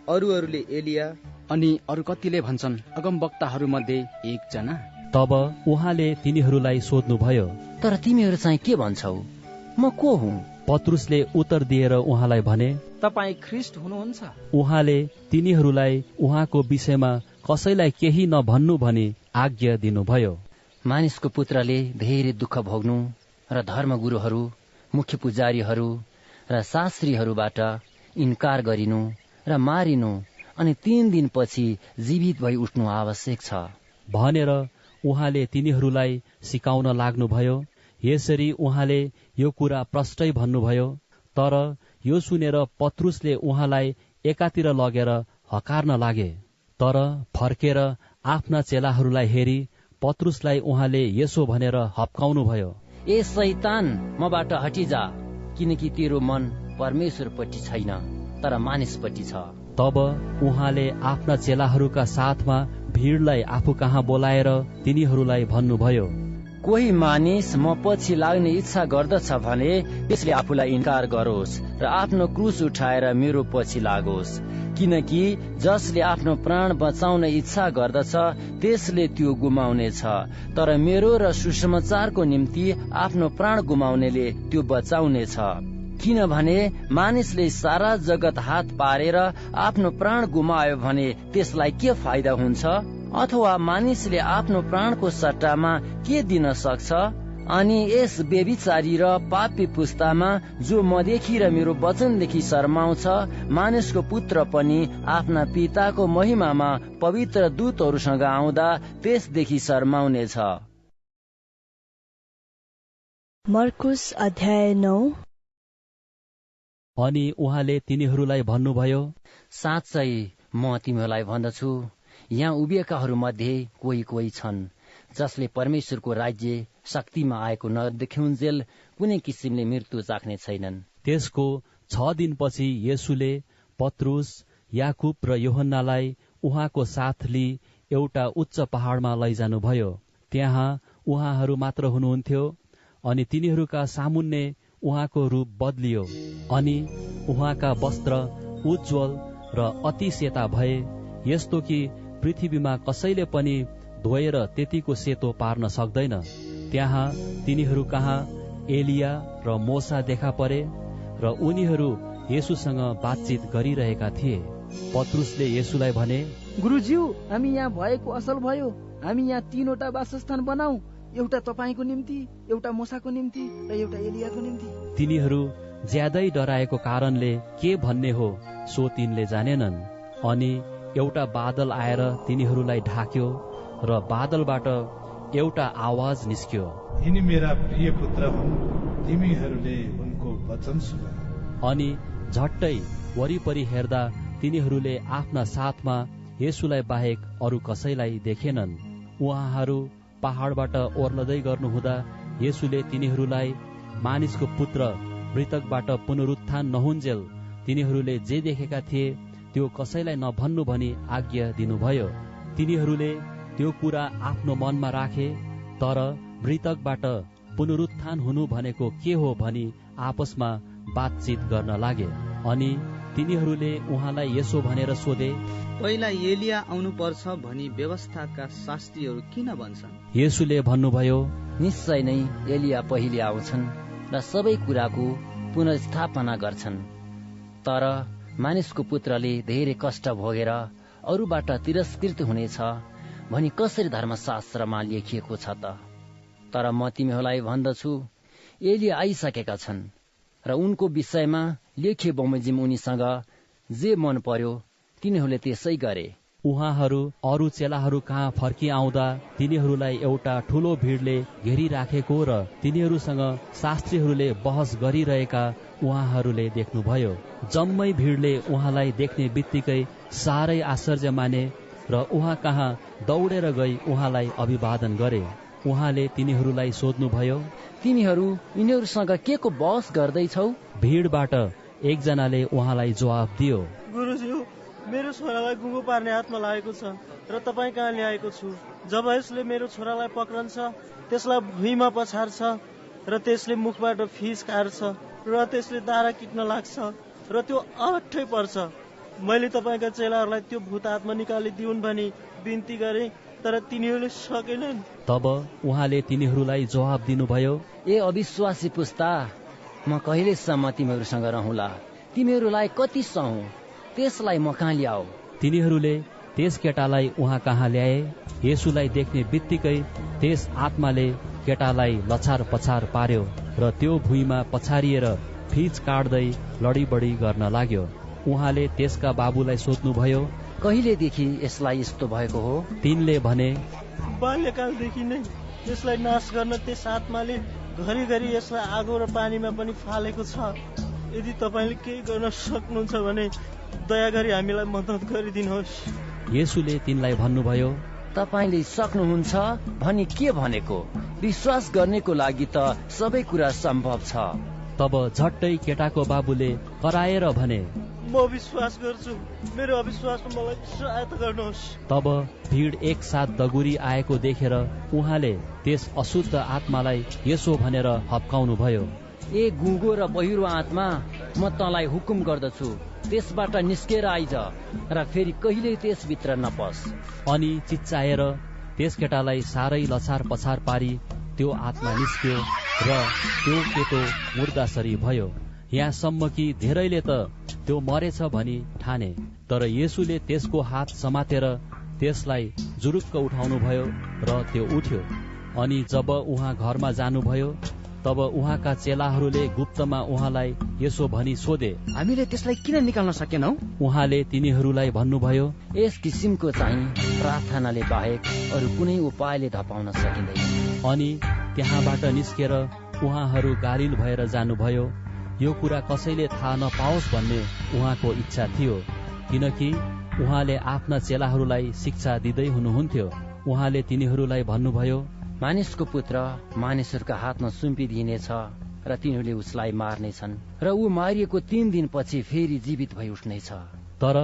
अरूहरूले एलिया, अनि अरू कतिले भन्छन् अगमवक्ताहरू मध्ये एकजना। तब उहाँले तिनीहरूलाई सोध्नुभयो, तर तिमीहरू चाहिँ के भन्छौ, म को हुँ? पत्रुसले उत्तर दिएर उहाँलाई भने, तपाईँ ख्रिस्ट हुनुहुन्छ। उहाँले तिनीहरूलाई उहाँको विषयमा कसैलाई केही नभन्नु भनी आज्ञा दिनुभयो। मानिसको पुत्रले धेरै दुःख भोग्नु र धर्मगुरुहरू, मुख्य पुजारीहरू र शास्त्रीहरूबाट इन्कार गरिनु र मारिनु अनि 3 दिनपछि जीवित भई उठ्नु आवश्यक छ भनेर उहाँले तिनीहरूलाई सिकाउन लाग्नुभयो। यसरी उहाँले यो कुरा प्रष्टै भन्नुभयो। तर यो सुनेर पत्रुसले उहाँलाई एकातिर लगेर हकार्न लागे। तर फर्केर आफ्ना चेलाहरूलाई हेरी पत्रुसलाई उहाँले यसो भनेर हप्काउनुभयो, ए शैतान, मबाट हटिजा, किनकि तेरो मन परमेश्वरपट्टि छैन तर मानिसपट्टि छ। तब उहाँले आफ्ना चेलाहरूका साथमा भिडलाई आफू कहाँ बोलाएर तिनीहरूलाई भन्नुभयो, कोही मानिस म पछि लाग्ने इच्छा गर्दछ भने त्यसले आफूलाई इन्कार गरोस् र आफ्नो क्रुस उठाएर मेरो पछि लागोस्। किनकि जसले आफ्नो प्राण बचाउन इच्छा गर्दछ त्यसले त्यो गुमाउनेछ, तर मेरो र सुसमाचारको निम्ति आफ्नो प्राण गुमाउनेले त्यो बचाउनेछ। किनभने मानिसले सारा जगत हात पारेर आफ्नो प्राण गुमायो भने त्यसलाई के फाइदा हुन्छ? अथवा मानिसले आफ्नो प्राणको सट्टामा के दिन सक्छ? अनि यस बेविचारी र पापी पुस्तामा जो मदेखि र मेरो वचनदेखि शर्माउँछ, मानिसको पुत्र पनि आफ्ना पिताको महिमामा पवित्र दूतहरूसँग आउँदा त्यसदेखि शर्माउनेछ। मर्कुस अध्याय 9। अनि उहाँले तिनीहरूलाई भन्नुभयो, साँच्चै म तिमीहरूलाई भन्दछु, यहाँ उभिएकाहरू मध्ये कोही कोही छन् जसले परमेश्वरको राज्य शक्तिमा आएको नदेखुन्जेल कुनै किसिमले मृत्यु चाख्ने छैनन्। त्यसको 6 दिनपछि येशूले पत्रुस, याकुब र यूहन्नालाई उहाँको साथ लिई एउटा उच्च पहाडमा लैजानुभयो। त्यहाँ उहाँहरू मात्र हुनुहुन्थ्यो अनि तिनीहरूका सामुन्ने उहाँको रूप बदलियो अनि उहाँका वस्त्र उज्जवल र अति सेता भए, यस्तो कि पृथ्वीमा कसैले पनि धोएर त्यतिको सेतो पार्न सक्दैन। त्यहाँ तिनीहरू कहाँ एलिया र मोसा देखा परे र उनीहरू येशूसँग बातचित गरिरहेका थिए। पत्रुसले येशूलाई भने, गुरुज्यू, हामी यहाँ भएको असल भयो। हामी यहाँ 3वटा वासस्थान बनाऊ, एउटा तपाईको निम्ति, एउटा मोसाको निम्ति र एउटा एलियाको निम्ति। तिनीहरू ज्यादै डराएको कारणले के भन्ने हो सो तिनले जानेनन्। अनि एउटा बादल आएर तिनीहरूलाई ढाक्यो र बादलबाट एउटा आवाज निस्क्यो, यिनी मेरा प्रिय पुत्र हुन्, तिमीहरूले उनको वचन सुन। अनि झट्टै वरिपरि हेर्दा तिनीहरूले आफ्ना साथमा येशूलाई बाहेक अरू कसैलाई देखेनन्। उहाँहरू पहाडबाट ओर्लदै गर्नुहुँदा येशूले तिनीहरूलाई मानिसको पुत्र मृतकबाट पुनरुत्थान नहुन्जेल तिनीहरूले जे देखेका थिए त्यो कसैलाई नभन्नु भनी आज्ञा दिनुभयो। तिनीहरूले त्यो कुरा आफ्नो मनमा राखे, तर मृतकबाट पुनरुत्थान हुनु भनेको के हो भनी आपसमा बातचित गर्न लागे। अनि तिनीहरूले उहाँलाई यसो भनेर सोधे, पहिला एलिया आउनु पर्छ भनी व्यवस्थाका शास्त्रीहरू किन भन्छन्? येशूले भन्नुभयो, निश्चय नै एलिया पहिले आउँछन् र सबै कुराको पुनर्स्थापना गर्छन्। तर मानिसको पुत्रले धेरै कष्ट भोगेर अरूबाट तिरस्कृत हुनेछ भनी कसरी धर्मशास्त्रमा लेखिएको छ त? तर म तिमीहरूलाई भन्दछु, एलिया आइसकेका छन् र उनको विषयमा लेखे बमोजिम उनीसँग जे मन पर्यो तिनीहरूले त्यसै गरे। उहाँहरू अरू चेलाहरू कहाँ फर्किआउँदा तिनीहरूलाई एउटा ठूलो भिडले घेरिराखेको र तिनीहरूसँग शास्त्रीहरूले बहस गरिरहेका उहाँहरूले देख्नुभयो। जम्मै भिडले उहाँलाई देख्ने बित्तिकै साह्रै आश्चर्य माने र उहाँ कहाँ दौडेर गई उहाँलाई अभिवादन गरे। उहाँले तिनीहरूलाई सोध्नुभयो, तिमीहरू यिनीहरूसँग के को बहस गर्दैछौ? भिडबाट एकजनाले उहाँलाई जवाफ दियो, गुरुज्यू, मेरो छोरालाई गुङ्गो पार्ने हातमा लागेको छ र तपाईँ कहाँ ल्याएको छु। जब यसले मेरो छोरालाई पक्रन्छ, त्यसलाई भुइँमा पछार्छ र त्यसले मुखबाट फिस काट्छ र त्यसले दारा किट्न लाग्छ र त्यो अलट्ठै पर्छ। मैले तपाईँका चेलाहरूलाई त्यो भूत आत्मा निकालिदिउन् भनी बिन्ती गरे, तर तिनीहरूले सकेनन्। तब उहाँले तिनीहरूलाई जवाब दिनुभयो, ए अविश्वासी पुस्ता, म कहिलेसम्म तिमीहरूसँग रहँला? तिमीहरूलाई कति सहु, त्यसलाई म कहाँ ल्याऊ? तिनीहरूले त्यस केटालाई उहाँ कहाँ ल्याए। येशूलाई देख्ने बित्तिकै त्यस आत्माले केटालाई लछार पछार पार्यो र त्यो भुइँमा पछारिएर फिच काट्दै लडीबडी गर्न लाग्यो। उहाँले त्यसका बाबुलाई सोध्नुभयो, कहिलेदेखि यसलाई यस्तो भएको हो? तिनले भने, बाल्यकालदेखि नै यसलाई नाश गर्न त्यस आत्माले घरिघरि यसलाई आगो र पानीमा पनि फालेको छ। यदि तपाईँले केही गर्न सक्नुहुन्छ भने दया गरी हामीलाई मद्दत गरिदिनुहोस्। येशूले तिनलाई भन्नुभयो, तपाईँले सक्नुहुन्छ भनी के भनेको? विश्वास गर्नेको लागि त सबै कुरा सम्भव छ। तब झट्टै केटाको बाबुले कराएर भने, म विश्वास गर्छु, मेरो अविश्वासमा मलाई सहायता गर्नुहोस्। तब भीड एकसाथ दगुरी आएको देखेर उहाँले त्यस अशुद्ध आत्मालाई यसो भनेर हप्काउनु भयो, ए गुङ्गो र बहिरो आत्मा, म तँलाई हुकुम गर्दछु, त्यसबाट निस्केर आइज र फेरि कहिल्यै त्यसभित्र नपस। अनि चिच्चाएर त्यस केटालाई साह्रै लछार पछार पारी त्यो आत्मा निस्क्यो र त्यो केटो मुर्दासरी भयो। यहाँसम्म कि धेरैले त त्यो मरेछ भनी ठाने, तर येशूले त्यसको हात समातेर त्यसलाई जुरुक्क उठाउनु भयो र त्यो उठ्यो। अनि जब उहाँ घरमा जानुभयो तब उहाँका चेलाहरूले गुप्तमा उहाँलाई यसो भनी सोधे, हामीले त्यसलाई किन निकाल्न सकेनौ? उहाँले तिनीहरूलाई भन्नुभयो, यस किसिमको चाहिँ प्रार्थनाले बाहेक अरू कुनै उपायले धपाउन सकिँदैन। अनि त्यहाँबाट निस्केर उहाँहरू गालिल भएर जानुभयो। यो कुरा कसैले थाहा नपाओस् भन्ने उहाँको इच्छा थियो, किनकि उहाँले आफ्ना चेलाहरूलाई शिक्षा दिँदै हुनुहुन्थ्यो। उहाँले तिनीहरूलाई भन्नुभयो, मानिसको पुत्र मानिसहरूका हातमा सुम्पिदिनेछ र तिनीहरूले उसलाई मार्नेछन् र ऊ मारिएको 3 दिनपछि फेरि जीवित भई उठ्नेछ। तर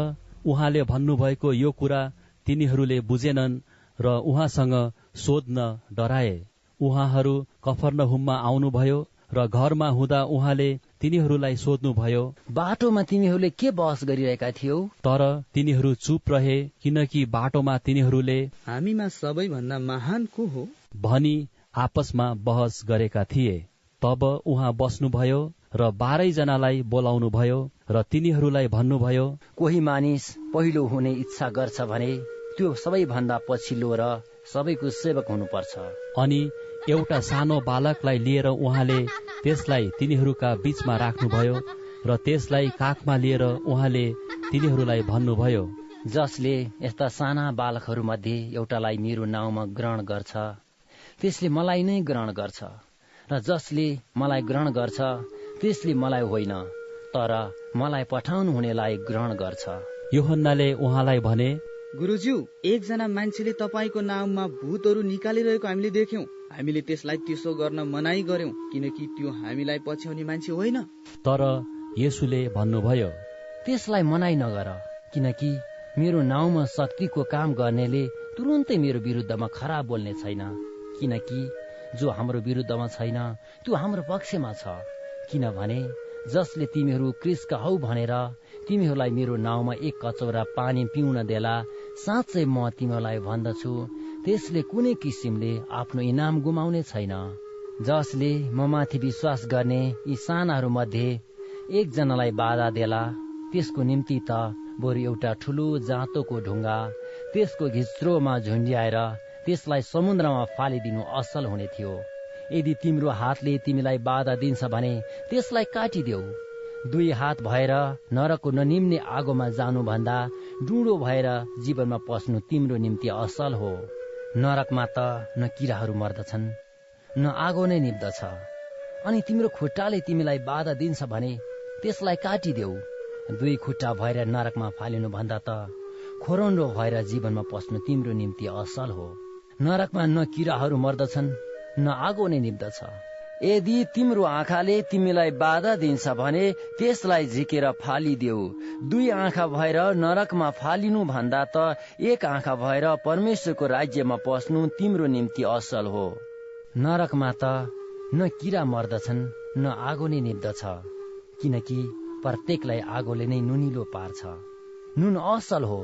उहाँले भन्नुभएको यो कुरा तिनीहरूले बुझेनन् र उहाँसँग सोध्न डराए। उहाँहरू कफरनहुममा आउनुभयो र घरमा हुँदा उहाँले तिनीहरूलाई सोध्नुभयो, बाटोमा तिमीहरूले के बहस गरिरहेका थियौ? तर तिनीहरू चुप रहे, किनकि बाटोमा तिनीहरूले हामीमा सबैभन्दा महान को हो भनी आपसमा बहस गरेका थिए। तब उहाँ बस्नुभयो र 12 जनालाई बोलाउनु भयो र तिनीहरूलाई भन्नुभयो, कोही मानिस पहिलो हुने इच्छा गर्छ भने त्यो सबैभन्दा पछिल्लो र सबैको सेवक हुनुपर्छ। अनि एउटा सानो बालकलाई लिएर उहाँले त्यसलाई तिनीहरूका बीचमा राख्नुभयो र त्यसलाई काखमा लिएर उहाँले तिनीहरूलाई भन्नुभयो, जसले यस्ता साना बालकहरू मध्ये एउटालाई मेरो नाउँमा ग्रहण गर्छ त्यसले मलाई नै ग्रहण गर्छ, र जसले मलाई ग्रहण गर्छ त्यसले मलाई होइन तर मलाई पठाउनु हुनेलाई ग्रहण गर्छ। यूहन्नाले उहाँलाई भने, गुरुज्यू, एकजना मान्छेले तपाईँको नाममा भूतहरू निकालिरहेको हामीले देख्यौं। हामीले त्यसलाई त्यसो गर्न मनाई गर्यौं, किनकि त्यो हामीलाई पछ्याउने मान्छे होइन। तर येशूले भन्नुभयो, त्यसलाई मनाई नगर, किनकि मेरो नाउँमा शक्तिको काम गर्नेले तुरुन्तै मेरो विरुद्धमा खराब बोल्ने छैन, किनकि जो हाम्रो विरुद्धमा छैन त्यो हाम्रो पक्षमा छ। किनभने जसले तिमीहरू क्रिस्का हौ भनेर तिमीहरूलाई मेरो नाउँमा 1 कचौरा पानी पिउन देला, साँच्चै म तिमीहरूलाई भन्दछु त्यसले कुनै किसिमले आफ्नो इनाम गुमाउने छैन। जसले म माथि विश्वास गर्ने यी सानाहरू मध्ये एकजनालाई बाधा देला, त्यसको निम्ति त बरु एउटा ठूलो जाँतोको ढुङ्गा त्यसको घिच्रोमा झुन्ड्याएर त्यसलाई समुद्रमा फालिदिनु असल हुने थियो। यदि तिम्रो हातले तिमीलाई बाधा दिन्छ भने त्यसलाई काटिदेऊ। 2 हात भएर नरकको ननिम्ने आगोमा जानुभन्दा डुँडो भएर जीवनमा पस्नु तिम्रो निम्ति असल हो। नरकमा त न किराहरू मर्दछन् न आगो नै निप्दछ। अनि तिम्रो खुट्टाले तिमीलाई बाधा दिन्छ भने त्यसलाई काटिदेऊ। 2 खुट्टा भएर नरकमा फालिनु भन्दा त खोरन्डो भएर जीवनमा पस्नु तिम्रो निम्ति असल हो। नरकमा न किराहरू मर्दछन् न आगो नै निप्दछ। यदि तिम्रो आँखाले तिमीलाई बाधा दिन्छ भने त्यसलाई झिकेर फालिदेऊ। 2 आँखा भएर नरकमा फालिनु भन्दा त 1 आँखा भएर परमेश्वरको राज्यमा पस्नु तिम्रो निम्ति असल हो। नरकमा त न किरा मर्दछन् न आगो नै निप्दछ, किनकि प्रत्येकलाई आगोले नै नुनिलो पार्छ। नुन असल हो,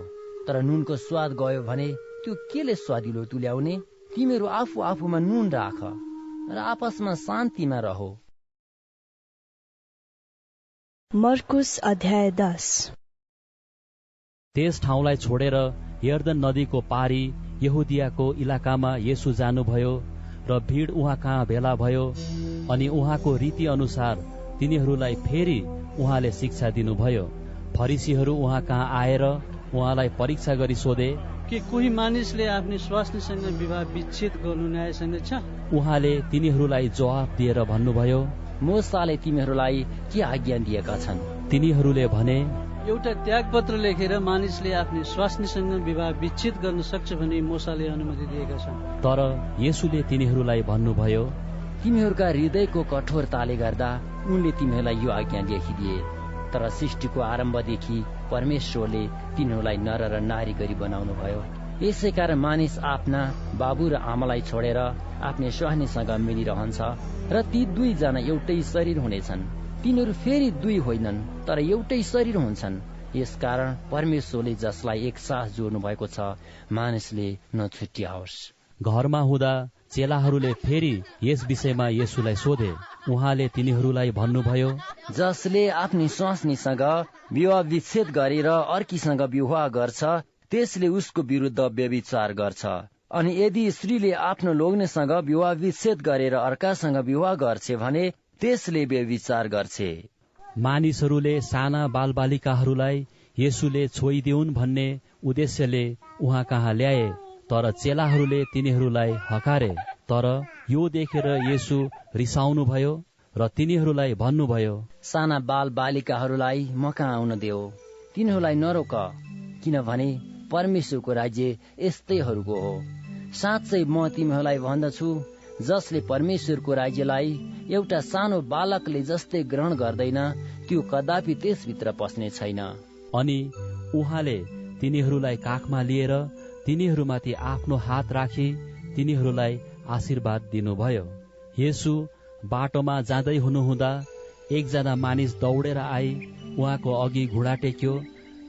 तर नुनको स्वाद गयो भने त्यो केले स्वादिलो तुल्याउने? तिमीहरू आफू आफूमा नुन राख र आपसमा शान्तिमा रहो। मर्कुस अध्याय 10। त्यस ठाउँलाई छोडेर यर्दन नदीको पारी यहुदियाको इलाकामा येशू जानुभयो र भीड उहाँ कहाँ भेला भयो। अनि उहाँको रीति अनुसार तिनीहरूलाई फेरि उहाँले शिक्षा दिनुभयो। फरिसीहरू उहाँ कहाँ आएर उहाँलाई परीक्षा गरी सोधे, के कोही मानिसले आफ्नो स्वास्नीसँग विवाह विच्छेद गर्नु न्यायसँग छ? उहाँले तिनीहरूलाई जवाफ दिएर भन्नुभयो, मूसाले तिमीहरूलाई के आज्ञा दिएका छन्? तिनीहरूले भने, एउटा त्यागपत्र लेखेर मानिसले आफ्नो स्वास्नीसँग विवाह विच्छेद गर्न सक्छ भने मूसाले अनुमति दिएका छन्। तर येशूले तिनीहरूलाई भन्नुभयो, तिमीहरूका हृदयको कठोरताले गर्दा उनले तिमीहरूलाई यो आज्ञा लेखिदिए। तर सृष्टिको आरम्भदेखि परमेश्वरले तिनीहरूलाई नर र नारी गरी बनाउनु भयो। यसै कारण मानिस आफ्ना बाबु र आमालाई छोडेर आफ्नै स्वास्नीसँग मिलिरहन्छ र ती दुईजना एउटै शरीर हुनेछन्। तिनीहरू फेरि दुई होइनन् तर एउटै शरीर हुन्छन्। यसकारण परमेश्वरले जसलाई एकसाथ जोड्नु भएको छ मानिसले नछुट्याओस्। घरमा हुँदा चेलाहरूले फेरि यस विषयमा येशूलाई सोधे। उहाँले तिनीहरूलाई भन्नुभयो, जसले आफ्नी स्वास्नीसँग विवाह विच्छेद गरेर अर्कीसँग विवाह गर्छ त्यसले उसको विरुद्ध व्यभिचार गर्छ। अनि यदि स्त्रीले आफ्नो लोग्नेसँग विवाह विच्छेद गरेर अर्कासँग विवाह गर्छ भने त्यसले व्यभिचार गर्छ। मानिसहरूले साना बालबालिकाहरूलाई येशूले छोइदिउन् भन्ने उद्देश्यले उहाँ कहाँ ल्याए, तर चेलाहरूले तिनीहरूलाई हकारे। तर यो देखेर येशू रिसाउनुभयो र तिनीहरूलाई भन्नुभयो, साना बाल बालिकाहरूलाई म कहाँ आउन देऊ, तिनीहरूलाई नरोक, किनभने परमेश्वरको राज्य यस्तैहरूको हो। साँच्चै म तिमीहरूलाई भन्दछु, जसले परमेश्वरको राज्यलाई एउटा सानो बालकले जस्तै ग्रहण गर्दैन त्यो कदापि त्यसभित्र पस्ने छैन। अनि उहाँले तिनीहरूलाई काखमा लिएर तिनीहरूमाथि आफ्नो हात राखी तिनीहरूलाई आशीर्वाद दिनुभयो। येशू बाटोमा जाँदै हुनुहुँदा एकजना मानिस दौडेर आई उहाँको अघि घुँडा टेक्यो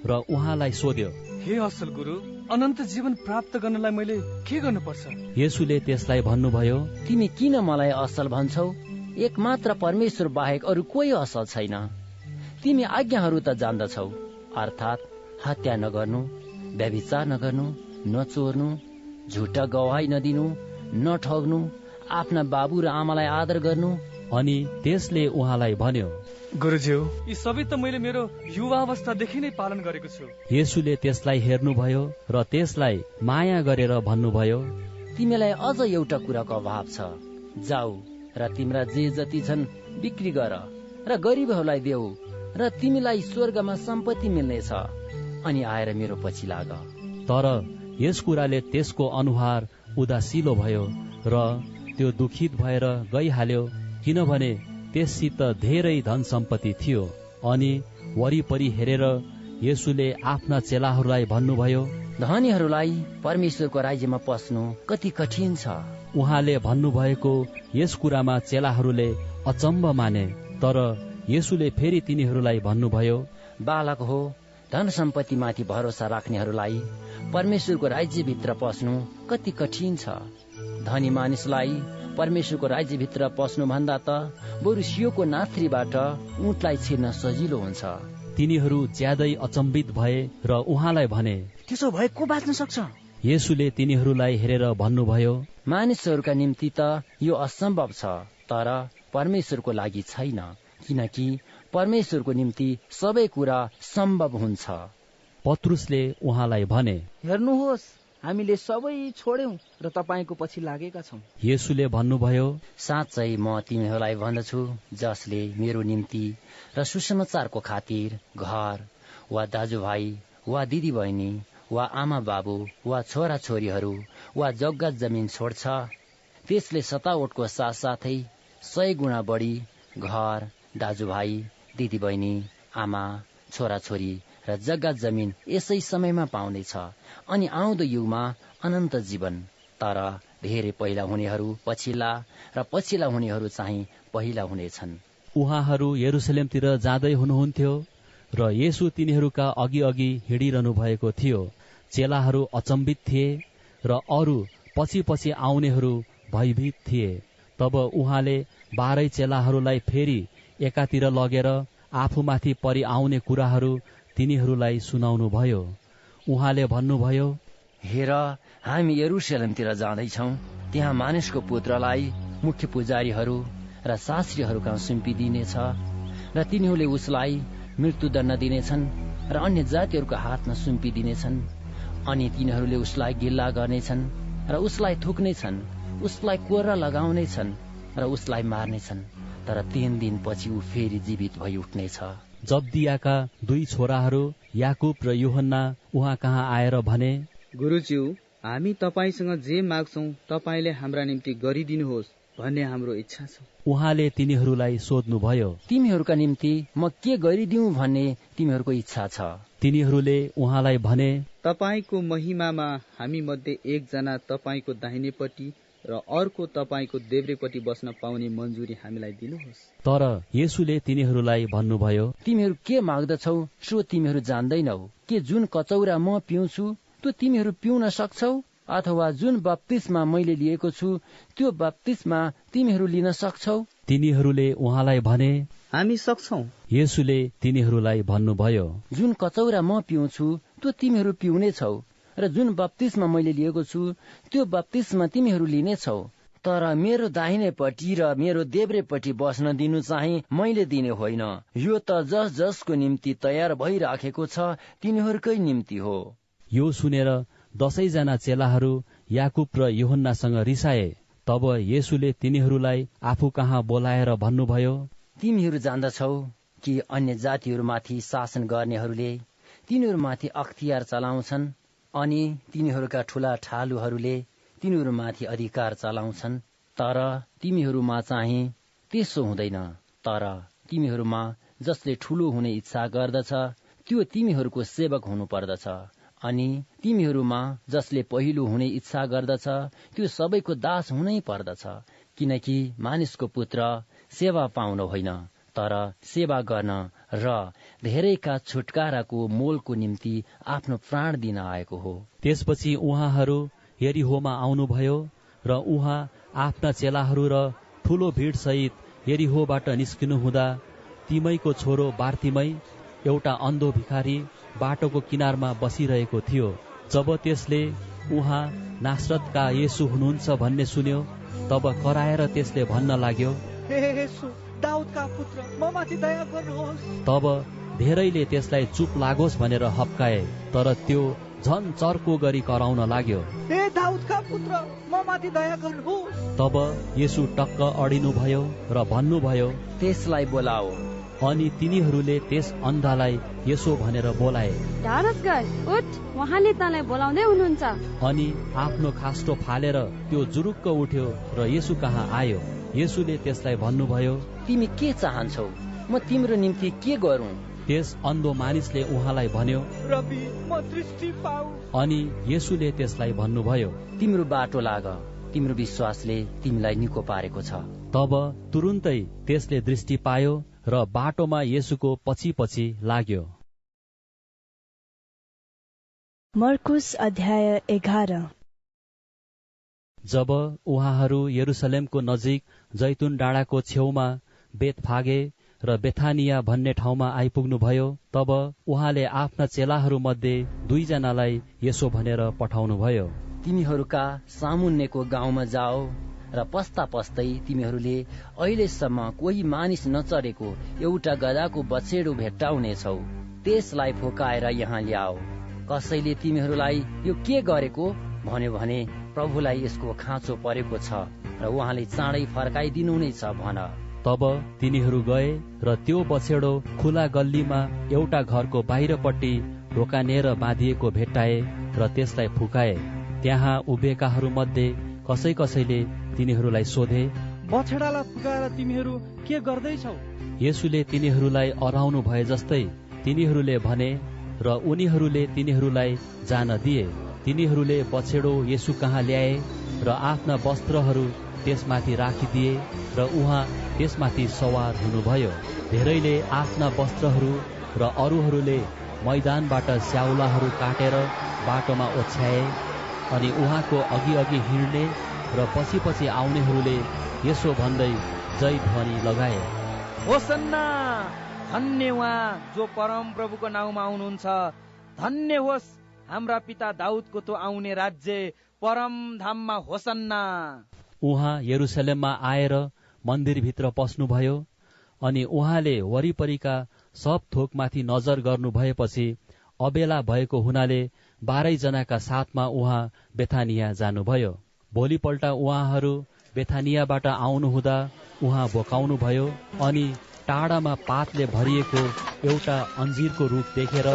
र उहाँलाई सोध्यो, हे असल गुरु, अनन्त जीवन प्राप्त गर्नलाई मैले के गर्नुपर्छ? येशूले त्यसलाई भन्नुभयो, तिमी किन मलाई असल भन्छौ? एकमात्र परमेश्वर बाहेक अरू कोही असल छैन। तिमी आज्ञाहरू त जान्दछौ, अर्थात् हत्या नगर्नु, व्यभिचार नगर्नु, नचोर्नु, झुटा गवाही नदिनु, नठग्नु, आफ्ना बाबु र आमालाई आदर गर्नु। अनि त्यसले उहाँलाई भन्यो, गुरुज्यू, यी सबै त मैले मेरो युवावस्थादेखि नै पालन गरेको छु। येशूले त्यसलाई हेर्नुभयो र त्यसलाई माया गरेर भन्नुभयो, तिमीलाई अझ एउटा कुराको अभाव छ। जाऊ र तिम्रा जे जति छन् बिक्री गर र गरिबहरूलाई देऊ र तिमीलाई स्वर्गमा सम्पत्ति मिल्नेछ, अनि आएर मेरो पछि लाग। तर यस कुराले त्यसको अनुहार उदासिलो भयो र त्यो दुखित भएर गइहाल्यो, किनभने त्यससित धेरै धन सम्पत्ति थियो। अनि वरिपरि हेरेर येशूले आफ्ना चेलाहरूलाई भन्नुभयो, धनीहरूलाई परमेश्वरको राज्यमा पस्नु कति कठिन छ। उहाँले भन्नुभएको यस कुरामा चेलाहरूले अचम्म माने। तर येशूले फेरि तिनीहरूलाई भन्नुभयो, बालक हो, धन सम्पत्ति माथि भरोसा राख्नेहरूलाई परमेश्वरको राज्यभित्र पस्नु कति कठिन छ। धनी मानिसलाई परमेश्वरको राज्यभित्र पस्नु भन्दा त बरु सियोको नाथ्रीबाट ऊँटलाई छिर्न सजिलो हुन्छ। तिनीहरू ज्यादै अचम्बित भए र उहाँलाई भने, त्यसो भए को बाँच्न सक्छ? येशूले तिनीहरूलाई हेरेर भन्नुभयो, मानिसहरूका निम्ति त यो असम्भव छ, तर परमेश्वरको लागि छैन, किनकि परमेश्वरको निम्ति सबै कुरा सम्भव हुन्छ। पत्रुसले उहाँलाई भने, हेर्नुहोस्, हामीले सबै छोड्यौं र तपाईको पछि लागेका छौं। येशूले भन्नुभयो, साँच्चै म तिमीहरूलाई भन्दछु, जसले मेरो निम्ति र सुसमाचारको खातिर घर वा दाजुभाइ वा दिदीबहिनी वा आमा बाबु वा छोरा छोरीहरू वा जग्गा जमिन छोड्छ, त्यसले 70 साथसाथै 100 गुणा बढी घर, दाजुभाइ, दिदीबहिनी, आमा, छोरा छोरी र जग्गा जमिन यसै समयमा पाउनेछ, अनि आउँदो युगमा अनन्त जीवन। तर धेरै पहिला हुनेहरू पछिल्ला र पछिल्ला हुनेहरू चाहिँ पहिला हुनेछन्। उहाँहरू यरुशलेमतिर जाँदै हुनुहुन्थ्यो र येशू तिनीहरूका अघि अघि हिँडिरहनु भएको थियो। चेलाहरू अचम्बित थिए र अरू पछि पछि आउनेहरू भयभीत थिए। तब उहाँले 12 चेलाहरूलाई फेरि एकातिर लगेर आफूमाथि परि आउने कुराहरू तिनीहरूलाई सुनाउनु भयो। उहाँले भन्नुभयो, हेर, हामी यरुशलेमतिर जाँदैछौँ। त्यहाँ मानिसको पुत्रलाई मुख्य पुजारीहरू र शास्त्रीहरू कहाँ सुम्पिदिनेछ र तिनीहरूले उसलाई मृत्युदण्ड दिनेछन् र अन्य जातिहरूको हातमा सुम्पिदिनेछन्। अनि तिनीहरूले उसलाई गिल्ला गर्नेछन् र उसलाई थुक्नेछन्, उसलाई कोर्रा लगाउनेछन् र उसलाई मार्नेछन्। तर 3 दिनपछि ऊ फेरि जीवित भई उठ्नेछ। जब्दियाका 2 छोराहरू याकुब र यूहन्ना उहाँ कहाँ आएर भने, गुरुज्यू, हामी तपाईसँग जे माग्छौं तपाईले हाम्रा निम्ति गरिदिनुहोस्। भन्ने हाम्रो इच्छा छ। उहाँले तिनीहरूलाई सोध्नुभयो, तिमीहरूका निम्ति म के गरिदिउँ भन्ने तिमीहरूको इच्छा छ? तिनीहरूले उहाँलाई भने, तपाईको महिमामा हामी मध्ये एकजना तपाईको दाहिनेपट्टि र अर्को तपाईको देब्रेपट्टि बस्न पाउने मन्जुरी हामीलाई दिनुहोस्। तर येशूले तिनीहरूलाई भन्नुभयो, तिमीहरू के माग्दछौ सो तिमीहरू जान्दैनौ। के जुन कचौरा म पिउँछु त्यो तिमीहरू पिउन सक्छौ? अथवा जुन बप्तिस्मा मैले लिएको छु त्यो बप्तिस्मा तिमीहरू लिन सक्छौ? तिनीहरूले उहाँलाई भने, हामी सक्छौं। येशूले तिनीहरूलाई भन्नुभयो, जुन कचौरा म पिउँछु त्यो तिमीहरू पिउनेछौ र जुन बप्तिस्मा मैले लिएको छु त्यो बप्तिस्मा तिमीहरू लिनेछौ। तर मेरो दाहिनेपट्टि र मेरो देब्रेपट्टि बस्न दिनु चाहिँ मैले दिने होइन, यो त जस जसको निम्ति तयार भइराखेको छ तिनीहरूकै निम्ति हो। यो सुनेर 10 जना चेलाहरू याकुब र यूहन्नासँग रिसाए। तब येशूले तिनीहरूलाई आफू कहाँ बोलाएर भन्नुभयो, तिमीहरू जान्दछौ कि अन्य जातिहरूमाथि शासन गर्नेहरूले तिनीहरूमाथि अख्तियार चलाउँछन् अनि तिनीहरूका ठूला ठालुहरूले तिनीहरूमाथि अधिकार चलाउँछन्। तर तिमीहरूमा चाहिँ त्यसो हुँदैन। तर तिमीहरूमा जसले ठूलो हुने इच्छा गर्दछ त्यो तिमीहरूको सेवक हुनुपर्दछ, अनि तिमीहरूमा जसले पहिलो हुने इच्छा गर्दछ त्यो सबैको दास हुनै पर्दछ। किनकि मानिसको पुत्र सेवा पाउन होइन तर सेवा गर्न र धेरैका छुटकाराको मोलको निम्ति आफ्नो प्राण दिन आएको हो। त्यसपछि उहाँहरू यरीहोमा आउनुभयो र उहाँ आफ्ना चेलाहरू र ठूलो भीड सहित यरीहोबाट निस्किनु हुँदा तिमैको छोरो बार्तिमै एउटा अन्धो भिखारी बाटोको किनारमा बसिरहेको थियो। जब त्यसले उहाँ नासरतका येशू हुनुहुन्छ भन्ने सुन्यो तब कराएर त्यसले भन्न लाग्यो, हे येशू दाउदका पुत्र ममाथि दया गर्नुहोस्। तब धेरैले त्यसलाई चुप लागोस् भनेर हप्काए, तर त्यो झन चर्को गरी कराउन लाग्यो, हे दाउदका पुत्र ममाथि दया गर्नुहोस्। तब येशू टक्क अडिनुभयो र भन्नुभयो, त्यसलाई बोलाओ। अनि तिनीहरूले त्यस अन्धालाई यसो भनेर बोलाए, ढारस गर, उठ, उहाँले तँलाई बोलाउँदै हुनुहुन्छ। अनि आफ्नो खास्टो फालेर त्यो जुरुक्क उठ्यो र येशू कहाँ आयो। येशूले त्यसलाई भन्नुभयो, तिमी के चाहन्छौ? म तिम्रो निम्ति के गरौँ? त्यस अन्धो मानिसले उहाँलाई भन्यो, रबी म दृष्टि पाऊ। अनि येशूले त्यसलाई भन्नुभयो, तिम्रो बाटो लाग, तिम्रो विश्वासले तिमीलाई निको पारेको छ। तब तुरुन्तै त्यसले दृष्टि पायो र बाटोमा येशूको पछि पछि लाग्यो। मर्कुस अध्याय 11। जब उहाँहरू यरुसलेमको नजिक जैतुन डाँडाको छेउमा बेतफागे र बेथानिया भन्ने ठाउँमा आइपुग्नुभयो तब उहाँले आफ्ना चेलाहरू मध्ये 2 जनालाई यसो भनेर पठाउनुभयो, तिमीहरूका सामुन्नेको गाउँमा जाओ र पस्ता पस्दै तिमीहरूले अहिलेसम्म कोही मानिस नचरेको एउटा गधाको बछेडो भेट्टाउनेछौ। त्यसलाई फुकाएर यहाँ ल्याओ। कसैले तिमीहरूलाई यो के गरेको भन्यो भने प्रभुलाई यसको खाँचो परेको छ र उहाँले चाँडै फर्काइदिनु नै छ भन। तब तिनीहरू गए र त्यो बछेडो खुला गल्लीमा एउटा घरको बाहिरपट्टि ढोकानेर बाँधिएको भेट्टाए र त्यसलाई फुकाए। त्यहाँ उभिएकाहरू मध्ये कसै कसैले तिनीहरूलाई सोधे, बछेडालाई फुकाएर तिमीहरू के गर्दैछौ? येशूले तिनीहरूलाई अराउनु भए जस्तै तिनीहरूले भने र उनीहरूले तिनीहरूलाई जान दिए। तिनीहरूले बछेडो येशू कहाँ ल्याए र आफ्ना वस्त्रहरू त्यसमाथि राखिदिए र उहाँ त्यसमाथि सवार हुनुभयो। धेरैले आफ्ना वस्त्रहरू र अरूहरूले मैदानबाट स्याउलाहरू काटेर बाटोमा ओछ्याए। अनि उहाँको अघि अघि हिँड्ने र पछि पछि आउनेहरूले यसो भन्दै जय ध्वनि लगाए, होसन्ना, धन्य उहाँ जो परम प्रभुको नाउँमा आउनुहुन्छ। धन्य होस् हाम्रा पिता दाउदको तो आउने राज्य, परम धाममा होसन्ना। उहाँ यरुसलेममा आएर मन्दिरभित्र पस्नुभयो अनि उहाँले वरिपरिका सब थोकमाथि नजर गर्नु भएपछि अबेला भएको हुनाले 12 जनाका साथमा उहाँ बेथानिया जानुभयो। भोलिपल्ट उहाँहरू बेथानियाबाट आउनुहुँदा उहाँ भोकाउनु भयो अनि टाढामा पातले भरिएको एउटा अन्जिरको रुख देखेर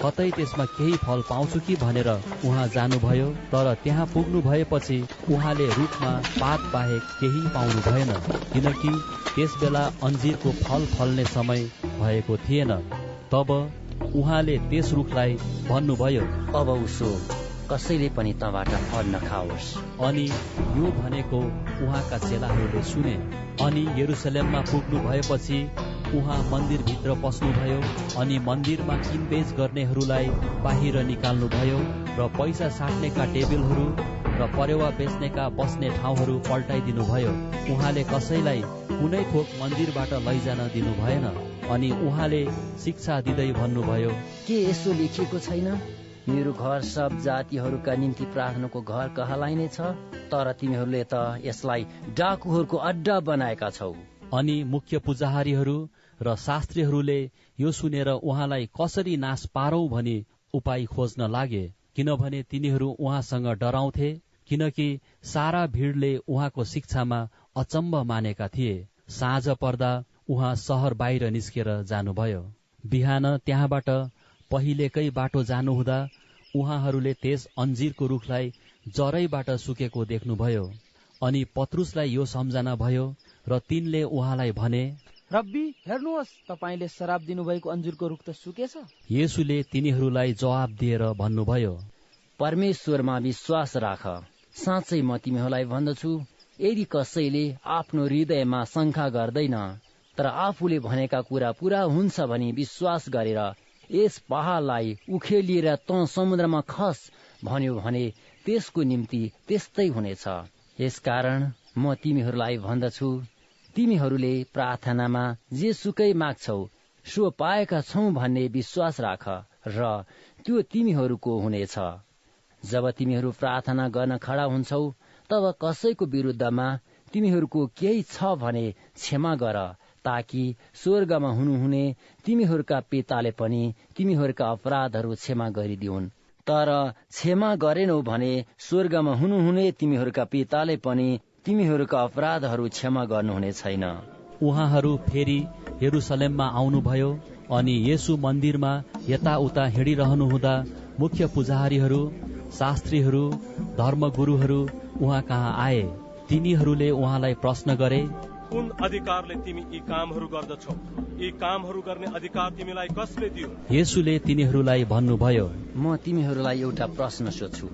कतै त्यसमा केही फल पाउँछु कि भनेर उहाँ जानुभयो। तर त्यहाँ पुग्नु भएपछि उहाँले रुखमा पात बाहेक केही पाउनु भएन, किनकि त्यस बेला अन्जिरको फल फल्ने समय भएको थिएन। तब उहाँले त्यस रुखलाई भन्नुभयो, अब उसो कसैले पनि तँबाट फल नखाओस्। अनि यो भनेको उहाँका चेलाहरूले सुने। अनि यरुसलेममा पुग्नु भएपछि उहाँ मन्दिरभित्र पस्नुभयो अनि मन्दिरमा किनबेच गर्नेहरूलाई बाहिर निकाल्नुभयो र पैसा साट्नेका टेबलहरू र परेवा बेच्नेका बस्ने ठाउँहरू पल्टाइदिनुभयो। उहाँले कसैलाई कुनै थोक मन्दिरबाट लैजान दिनु भएन। अनि उहाँले शिक्षा दिँदै भन्नुभयो, के यसो लेखिएको छैन, मेरो घर सब जातिहरूका निम्ति प्रार्थनाको घर कहलाइने छ, तर तिमीहरूले त यसलाई डाकुहरूको अड्डा बनाएका छौ। अनि मुख्य पुजारीहरू र शास्त्रीहरूले यो सुनेर उहाँलाई कसरी नाश पारौं भनी उपाय खोज्न लागे, किनभने तिनीहरू उहाँसँग डराउँथे, किनकि सारा भिडले उहाँको शिक्षामा अचम्म मानेका थिए। साँझ पर्दा उहाँ शहर बाहिर निस्केर जानुभयो। बिहान त्यहाँबाट पहिलेकै बाटो जानुहुँदा उहाँहरूले त्यस अन्जिरको रुखलाई जरैबाट सुकेको देख्नुभयो। अनि पत्रुसलाई यो सम्झना भयो र तिनले उहाँलाई भने, रब्बी, हेर्नुहोस्, तपाईले शराब दिनुभएको अन्जिरको रुख त सुकेछ। येशूले तिनीहरूलाई जवाब दिएर भन्नुभयो, परमेश्वरमा विश्वास राख। साँच्चै म तिमीहरूलाई भन्दछु, यदि कसैले आफ्नो हृदयमा शंका गर्दैन तर आफूले भनेका कुरा पूरा हुन्छ भनी विश्वास गरेर यस पहाडलाई उखेलिएर तँ समुद्रमा खस भन्यो भने त्यसको निम्ति त्यस्तै हुनेछ। यसकारण म तिमीहरूलाई भन्दछु, तिमीहरूले प्रार्थनामा जे सुकै माग्छौ सो पाएका छौ भन्ने विश्वास राख र त्यो तिमीहरूको हुनेछ। जब तिमीहरू प्रार्थना गर्न खडा हुन्छौ तब कसैको विरुद्धमा तिमीहरूको केही छ भने क्षमा गर, ताकि स्वर्गमा हुनुहुने तिमीहरूका पिताले पनि तिमीहरूका अपराधहरू क्षमा गरिदिउन्। तर क्षमा गरेनौ भने स्वर्गमा हुनुहुने तिमीहरूका पिताले पनि तिमीहरूका अपराधहरू क्षमा गर्नुहुने छैन। उहाँहरू फेरि यरुसलेममा आउनुभयो अनि येशू मन्दिरमा यताउता हिँडिरहनुहुँदा मुख्य पुजारीहरू, शास्त्रीहरू, धर्मगुरुहरू उहाँ कहाँ आए। तिनीहरूले उहाँलाई प्रश्न गरे, कुन अधिकारले तिमी यी कामहरू गर्दछौ? यी कामहरू गर्ने अधिकार तिमीलाई कसले दियो? येशूले तिनीहरूलाई भन्नुभयो, म तिमीहरूलाई एउटा प्रश्न सोध्छु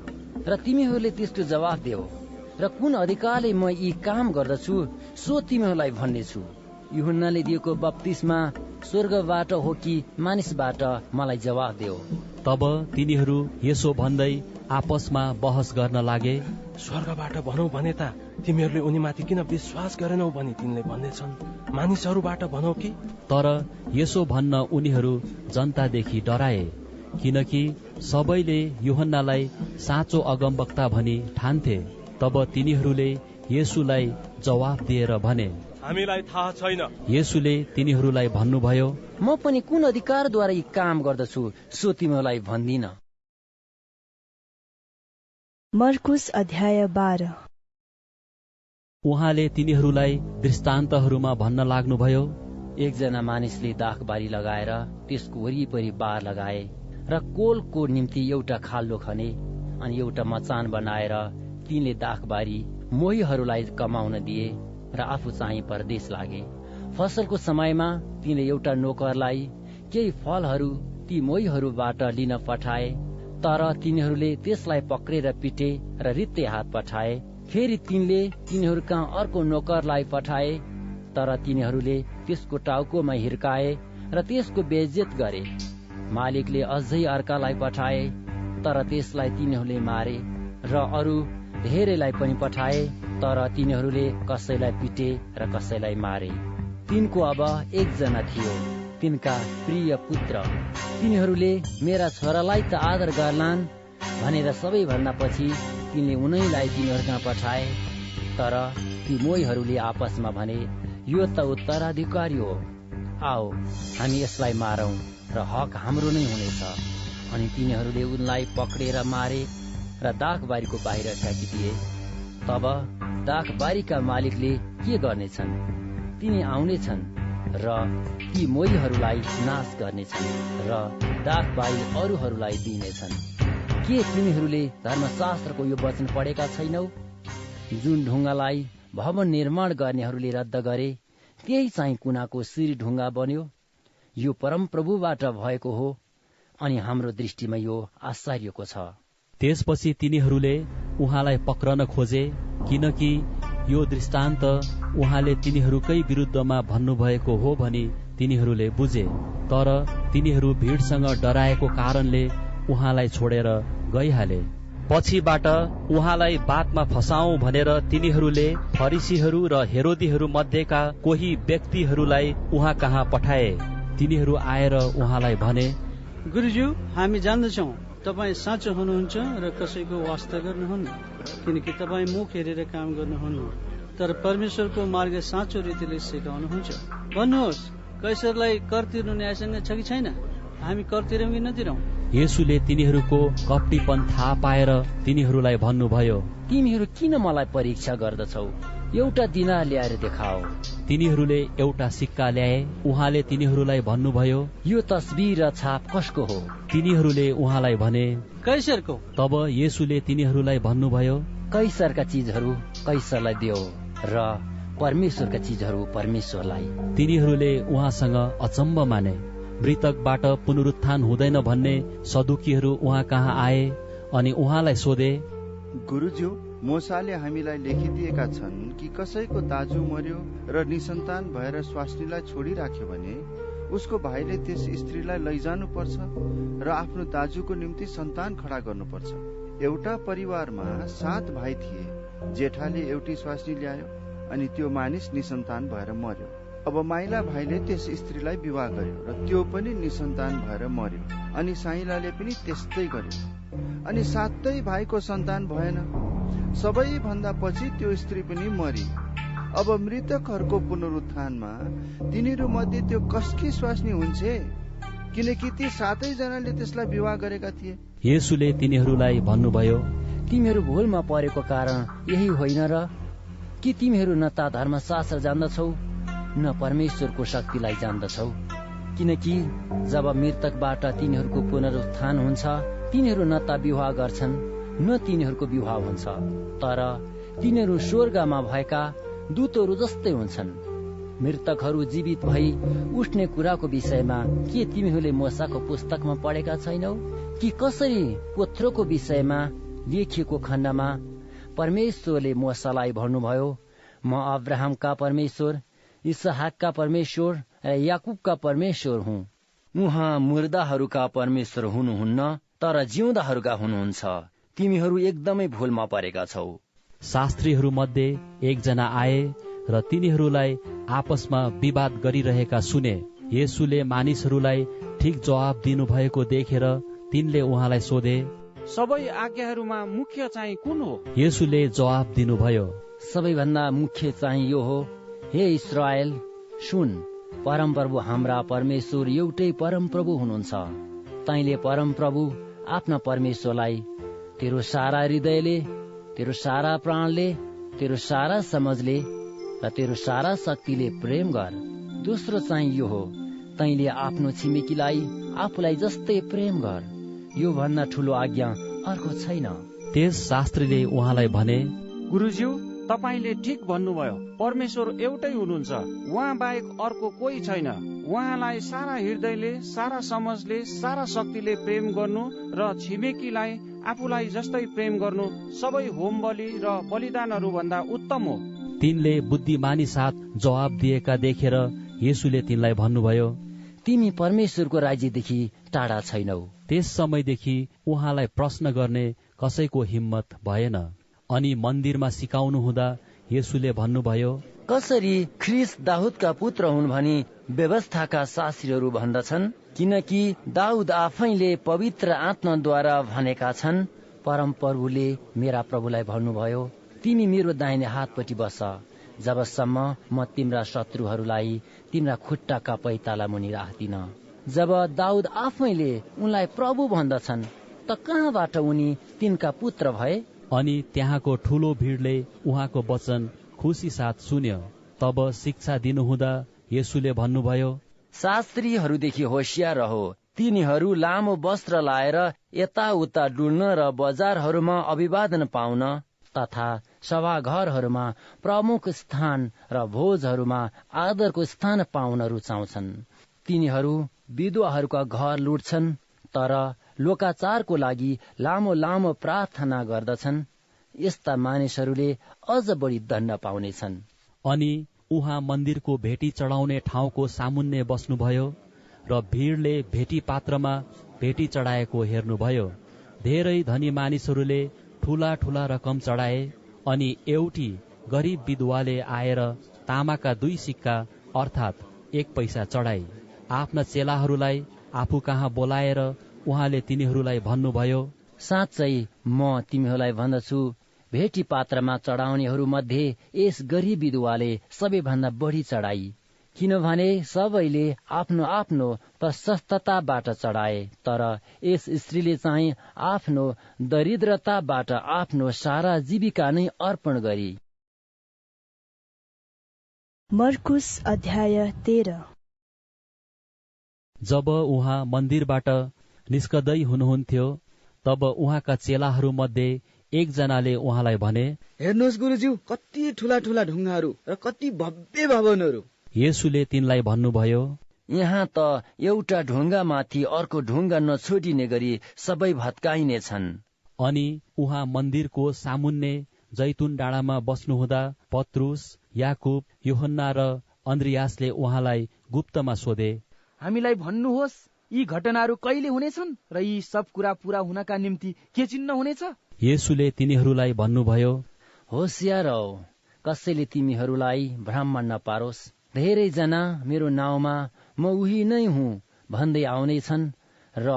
र तिमीहरूले त्यसको जवाफ देऊ, र कुन अधिकारले म यी काम गर्दछु सो तिमीहरूलाई भन्नेछु। यूहन्नाले दिएको बप्तिस्मा स्वर्गबाट हो कि मानिसबाट, मलाई जवाफ देऊ। तब तिनीहरू यसो भन्दै आपसमा बहस गर्न लागे, स्वर्गबाट भनौ भने त तिमीहरूले उनीमाथि किन विश्वास गरेनौ भनी तिनले भन्दैछन्, मानिसहरूबाट भनौ कि? तर यसो भन्न उनीहरू जनतादेखि डराए, किनकि सबैले यूहन्नालाई साँचो अगमवक्ता भनी ठान्थे। तब तिनीहरूले येशूलाई जवाफ दिएर भने, हामीलाई थाहा छैन। येशूले तिनीहरूलाई भन्नुभयो, म पनि कुन अधिकारद्वारा यी काम गर्दछु सो तिमीहरूलाई भन्दिन। मर्कुस अध्याय 12। उहाँले तिनीहरूलाई दृष्टान्तहरूमा भन्न लाग्नुभयो, एकजना मानिसले दाखबारी लगाएर त्यसको वरिपरि बार लगाए र कोलको निम्ति एउटा खाल्डो खने अनि एउटा मचान बनाएर तिनले दाखबारी मोहीहरूलाई कमाउन दिए र आफू चाहिँ परदेश लागे। फसलको समयमा तिनले एउटा नोकरलाई केही फलहरू ती मोहीहरूबाट लिन पठाए, तर तिनीहरूले त्यसलाई पक्रेर पिटे र रित्ते हात पठाए। फेरि तिनले तिनीहरूका अर्को नोकरलाई पठाए, तर तिनीहरूले त्यसको टाउकोमा हिर्काए र त्यसको बेइज्जत गरे। मालिकले अझै अर्कालाई पठाए, तर त्यसलाई तिनीहरूले मारे र अरू धेरैलाई पनि पठाए, तर तिनीहरूले कसैलाई पिटे र कसैलाई मारे। तिनको अब एकजना थियो, तिनका प्रिय पुत्र। तिनीहरूले मेरा छोरालाई त आदर गर्लान् भनेर सबैभन्दा पछि तिनले उनैलाई तिनीहरूका पठाए। तर ती मोहीहरूले आपसमा भने, यो त उत्तराधिकारी हो, आओ हामी यसलाई मारौं र हक हाम्रो नै हुनेछ। अनि तिनीहरूले उनलाई पक्रेर मारे र दाखबारीको बाहिर फ्याँकिदिए। तब दाखबारीका मालिकले के गर्नेछन्? तिनी आउनेछन् र ती मोहीहरूलाई नाश गर्नेछन् र दाख बाहिर अरूहरूलाई दिनेछन्। के तिमीहरूले धर्मशास्त्रको यो वचन पढेका छैनौ? जुन ढुङ्गालाई भवन निर्माण गर्नेहरूले रद्द गरे त्यही चाहिँ कुनाको शिर ढुङ्गा बन्यो। यो परमप्रभुबाट भएको हो अनि हाम्रो दृष्टिमा यो आश्चर्यको छ। त्यसपछि तिनीहरूले उहाँलाई पक्रन खोजे, किनकि यो दृष्टान्त उहाँले तिनीहरूकै विरुद्धमा भन्नुभएको हो भनी तिनीहरूले बुझे। तर तिनीहरू भीडसँग डराएको कारणले उहाँलाई छोडेर गइहाले। पछिबाट उहाँलाई बातमा फसाउँ भनेर तिनीहरूले फरिसीहरू र हेरोदीहरू मध्येका कोही व्यक्तिहरूलाई उहाँ कहाँ पठाए। तिनीहरू आएर उहाँलाई भने, गुरुज्यू, हामी जान्दछौँ तपाईँ साँचो हुनुहुन्छ र कसैको वास्ता गर्नुहुन्न, किनकि तपाईँ मुख हेरेर काम गर्नुहुन्न, तर परमेश्वरको मार्ग साँचो रीतिले सिकाउनुहुन्छ। भन्नुहोस्, कैसरलाई कर तिर्नु न्यायसँग छ कि छैन? हामी कर तिरौँ कि नतिरौँ? येशूले तिनीहरूको कपटीपन थाहा पाएर तिनीहरूलाई भन्नुभयो, तिमीहरू किन मलाई परीक्षा गर्दछौ? एउटा दिनार ल्याएर देखाओ। तिनीहरूले एउटा सिक्का ल्याए। उहाँले तिनीहरूलाई भन्नुभयो, यो तस्बिर र छाप कसको हो? तिनीहरूले उहाँलाई भने, कैसरको। तब येशूले तिनीहरूलाई भन्नुभयो, कैसरका चीजहरू कैसरलाई देऊ र परमेश्वरका चीजहरू परमेश्वरलाई। तिनीहरूले उहाँसँग अचम्म माने। मृतकबाट पुनरुत्थान हुँदैन भन्ने सदुकीहरू उहाँ कहाँ आए अनि उहाँलाई सोधे, गुरुज्यू, मोसाले हामीलाई लेखिदिएका छन् कि कसैको दाजु मर्यो र निसन्तान भएर स्वास्नीलाई छोडिराख्यो भने उसको भाइले त्यस स्त्रीलाई लैजानु पर्छ र आफ्नो दाजुको निम्ति सन्तान खडा गर्नुपर्छ। एउटा परिवारमा 7 भाइ थिए। जेठाले एउटी स्वास्नी ल्यायो अनि त्यो मानिस निसन्तान भएर मर्यो। अब माइला भाइले त्यस स्त्रीलाई विवाह गर्यो र त्यो पनि निसन्तान भएर मर्यो। अनि साइलाले पनि त्यस्तै गर्यो। अनि 7 भाइको सन्तान भएन। सबैभन्दा पछि त्यो स्त्री पनि मरी। अब मृतकहरूको पुनरुत्थानमा तिनीहरू मध्ये त्यो कसकी स्वास्नी हुन्छ? किनकि ती 7 जनाले त्यसलाई विवाह गरेका थिए। येशूले तिनीहरूलाई भन्नुभयो, तिमीहरू भुलमा परेको कारण यही होइन र? कि तिमीहरू न त धर्मशास्त्र जान्दछौ न परमेश्वरको शक्तिलाई जान्दछौ? किनकि जब मृतकबाट तिनीहरूको पुनरुत्थान हुन्छ तिनीहरू न त विवाह गर्छन् न तिनीहरूको विवाह हुन्छ, तर तिनीहरू स्वर्गमा भएका दूतहरू जस्तै हुन्छन्। मृतकहरू जीवित भई उठ्ने कुराको विषयमा के तिमीहरूले मूसाको पुस्तकमा पढेका छैनौ? कि कसरी पोत्रोको विषयमा लेखिएको खण्डमा परमेश्वरले मूसालाई भन्नुभयो, म अब्राहमका परमेश्वर, इसहाकका परमेश्वर र याकुबका परमेश्वर हुँ। उहाँ मुर्दाहरूका परमेश्वर हुनुहुन्न तर जिउँदाहरूका हुनुहुन्छ। तिमीहरू एकदमै भुलमा परेका छौ। शास्त्रीहरू मध्ये एकजना आए र तिनीहरूलाई आपसमा विवाद गरिरहेका सुने। येशूले मानिसहरूलाई ठिक जवाब दिनुभएको देखेर तिनले उहाँलाई सोधे, सबै आज्ञाहरूमा मुख्य चाहिँ कुन हो? येशूले जवाब दिनुभयो, सबैभन्दा मुख्य चाहिँ यो हो, हे इस्राएल सुन, परमप्रभु हाम्रा परमेश्वर एउटै परमप्रभु हुनुहुन्छ। तैँले परमप्रभु आफ्ना परमेश्वरलाई तेरो सारा हृदयले, तेरो सारा प्राणले, तेरो सारा समझले र तेरो सारा शक्तिले प्रेम गर। दोस्रो चाहिँ यो हो, तैँले आफ्नो छिमेकीलाई आफूलाई जस्तै प्रेम गर। यो भन्दा ठूलो आज्ञा अर्को छैन। त्यस शास्त्रीले उहाँलाई भने, गुरुज्यू, तपाईले ठिक भन्नुभयो। परमेश्वर एउटै हुनुहुन्छ, उहाँ बाहेक अर्को कोही छैन। उहाँलाई सारा हृदयले, सारा समझले, सारा शक्तिले प्रेम गर्नु र छिमेकीलाई आफूलाई जस्तै प्रेम गर्नु सबै होम बलि र बलिदानहरू भन्दा उत्तम हो। तिनले बुद्धिमानी साथ जवाब दिएका देखेर येशूले तिनलाई भन्नुभयो, तिमी परमेश्वरको राज्यदेखि टाढा छैनौ। त्यस समयदेखि उहाँलाई प्रश्न गर्ने कसैको हिम्मत भएन। अनि मन्दिरमा सिकाउनु हुँदा येशूले भन्नुभयो, कसरी ख्रिस्ट दाउदका पुत्र हुन् भनी व्यवस्थाका शास्त्रीहरू भन्दछन्? किनकि दाउद आफैले पवित्र आत्माद्वारा भनेका छन्, परमप्रभुले मेरा प्रभुलाई भन्नुभयो, तिमी मेरो दाहिने हातपट्टि बस, जबसम्म म तिम्रा शत्रुहरूलाई तिम्रा खुट्टाका पैताला मुनि राख्दिन। जब दाउद आफैले उनलाई प्रभु भन्दछन् त कहाँबाट उनी तिनका पुत्र भए? अनि त्यहाँको ठूलो भीडले उहाँको वचन खुसी साथ सुन्यो। तब शिक्षा दिनुहुँदा येशूले भन्नुभयो, शास्त्रीहरूदेखि होशियार रहो। तिनीहरू लामो वस्त्र लाएर यताउता डुल्न र बजारहरूमा अभिवादन पाउन तथा सभाघरहरूमा प्रमुख स्थान र भोजहरूमा आदरको स्थान पाउन रुचाउँछन्। तिनीहरू विधवाहरूका घर लुट्छन्, तर लोकाचारको लागि लामो लामो प्रार्थना गर्दछन्। यस्ता मानिसहरूले अझ बढी दण्ड पाउनेछन्। अनि उहाँ मन्दिरको भेटी चढाउने ठाउँको सामुन्ने बस्नुभयो र भीड़ले भेटी पात्रमा भेटी चढाएको हेर्नुभयो। धेरै धनी मानिसहरूले ठूला ठूला रकम चढाए। अनि एउटी गरीब विधवाले आएर तामाका 2 सिक्का अर्थात् 1 पैसा चढाई। आफ्ना चेलाहरूलाई आफू कहाँ बोलाएर उहाँले तिनीहरूलाई भन्नुभयो, साँच्चै म तिमीहरूलाई भन्दछु, भेटी पात्रमा चढाउनेहरू मध्ये यस गरीब विधवाले सबैभन्दा बढी चढाई, किनभने सबैले आफ्नो आफ्नो प्रशस्तताबाट चढाए, तर यस स्त्रीले चाहिँ आफ्नो दरिद्रताबाट आफ्नो सारा जीविका नै अर्पण गरी। मर्कुस अध्याय 13। जब उहाँ मन्दिरबाट निस्कदै हुनुहुन्थ्यो, तब उहाँका चेलाहरू मध्ये एकजनाले उहाँलाई भने, हेर्नुहोस् गुरुज्यू, कति ठूला ठूला ढुङ्गाहरू र कति भव्य भवनहरू। येशूले तिनलाई भन्नुभयो, यहाँ त एउटा ढुङ्गामाथि अर्को ढुङ्गा नछोडिने गरी सबै भत्काइनेछन्। अनि उहाँ मन्दिरको सामुन्ने जैतुन डाँडामा बस्नुहुँदा पत्रुस, याकुब, यूहन्ना र अन्द्रियासले उहाँलाई गुप्तमा सोधे, हामीलाई भन्नुहोस्, यी घटनाहरू कहिले हुनेछन् र यी सब कुरा पूरा हुनका निम्ति के चिन्ह हुनेछ? येशूले तिनीहरूलाई भन्नुभयो, होशियार रहो, कसैले तिमीहरूलाई भ्रममा नपारोस्। धेरैजना मेरो नाउँमा म उही नै हुँ भन्दै आउनेछन् र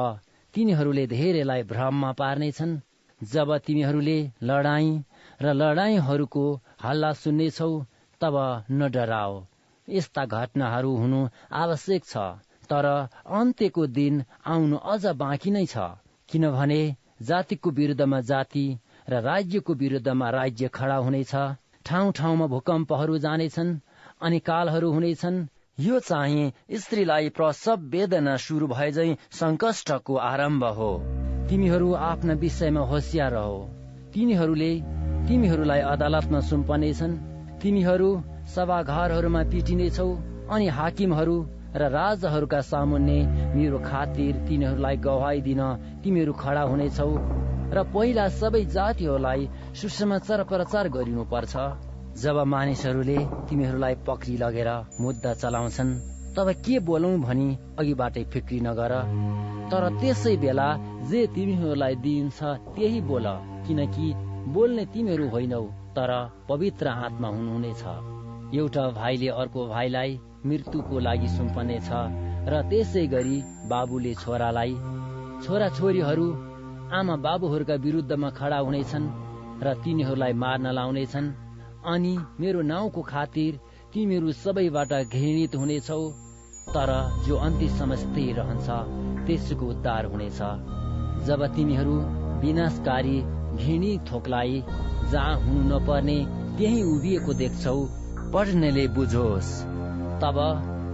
तिनीहरूले धेरैलाई भ्रममा पार्नेछन्। जब तिमीहरूले लडाईँ र लडाईँहरूको हल्ला सुन्नेछौ, तब नडराओ। यस्ता घटनाहरू हुनु आवश्यक छ, तर अन्त्यको दिन आउनु अझ बाँकी नै छ। किनभने जातिको विरुद्धमा जाति र राज्यको विरुद्धमा राज्य खडा हुनेछ। ठाउँ ठाउँमा भूकम्पहरू जानेछन् अनि कालहरू हुनेछन्। यो चाहिँ स्त्रीलाई प्रसव वेदना सुरु भए झैं संकष्टको आरम्भ हो। तिमीहरू आफ्ना विषयमा होशियार रहो। तिनीहरूले तिमीहरूलाई अदालतमा सुम्पनेछन्। तिमीहरू सभाघरहरूमा पिटिनेछौ अनि हाकिमहरू र राजाहरूका सामुन्ने मेरो खातिर तिनीहरूलाई गवाही दिन तिमीहरू खडा हुनेछौ र पहिला सबै जातिहरूलाई सुसमाचार प्रचार गरिनुपर्छ। जब मानिसहरूले तिमीहरूलाई पक्री लगेर मुद्दा चलाउँछन्, तब के बोलौं भनी अघिबाटै फिक्री नगर, तर त्यसै बेला जे तिमीहरूलाई दिइन्छ त्यही बोल, किनकि बोल्ने तिमीहरू होइनौ तर पवित्र आत्मा हुनुहुनेछ। एउटा भाइले अर्को भाइलाई मृत्युको लागि सुम्पनेछ र त्यसै गरी बाबुले छोरालाई, छोरा छोरीहरू आमा बाबुहरूका विरुद्धमा खडा हुनेछन् र तिनीहरूलाई मार्न लाउनेछन्। अनि मेरो नाउँको खातिर तिमीहरू सबैबाट घृणित हुनेछौ, तर जो अन्त्यसम्म स्थिर रहन्छ त्यसको उद्धार हुनेछ। जब तिमीहरू विनाशकारी घृणित थोकलाई जहाँ हुनु नपर्ने त्यही उभिएको देख्छौ, पढ्नेले बुझोस्। तब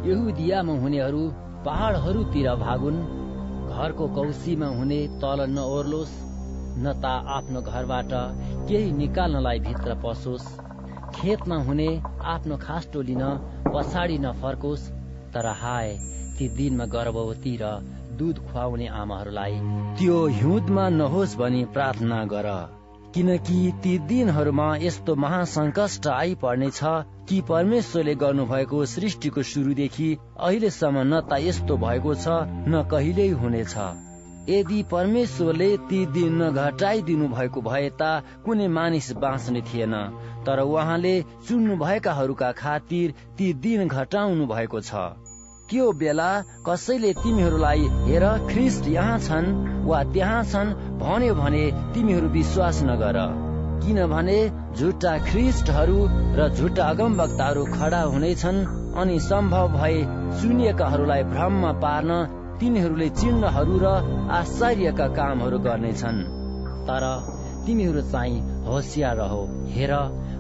यहुदियामा हुनेहरू पहाडहरूतिर भागुन्। घरको कौसीमा हुने तल नओर्लोस्, न त आफ्नो घरबाट केही निकाल्नलाई भित्र पसोस्। खेतमा हुने आफ्नो खास्टो लिन पछाडि नफर्कोस्। तर हाय ती दिनमा गर्भवती र दूध खुवाउने आमाहरूलाई त्यो हिउँदमा नहोस् भनी प्रार्थना गर, किनकि ती दिनहरूमा यस्तो महासंकष्ट आइपर्नेछ कि परमेश्वरले गर्नुभएको सृष्टिको सुरुदेखि अहिलेसम्म न त यस्तो भएको छ न कहिल्यै हुनेछ। यदि परमेश्वरले ती दिन नघटाइदिनु भएको भए त कुनै मानिस बाँच्ने थिएन, तर उहाँले चुन्नु भएकाहरूका खातिर ती दिन घटाउनु भएको छ। त्यो बेला कसैले तिमीहरूलाई हेर ख्रिस्ट यहाँ छन् वा त्यहाँ छन् भन्यो भने तिमीहरू विश्वास नगर, किनभने झुटा ख्रिस्टहरू र झुटा अगमवक्ताहरू खडा हुनेछन् अनि सम्भव भए चुनिएकाहरूलाई भ्रममा पार्न तिनीहरूले चिन्हहरू र आश्चर्यका कामहरू गर्नेछन्। तर तिमीहरू चाहिँ होशियार रहो। हेर,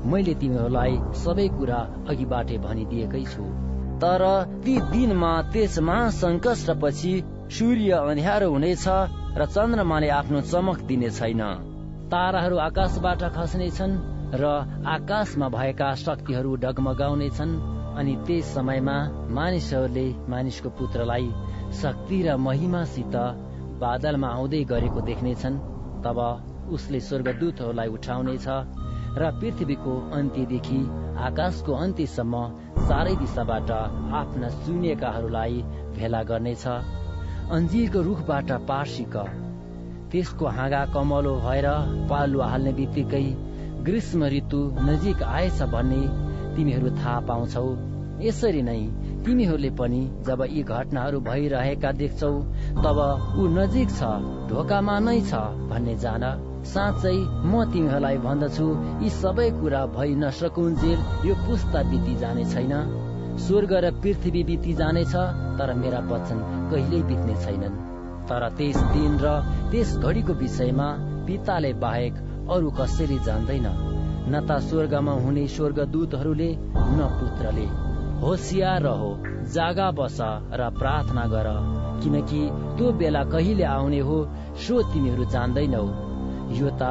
मैले तिमीहरूलाई सबै कुरा अघिबाटै भनिदिएकै छु। तर ती दिनमा त्यस महासङ्कटपछि सूर्य अँध्यारो हुनेछ र चन्द्रमाले आफ्नो चमक दिने छैन। ताराहरू आकाशबाट खस्नेछन् र आकाशमा भएका शक्तिहरू डगमगाउनेछन्। अनि त्यस समयमा मानिसहरूले मानिसको पुत्रलाई शक्ति र महिमासित बादलमा आउँदै गरेको देख्नेछन्। तब उसले स्वर्गदूतहरूलाई उठाउनेछ र पृथ्वीको अन्त्यदेखि आकाशको अन्त्यसम्म चारै दिशाबाट आफ्ना चुनिएकाहरूलाई भेला गर्नेछ। अन्जीरको रुखबाट पार्सिक त्यसको हाँगा कमलो भएर पालुवा हाल्ने बित्तिकै ग्रीष्म ऋतु नजिक आएछ भन्ने तिमीहरू थाहा पाउँछौ। यसरी नै तिमीहरूले पनि जब यी घटनाहरू भइरहेका देख्छौ तब ऊ नजिक छ, ढोकामा नै छ भन्ने जान। साँच्चै म तिमीहरूलाई भन्दछु, यी सबै कुरा भइ नसकुन्जेल यो पुस्ता बिति जाने छैन। स्वर्ग र पृथ्वी बिति जानेछ, तर मेरा वचन कहिल्यै बित्ने छैनन्। तर त्यस दिन र त्यस घडीको विषयमा पिताले बाहेक अरू कसैले जान्दैन, न त स्वर्गमा हुने स्वर्गदूतहरूले न पुत्रले। होशियार रहो, जागा बस र प्रार्थना गर, किनकि त्यो बेला कहिले आउने हो सो तिमीहरू जान्दैनौ। यो त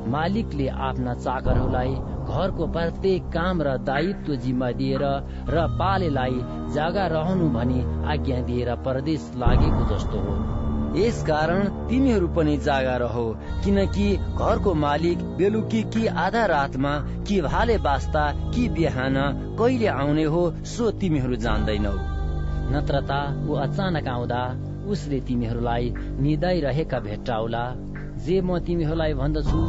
मालिकले आफ्ना चाकरहरूलाई घरको प्रत्येक काम र दायित्व जिम्मा दिएर र पालेलाई जागा रहनु भनी आज्ञा दिएर परदेश लागेको जस्तो हो। यसकारण तिमीहरू पनि जागा रहो, किनकि घरको मालिक बेलुकी कि आधा रातमा कि भाले बास्ता कि बिहान कहिले आउने हो सो तिमीहरू जान्दैनौ। नत्र त ऊ अचानक आउँदा उसले तिमीहरूलाई निदाइरहेका भेट्टाउला। जे म तिमीहरूलाई भन्दछु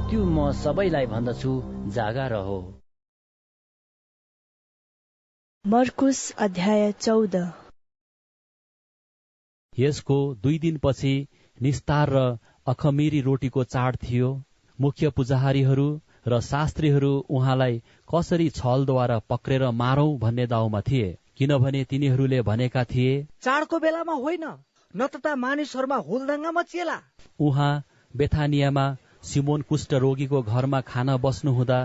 त्यो म सबैलाई भन्दछु, जागा रहो। मर्कुस अध्याय 14। यसको 2 दिनपछि निस्तार र अखमिरी रोटीको चाड थियो। मुख्य पुजारीहरू र शास्त्रीहरू उहाँलाई कसरी छलद्वारा पक्रेर मारौं भन्ने दाउमा थिए, किनभने तिनीहरूले भनेका थिए, चाडको बेलामा होइन, नत्र त मानिसहरूमा हुलदङ्गा मचिएला। उहाँ बेथानियामा सिमोन कुष्ठ रोगीको घरमा खाना बस्नुहुँदा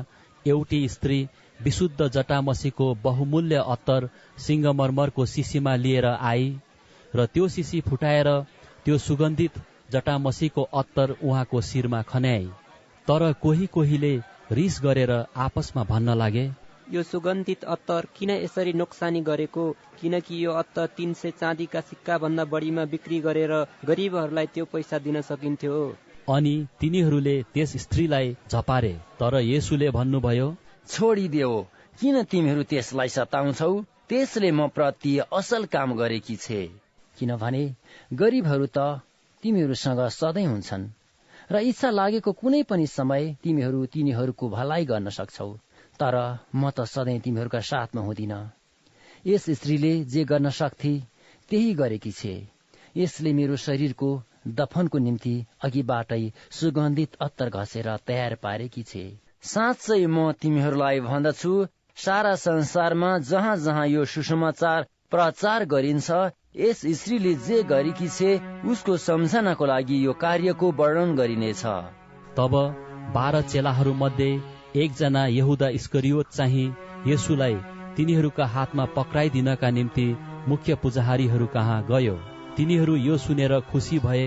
एउटी स्त्री विशुद्ध जटामसीको बहुमूल्य अत्तर सिंगमरमरको शिशीमा लिएर आई र त्यो शिशी फुटाएर त्यो सुगन्धित जटामसीको अत्तर उहाँको शिरमा खन्याई। तर कोहीले रिस गरेर आपसमा भन्न लागे, यो सुगन्धित अत्तर किन यसरी नोक्सानी गरेको, किनकि यो अत्तर 300 चाँदीका सिक्का भन्दा बढीमा बिक्री गरेर गरिबहरूलाई त्यो पैसा दिन सकिन्थ्यो। अनि तिनीहरूले त्यस स्त्रीलाई झपारे। तर येशूले भन्नुभयो, छोडिदेऊ, किन तिमीहरू त्यसलाई सताउँछौ? त्यसले म प्रति असल काम गरेकी छे। किनभने गरिबहरू त तिमीहरूसँग सधैँ हुन्छन् र इच्छा लागेको कुनै पनि समय तिमीहरू तिनीहरूको भलाइ गर्न सक्छौ, तर म त सधैँ तिमीहरूका साथमा हुँदिन। यस स्त्रीले जे गर्न सक्थे त्यही गरेकी छे। यसले मेरो शरीरको दफनको निम्ति अघिबाटै सुगन्धित अत्तर घसेर तयार पारेकी छे। साँच्चै म तिमीहरूलाई भन्दछु, सारा संसारमा जहाँ जहाँ यो सुसमाचार प्रचार गरिन्छ, यस स्त्रीले जे गरेकी छे उसको सम्झनाको लागि यो कार्यको वर्णन गरिनेछ। तब 12 चेलाहरू मध्ये एकजना यहुदा इस्करियोत चाहिँ येशूलाई तिनीहरूका हातमा पक्राइदिनका निम्ति मुख्य पुजारीहरू कहाँ गयो। तिनीहरू यो सुनेर खुसी भए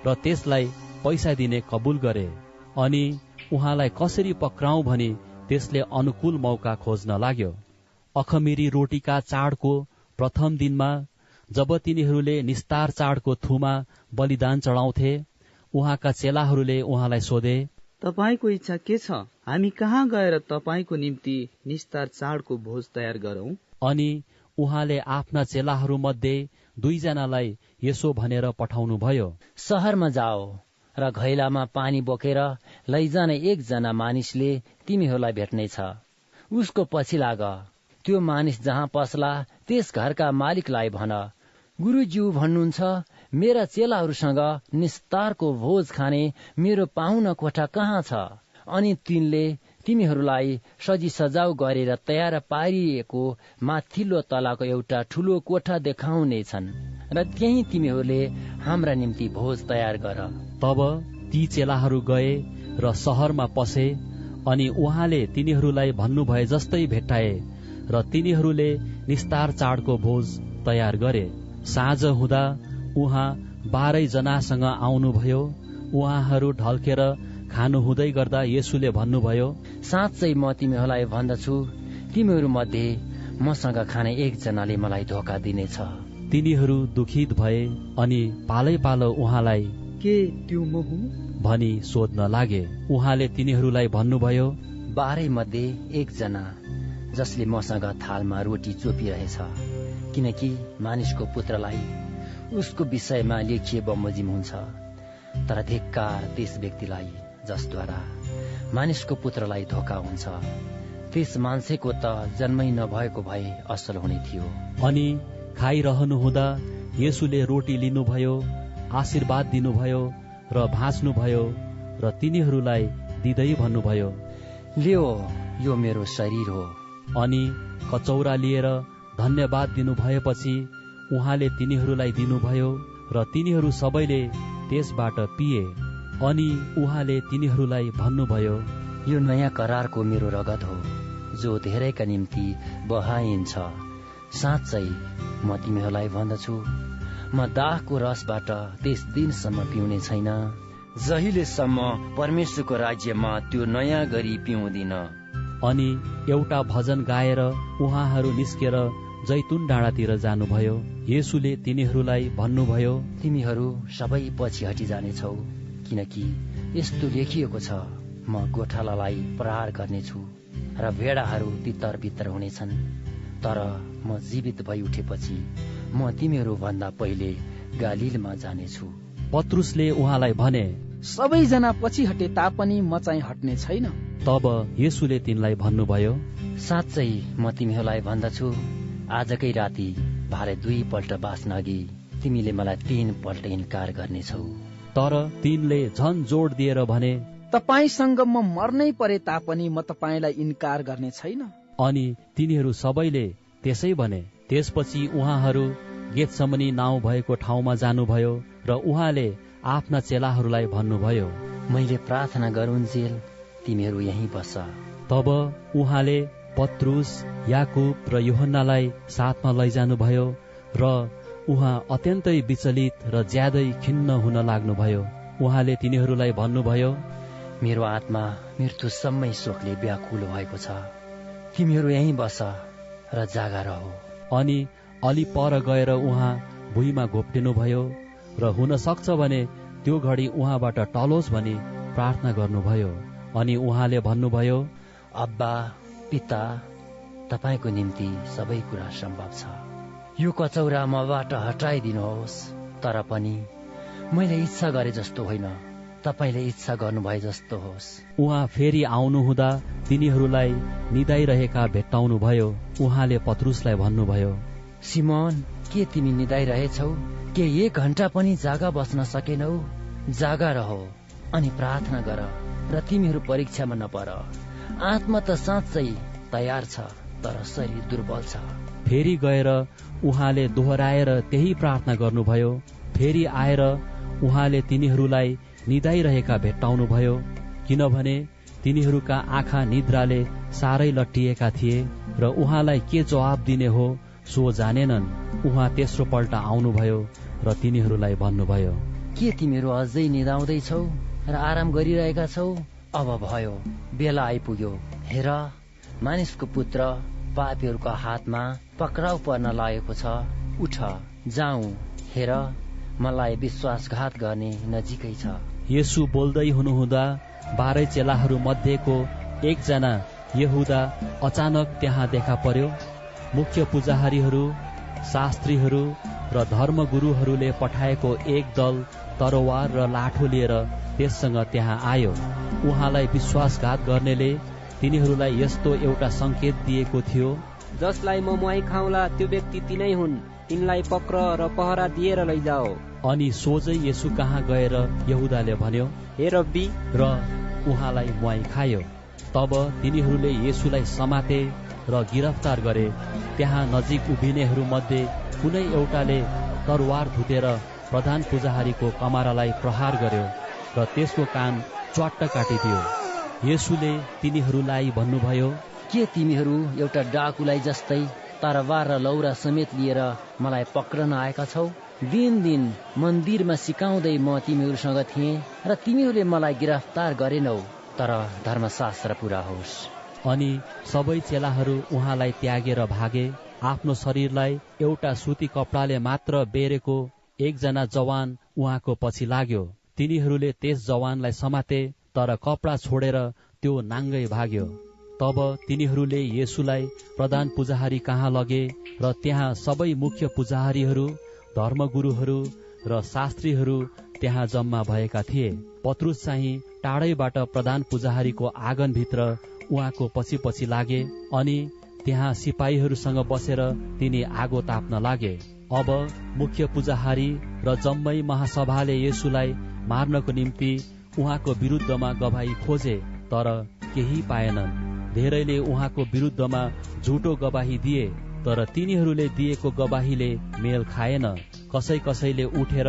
र त्यसलाई पैसा दिने कबुल गरे। अनि उहाँलाई कसरी पक्राउँ भनी त्यसले अनुकूल मौका खोज्न लाग्यो। अखमिरी रोटीका चाडको प्रथम दिनमा जब तिनीहरूले निस्तार चाडको थुमा बलिदान चढाउँथे, उहाँका चेलाहरूले उहाँलाई सोधे, तपाईको इच्छा के छ? हामी कहाँ गएर तपाईको निम्ति निस्तार चाडको भोज तयार गरौं? अनि उहाँले आफ्ना चेलाहरू मध्ये 2 जनालाई यसो भनेर पठाउनु भयो, शहरमा जाओ र घैलामा पानी बोकेर लैजाने 1 जना मानिसले तिमीहरूलाई भेट्नेछ। उसको पछि लाग। त्यो मानिस जहाँ पस्ला त्यस घरका मालिकलाई भन, गुरुज्यू भन्नुहुन्छ, मेरा चेलाहरूसँग निस्तारको भोज खाने मेरो पाहुना कोठा कहाँ छ? अनि तिनले तिमीहरूलाई सजी सजाउ गरेर तयार पारिएको माथिल्लो तलाको एउटा ठूलो कोठा देखाउनेछन् र त्यही तिमीहरूले हाम्रा निम्ति भोज तयार गर। तब ती चेलाहरू गए र शहरमा पसे। अनि उहाँले तिनीहरूलाई भन्नुभए जस्तै भेट्टाए र तिनीहरूले निस्तार चाडको भोज तयार गरे। साँझ हुँदा उहाँ 12 जनासँग आउनुभयो। उहाँहरू ढल्केर खानु हुँदै गर्दा येशूले भन्नुभयो, साँच्चै म तिमीहरूलाई भन्दछु, तिमीहरू मध्ये मसँग खाने एकजनाले मलाई धोका दिनेछ। तिनीहरू दुखित भए अनि पालै पालो उहाँलाई, के त्यो म हुँ भनी सोध्न लागे। उहाँले तिनीहरूलाई भन्नुभयो, 12 मध्ये एकजना जसले मसँग थालमा रोटी चोपिरहेछ, किनकि मानिसको पुत्रलाई उसको विषयमा लेखिए बमोजिम हुन्छ। तर धिक्कार त्यस व्यक्तिलाई जसद्वारा मानिसको पुत्रलाई धोका हुन्छ। त्यस मान्छेको त जन्मै नभएको भए असल हुने थियो। अनि खाइरहनु हुँदा येशूले रोटी लिनुभयो, आशीर्वाद दिनुभयो र भाँच्नुभयो र तिनीहरूलाई दिँदै भन्नुभयो, लियो, यो मेरो शरीर हो। अनि कचौरा लिएर धन्यवाद दिनु भएपछि उहाँले तिनीहरूलाई दिनुभयो र तिनीहरू सबैले त्यसबाट पिए। अनि उहाँले तिनीहरूलाई भन्नुभयो, यो नयाँ करारको मेरो रगत हो, जो धेरैका निम्ति बहाइन्छ। साँच्चै म तिमीहरूलाई भन्दछु, म दाखको रसबाट त्यस दिनसम्म पिउने छैन, जहिलेसम्म परमेश्वरको राज्यमा त्यो नयाँ गरी पिउँदिन। अनि एउटा भजन गाएर उहाँहरू निस्केर जैतुन डाँडातिर जानुभयो। येशूले तिनीहरूलाई भन्नुभयो, तिमीहरू सबै पछि हटी जानेछौ, किनकि यस्तो लेखिएको छ, म गोठालालाई प्रहार गर्नेछु र भेडाहरू तितर बितर हुनेछन्। तर म जीवित भई उठेपछि म तिमीहरू भन्दा पहिले गालीलमा जानेछु। पत्रुसले उहाँलाई भने, सबैजना पछि हटे तापनि म चाहिँ हट्ने छैन। तब येशूले तिनलाई भन्नुभयो, साँच्चै म तिमीहरूलाई भन्दछु, आजकै राति भारे 2 पल्ट बाँच्न अघि तिमीले मलाई 3 पल्ट इन्कार गर्नेछौ। तर तिनले झन जोड दिएर भने, तपाईसँग म मर्नै परे तापनि म तपाईलाई इन्कार गर्ने छैन। अनि तिनीहरू सबैले त्यसै भने। त्यसपछि उहाँहरू गेतसमनी नाउँ भएको ठाउँमा जानुभयो र उहाँले आफ्ना चेलाहरूलाई भन्नुभयो, मैले प्रार्थना गरुन्जेल तिमीहरू यहीँ बस। तब उहाँले पत्रुस, याकुब र यूहन्नालाई साथमा लैजानुभयो र उहाँ अत्यन्तै विचलित र ज्यादै खिन्न हुन लाग्नुभयो। उहाँले तिनीहरूलाई भन्नुभयो, मेरो आत्मा मृत्युसम्मै शोकले व्याकुल भएको छ, तिमीहरू यहीँ बस र जागा रह। अनि अलि पर गएर उहाँ भुइँमा घोप्टिनुभयो र हुन सक्छ भने त्यो घडी उहाँबाट टलोस् भनी प्रार्थना गर्नुभयो। अनि उहाँले भन्नुभयो, अब्बा पिता, तपाईको निम्ति सबै कुरा सम्भव छ, यो कचौरा मबाट हटाइदिनुहोस्, तर पनि मैले इच्छा गरे जस्तो होइन, तपाईले इच्छा गर्नुभए जस्तो होस्। उहाँ फेरि आउनुहुँदा तिनीहरूलाई निदाइरहेका भेट्टाउनुभयो। उहाँले पत्रुसलाई भन्नुभयो, सिमोन, के तिमी निदाइरहेछौ? के 1 घण्टा पनि जागा बस्न सकेनौ? जागा रह अनि प्रार्थना गर र तिमीहरू परीक्षामा नपर। आत्मा त साँच्चै तयार छ, तर शरीर दुर्बल छ। फेरि गएर उहाँले दोहोऱ्याएर त्यही प्रार्थना गर्नुभयो। फेरि आएर उहाँले तिनीहरूलाई निदाइरहेका भेट्टाउनुभयो, किनभने तिनीहरूका आँखा निद्राले साह्रै लट्टिएका थिए र उहाँलाई के जवाब दिने हो सो जानेनन्। उहाँ तेस्रो पल्ट आउनुभयो र तिनीहरूलाई भन्नुभयो, के तिमीहरू अझै निदाउँदैछौ र आराम गरिरहेका छौ? अब भयो, बेला आइपुग्यो। हेर, मानिसको पुत्र पापीहरूका हातमा पक्राउ पर्न लागेको छ। उठ, जाऊ, हेर, मलाई विश्वासघात गर्ने नजिकै छ। येशू बोल्दै हुनुहुँदा 12 चेलाहरू मध्येको एकजना यहुदा अचानक त्यहाँ देखा पर्यो। मुख्य पुजारीहरू, शास्त्रीहरू र धर्मगुरुहरूले पठाएको एक दल तरवार र लाठो लिएर त्यससँग त्यहाँ आयो। उहाँलाई विश्वासघात गर्नेले तिनीहरूलाई यस्तो एउटा संकेत दिएको थियो, जसलाई म मुहाई खाउँला त्यो व्यक्ति तिनै हुन्, तिनलाई पक्र र पहरा दिएर लैजाओ। अनि सोझै येशू कहाँ गएर यहुदाले भन्यो, हे रब्बी, र उहाँलाई मुहाई खायो। तब तिनीहरूले येशूलाई समाते र गिरफ्तार गरे। त्यहाँ नजिक उभिनेहरू मध्ये कुनै एउटाले तरवार धुतेर प्रधान पुजारीको कमारालाई प्रहार गर्यो र त्यसको कान च्वाट्ट काटिदियो। येशूले तिनीहरूलाई भन्नुभयो, के तिमीहरू एउटा डाकुलाई जस्तै तरबार र लौरा समेत लिएर मलाई पक्रन आएका छौ? दिन मन्दिरमा सिकाउँदै म तिमीहरूसँग थिएँ र तिमीहरूले मलाई गिरफ्तार गरेनौ, तर धर्मशास्त्र पूरा होस्। अनि सबै चेलाहरू उहाँलाई त्यागेर भागे। आफ्नो शरीरलाई एउटा सुती कपडाले मात्र बेरेको एकजना जवान उहाँको पछि लाग्यो। तिनीहरूले त्यस जवानलाई समाते, तर कपडा छोडेर त्यो नाङ्गै भाग्यो। तब तिनीहरूले येशूलाई प्रधान पुजारी कहाँ लगे र त्यहाँ सबै मुख्य पुजारीहरू, धर्मगुरुहरू र शास्त्रीहरू त्यहाँ जम्मा भएका थिए। पत्रुस चाहिँ टाढैबाट प्रधान पुजारीको आँगनभित्र उहाँको पछि लागे अनि त्यहाँ सिपाहीहरूसँग बसेर तिनी आगो ताप्न लागे। अब मुख्य पुजारी र जम्मै महासभाले येशूलाई मार्नको निम्ति उहाँको विरुद्धमा गवाही खोजे, तर केही पाएनन्। धेरैले उहाँको विरुद्धमा झुटो गवाही दिए, तर तिनीहरूले दिएको गवाहीले मेल खाएन। कसैले उठेर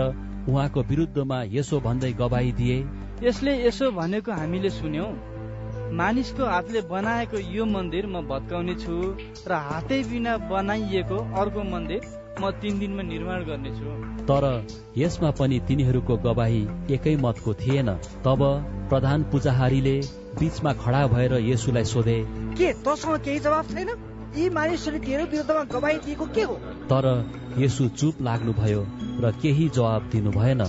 उहाँको विरुद्धमा यसो भन्दै गवाही दिए, यसले यसो भनेको हामीले सुन्यौं, मानिसको हातले बनाएको यो मन्दिर म भत्काउने छु र हातै बिना बनाइएको अर्को मन्दिर म 3 दिनमा निर्माण गर्नेछु। तर यसमा पनि तिनीहरूको गवाही एकै मतको थिएन। तब प्रधान पुजारीले बीचमा खडा भएर येशूलाई सोधे, के तसँग केही जवाफ छैन? यी मानिसहरूले तेरो विरुद्धमा गवाही दिएको के हो? तर येशू चुप लाग्नुभयो र केही जवाब दिनु भएन।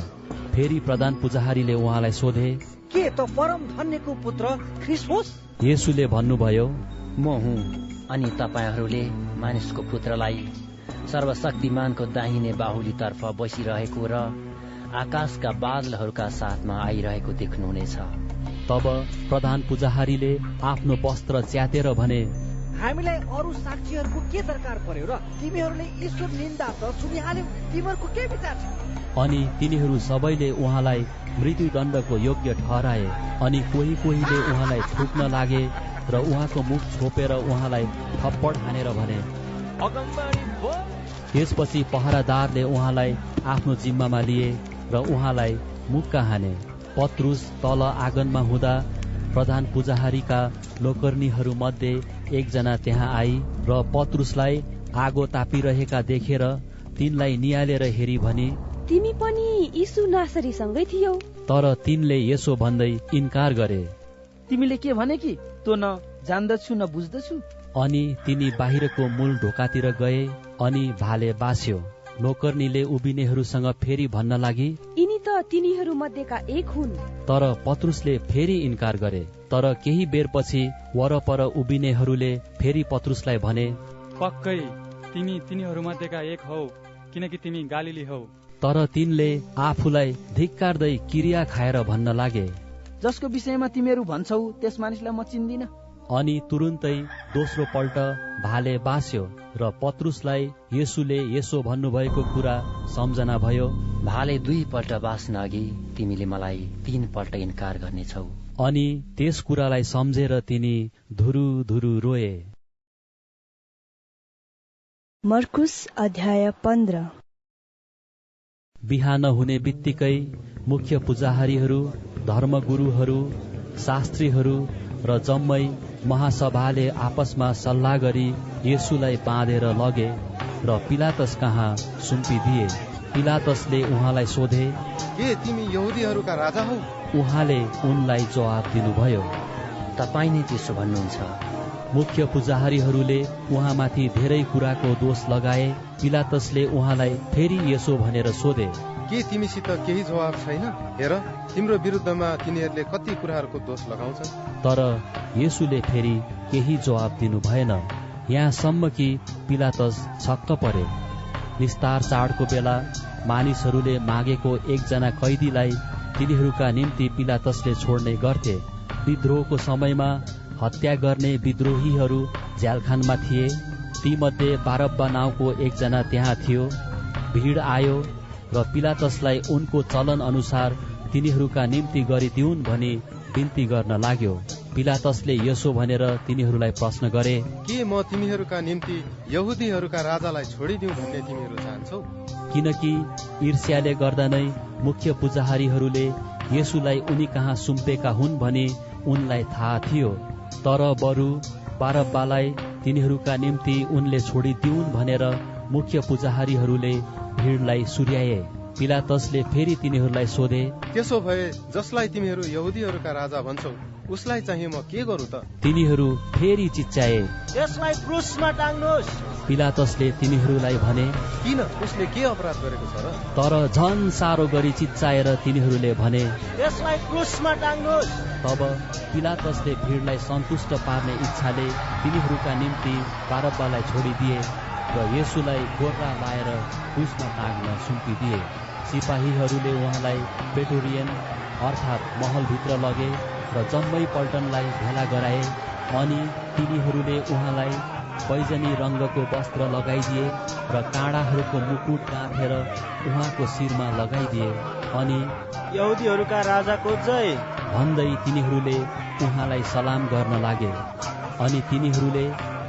फेरि प्रधान पुजारीले उहाँलाई सोधे, के त परम धन्यको पुत्र ख्रीष्ट होस्? येशूले भन्नुभयो, म हुँ। अनि तपाईहरूले मानिसको पुत्रलाई सर्वशक्तिमानको दाहिने बाहुलीतर्फ बसिरहेको र आकाशका बादलहरूका साथमा आइरहेको देख्नुहुनेछ। तब प्रधान पुजारीले आफ्नो वस्त्र च्यातेर भने, हामीलाई अरू साक्षीहरूको के दरकार पर्यो र? तिमीहरूले ईश्वर निन्दा त सुनिहाल्यौ, तिमीहरूको के विचार छ? अनि तिनीहरू सबैले उहाँलाई मृत्युदण्डको योग्य ठहराए। अनि कोहीले उहाँलाई थुक्न लागे र उहाँको मुख छोपेर उहाँलाई थप्पड हानेर भने, त्यसपछि पहरादारले उहाँलाई आफ्नो जिम्मामा लिए र उहाँलाई मुक्का हाने। पत्रुस तल आँगनमा हुँदा प्रधान पुजारीका लोकर्नीहरू मध्ये एकजना त्यहाँ आई र पत्रुसलाई आगो तापिरहेका देखेर तिनलाई निहालेर हेरी भनी, तिमी पनि यीशु नासरीसँगै थियौ। तर तिनले यसो भन्दै इन्कार गरे, तिमीले के भने कि तो न जान्दछु न बुझ्दछु। अनि तिनी बाहिरको मूल ढोकातिर गए अनि भाले बास्यो। नोकर्नीले उभिनेहरूसँग फेरि भन्न लागि, यिनी त तिनीहरू मध्येका एक हुन्। तर पत्रुसले फेरि इन्कार गरे। तर केही बेरपछि वरपर उभिनेहरूले फेरि पत्रुसलाई भने, पक्कै तिमी तिनीहरू मध्येका एक हौ, किनकि तिमी गालिली हौ। तर तिनले आफूलाई धिक्कार्दै किरिया खाएर भन्न लागे, जसको विषयमा तिमीहरू भन्छौ त्यस मानिसलाई म चिन्दिन। अनि तुरुन्तै दोस्रो पल्ट भाले बास्यो र पत्रुसलाई येशूले यसो भन्नुभएको कुरा सम्झना भयो, भाले 2 पल्ट बास्न अघि तिमीले मलाई 3 पल्ट इन्कार गर्नेछौ। अनि त्यस कुरालाई सम्झेर तिनी धुरु धुरु रोए। मर्कुस अध्याय 15। बिहान हुने बित्तिकै मुख्य पुजारीहरू, धर्मगुरुहरू, शास्त्रीहरू र जम्मै महासभाले आपसमा सल्लाह गरी येशूलाई बाँधेर लगे र पिलातस कहाँ सुम्पिदिए। पिलातसले उहाँलाई सोधे, के तिमी यहुदीहरूका राजा हौ? उहाँले उनलाई जवाब दिनुभयो, तपाईँ नै त्यसो भन्नुहुन्छ। मुख्य पुजारीहरूले उहाँमाथि धेरै कुराको दोष लगाए। पिलातसले उहाँलाई फेरि यसो भनेर सोधे, के तिमीसित केही जवाब छैन? हेर, तिम्रो विरुद्धमा तिनीहरूले कति कुराहरूको दोष लगाउँछन्। तर येशूले फेरि केही जवाब दिनु भएन, यहाँसम्म कि पिलातस छक्क परे। निस्तार चाडको बेला मानिसहरूले मागेको एकजना कैदीलाई तिनीहरूका निम्ति पिलातसले छोड्ने गर्थे। विद्रोहको समयमा हत्या गर्ने विद्रोहीहरू झ्यालखानमा थिए। तीमध्ये बारब्बा नाउँको एकजना त्यहाँ थियो। भीड आयो र पिलातसलाई उनको चलन अनुसार तिनीहरूका निम्ति गरिदिउन् भनी बिन्ती गर्न लाग्यो। पिलातसले यसो भनेर तिनीहरूलाई प्रश्न गरे, के म तिमीहरूका निम्ति यहुदीहरूका राजालाई छोडिदिउँ भन्ने तिमीहरू चाहन्छौ? किनकि ईर्ष्याले गर्दा नै मुख्य पुजारीहरूले येशूलाई उनी कहाँ सुम्पेका हुन् भनी उनलाई थाहा थियो। तर बरु बारब्बालाई तिनीहरूका निम्ति उनले छोडिदिउन् भनेर मुख्य पुजारीहरूले भिडलाई सुर्याए। पिलातसले फेरि तिनीहरूलाई सोधे, त्यसो भए जसलाई तिमीहरू यहुदीहरूका राजा भन्छौ उसलाई चाहिँ म के गरौँ त? तिनीहरू फेरि चिच्चाए, यसलाई क्रुसमा टाङ्नुहोस्। पिलातसले तिनीहरूलाई भने, किन, उसले के अपराध गरेको छ र? तर झन साह्रो गरी चिच्चाएर तिनीहरूले भने, यसलाई क्रुसमा टाङ्नुहोस्। तब पिलातसले भिडलाई सन्तुष्ट पार्ने इच्छाले तिनीहरूका निम्ति बारब्बालाई छोडिदिए र येशूलाई गोर्रा लाएर क्रुसमा टाँग्न सुम्पिदिए। सिपाहीहरूले उहाँलाई प्रेटोरियन अर्थात् महलभित्र लगे र जम्मै पल्टनलाई भेला गराए। अनि तिनीहरूले उहाँलाई बैजनी रङ्गको वस्त्र लगाइदिए र काँडाहरूको मुकुट गाँथेर उहाँको शिरमा लगाइदिए। अनि यहुदीहरूका राजाको जय भन्दै तिनीहरूले उहाँलाई सलाम गर्न लागे। अनि तिनीहरूले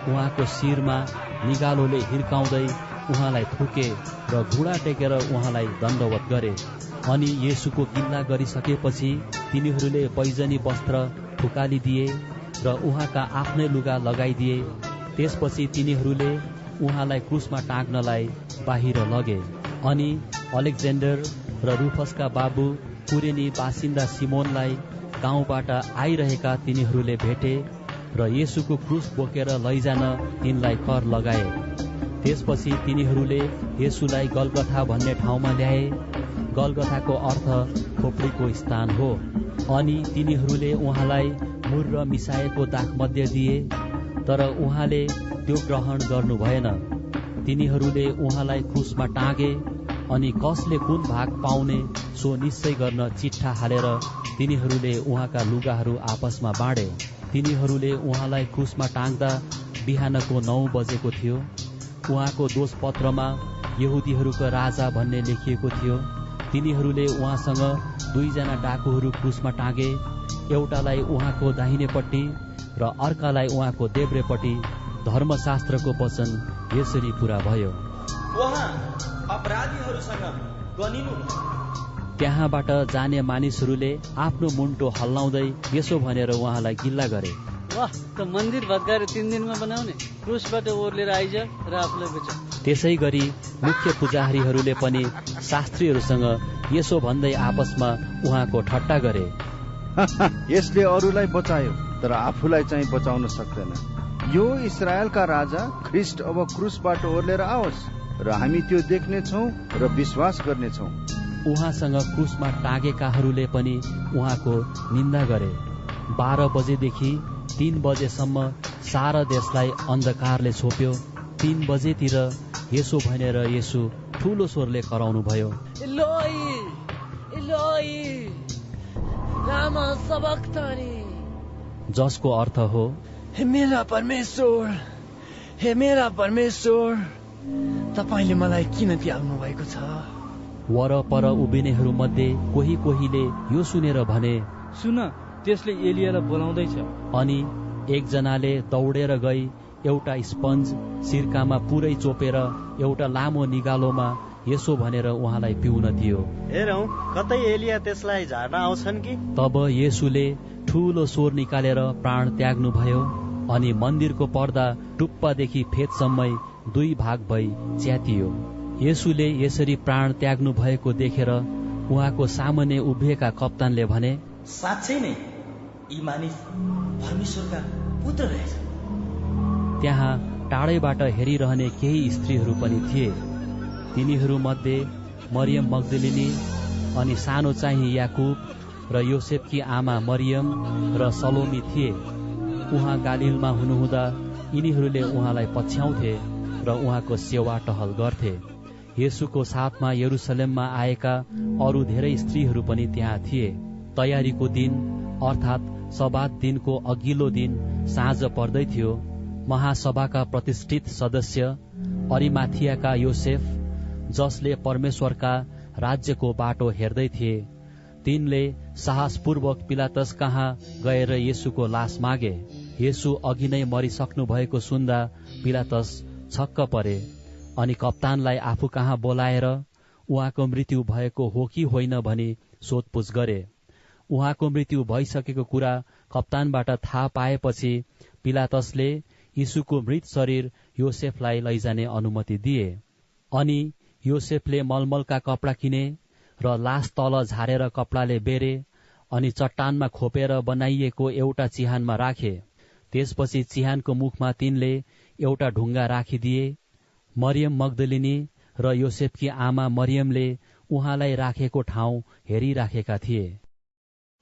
उहाँको शिरमा निगालोले हिर्काउँदै उहाँलाई थुके र घुँडा टेकेर उहाँलाई दण्डवत गरे। अनि येशूको गिल्ला गरिसकेपछि तिनीहरूले बैजनी वस्त्र फुकालिदिए र उहाँका आफ्नै लुगा लगाइदिए। त्यसपछि तिनीहरूले उहाँलाई क्रुसमा टाँग्नलाई बाहिर लगे। अनि अलेक्जेन्डर र रुफसका बाबु कुरेनी बासिन्दा सिमोनलाई गाउँबाट आइरहेका तिनीहरूले भेटे र येशूको क्रुस बोकेर लैजान तिनलाई कर लगाए। त्यसपछि तिनीहरूले येशूलाई गलगथा भन्ने ठाउँमा ल्याए। गलगथाको अर्थ खोपडीको स्थान हो। अनि तिनीहरूले उहाँलाई मुर मिसाएको दाखमध्य दिए, तर उहाँले त्यो ग्रहण गर्नु भएन। तिनीहरूले उहाँलाई क्रुसमा टाँगे अनि कसले कुन भाग पाउने सो निश्चय गर्न चिट्ठा हालेर तिनीहरूले उहाँका लुगाहरू आपसमा बाँडे। तिनीहरूले उहाँलाई क्रुसमा टाँग्दा बिहानको 9 बजेको थियो। उहाँको दोषपत्रमा यहुदीहरूको राजा भन्ने लेखिएको थियो। तिनीहरूले उहाँसँग 2 जना डाकुहरू क्रुसमा टाँगे, एउटालाई उहाँको दाहिनेपट्टि र अर्कालाई उहाँको देब्रेपट्टि। धर्मशास्त्रको वचन यसरी पूरा भयो, उहाँ अपराधीहरूसँग गनिनु। त्यहाँबाट जाने मानिसहरूले आफ्नो मुन्टो हल्लाउँदै यसो भनेर उहाँलाई गिल्ला गरे, वाह, त मन्दिर भत्काएर 3 दिनमा बनाउने, क्रुसबाट ओर्लेर आइज र आफूलाई बेच। त्यसै गरी मुख्य पुजारीहरूले पनि शास्त्रीहरूसँग यसो भन्दै आपसमा उहाँको ठट्टा गरे, यसले अरूलाई बचायो तर आफूलाई चाहिँ बचाउन सक्दैन। यो इस्राएलका राजा ख्रिस्ट अब क्रुसबाट ओर्लेर आओस् र हामी त्यो देख्नेछौँ र विश्वास गर्नेछौँ। उहाँसँग क्रुसमा टाँगेकाहरूले पनि उहाँको निन्दा गरे। 12 बजेदेखि 3 बजेसम्म सारा देशलाई अन्धकारले छोप्यो। 3 बजेतिर यसो भनेर येशू ठूलो स्वरले कराउनु भयो, इलोई इलोई लामा सबक्तानी, जसको अर्थ हो, हे मेरा परमेश्वर तपाईले मलाई किन त्याग्नु भएको छ? वरपर उभिनेहरू मध्ये कोहीले यो सुनेर भने, सुन, त्यसले एलियालाई बोलाउँदैछ। अनि एकजनाले दौडेर गई एउटा स्पन्ज सिरकामा पुरै चोपेर एउटा लामो निगालोमा यसो भनेर उहाँलाई पिउन दियो। हेरौं कतै एलिया त्यसलाई झार्न आउँछन् कि? तब येशूले ठूलो स्वर निकालेर प्राण त्याग्नु भयो। अनि मन्दिरको पर्दा टुप्पादेखि फेदसम्मै 2 भाग भई च्यातियो। येशूले यसरी प्राण त्याग्नु भएको देखेर उहाँको सामुन्ने उभिएका कप्तानले भने, साँच्चै नै यी मानिस परमेश्वरका पुत्र रहेछ। त्यहाँ टाढैबाट हेरिरहने केही स्त्रीहरू पनि थिए। तिनीहरू मध्ये मरियम मग्दलिनी अनि सानो चाहिँ याकुब र योसेफकी आमा मरियम र सलोमी थिए। उहाँ गालिलमा हुनुहुँदा यिनीहरूले उहाँलाई पछ्याउँथे र उहाँको सेवा टहल गर्थे। येशूको साथमा यरुसलेममा आएका अरू धेरै स्त्रीहरू पनि त्यहाँ थिए। तयारीको दिन अर्थात् सब्बात दिनको अघिल्लो दिन साँझ पर्दै थियो। महासभाका प्रतिष्ठित सदस्य अरिमाथियाका योसेफ, जसले परमेश्वरका राज्यको बाटो हेर्दै थिए, तिनले साहसपूर्वक पिलातस कहाँ गएर येशूको लास मागे। येशू अघि नै मरिसक्नु भएको सुन्दा पिलातस छक्क परे अनि कप्तानलाई आफू कहाँ बोलाएर उहाँको मृत्यु भएको हो कि होइन भनी सोधपुछ गरे। उहाँको मृत्यु भइसकेको कुरा कप्तानबाट थाहा पाएपछि पिलातसले यीशुको मृत शरीर योसेफलाई लैजाने अनुमति दिए। अनि योसेफले मलमलका कपडा किने र लास तल झारेर कपडाले बेरे अनि चट्टानमा खोपेर बनाइएको एउटा चिहानमा राखे। त्यसपछि चिहानको मुखमा तिनले एउटा ढुङ्गा राखिदिए। मरियम मग्दलिनी र योसेफकी आमा मरियमले उहाँलाई राखेको ठाउँ हेरिराखेका थिए।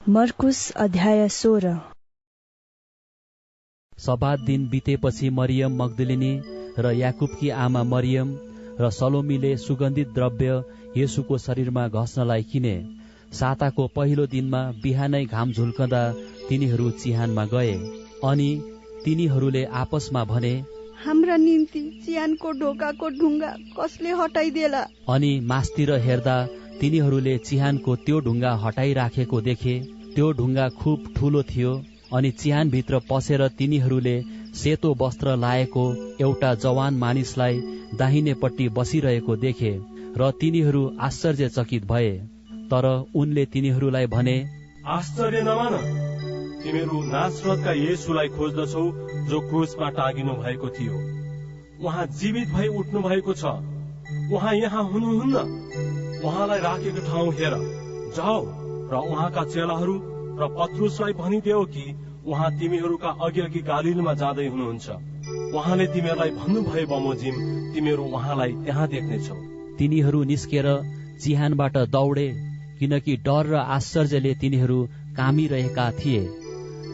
मर्कुस अध्याय 16। सब्बात दिन बितेपछि मरियम मग्दलिनी र याकुबकी आमा मरियम र सलोमीले सुगन्धित द्रव्य येशूको शरीरमा घस्नलाई किने। साताको पहिलो दिनमा बिहानै घाम झुल्कँदा तिनीहरू चिहानमा गए। अनि तिनीहरूले आपसमा भने, हाम्रा निम्ति चिहानको ढोकाको ढुङ्गा कसले हटाइदेला? अनि मास्तिर हेर्दा तिनीहरूले चिहानको त्यो ढुङ्गा हटाइराखेको देखे। त्यो ढुङ्गा खुब ठूलो थियो। अनि चिहानभित्र पसेर तिनीहरूले सेतो वस्त्र लाएको एउटा जवान मानिसलाई दाहिनेपट्टि बसिरहेको देखे र तिनीहरू आश्चर्यचकित भए। तर उनले तिनीहरूलाई भने, आश्चर्य नमान, तिमीहरू नासरतका येशूलाई खोज्दछौ जो क्रुसमा टाँगिनु भएको थियो। उहाँ जीवित भई उठ्नु भएको छ। उहाँ यहाँ हुनुहुन्न। उहाँलाई राखेको ठाउँ हेर, जाऊ र उहाँका चेलाहरू र पत्रुसलाई भनिदेऊ कि उहाँ तिमीहरूका अघि गालिलमा जाँदै हुनुहुन्छ। उहाँले तिमीहरूलाई भन्नुभयो बमोजिम तिमीहरू उहाँलाई त्यहाँ देख्नेछौ। तिनीहरू निस्केर चिहानबाट दौडे, किनकि डर र आश्चर्यले तिनीहरू कामिरहेका थिए।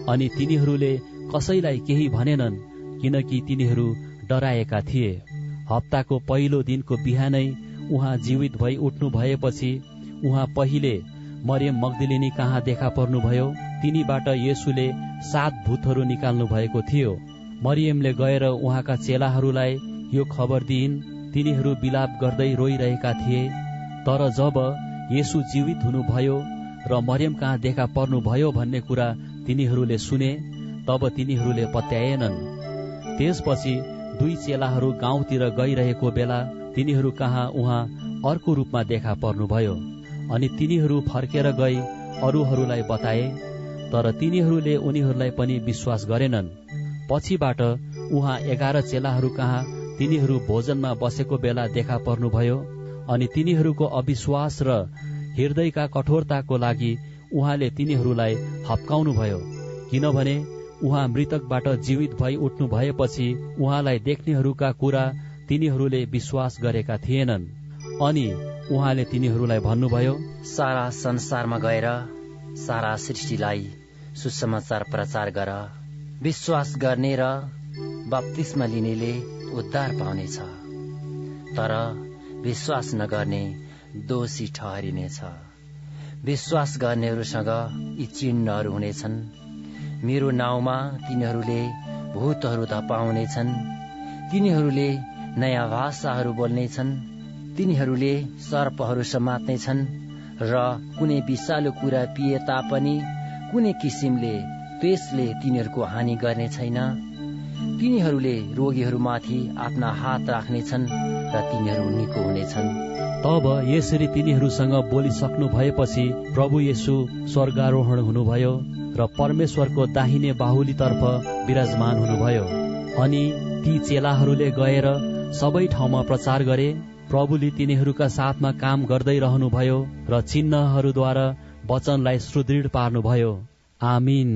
अनि तिनीहरूले कसैलाई केही भनेनन्, किनकि तिनीहरू डराएका थिए। हप्ताको पहिलो दिनको बिहानै उहाँ जीवित भई उठ्नु भएपछि उहाँ पहिले मरियम मग्दलिनी कहाँ देखा पर्नुभयो। तिनीबाट येशूले 7 भूतहरू निकाल्नु भएको थियो। मरियमले गएर उहाँका चेलाहरूलाई यो खबर दिइन्। तिनीहरू बिलाप गर्दै रोइरहेका थिए। तर जब येशू जीवित हुनुभयो र मरियम कहाँ देखा पर्नुभयो भन्ने कुरा तिनीहरूले सुने, तब तिनीहरूले पत्याएनन्। त्यसपछि 2 चेलाहरू गाउँतिर गइरहेको बेला तिनीहरू कहाँ उहाँ अर्को रूपमा देखा पर्नुभयो। अनि तिनीहरू फर्केर गई अरूहरूलाई बताए, तर तिनीहरूले उनीहरूलाई पनि विश्वास गरेनन्। पछिबाट उहाँ 11 चेलाहरू कहाँ तिनीहरू भोजनमा बसेको बेला देखा पर्नुभयो। अनि तिनीहरूको अविश्वास र हृदयका कठोरताको लागि उहाँले तिनीहरूलाई हप्काउनुभयो, किनभने उहाँ मृतकबाट जीवित भई उठ्नु भएपछि उहाँलाई देख्नेहरूका कुरा तिनीहरूले विश्वास गरेका थिएनन्। अनि उहाँले तिनीहरूलाई भन्नुभयो, सारा संसारमा गएर सारा सृष्टिलाई सुसमाचार प्रचार गर। विश्वास गर्ने र बप्तिस्मा लिनेले उद्धार पाउनेछ, तर विश्वास नगर्ने दोषी ठहरिनेछ। विश्वास गर्नेहरूसँग यी चिन्हहरू हुनेछन्। मेरो नाउँमा तिनीहरूले भूतहरू धपाउनेछन्, तिनीहरूले नयाँ भाषाहरू बोल्नेछन्, तिनीहरूले सर्पहरू समात्नेछन् र कुनै विषालु कुरा पिए तापनि कुनै किसिमले त्यसले तिनीहरूको हानि गर्ने छैन। तिनीहरूले रोगीहरूमाथि आफ्ना हात राख्नेछन् र तिनीहरू निको हुनेछन्। तब यसरी तिनीहरूसँग बोलिसक्नु भएपछि प्रभु येशू स्वर्गारोहण हुनुभयो र परमेश्वरको दाहिने बाहुलीतर्फ विराजमान हुनुभयो। अनि ती चेलाहरूले गएर सबै ठाउँमा प्रचार गरे। प्रभुले तिनीहरूका साथमा काम गर्दै रहनुभयो र चिन्हहरूद्वारा वचनलाई सुदृढ पार्नुभयो। आमीन।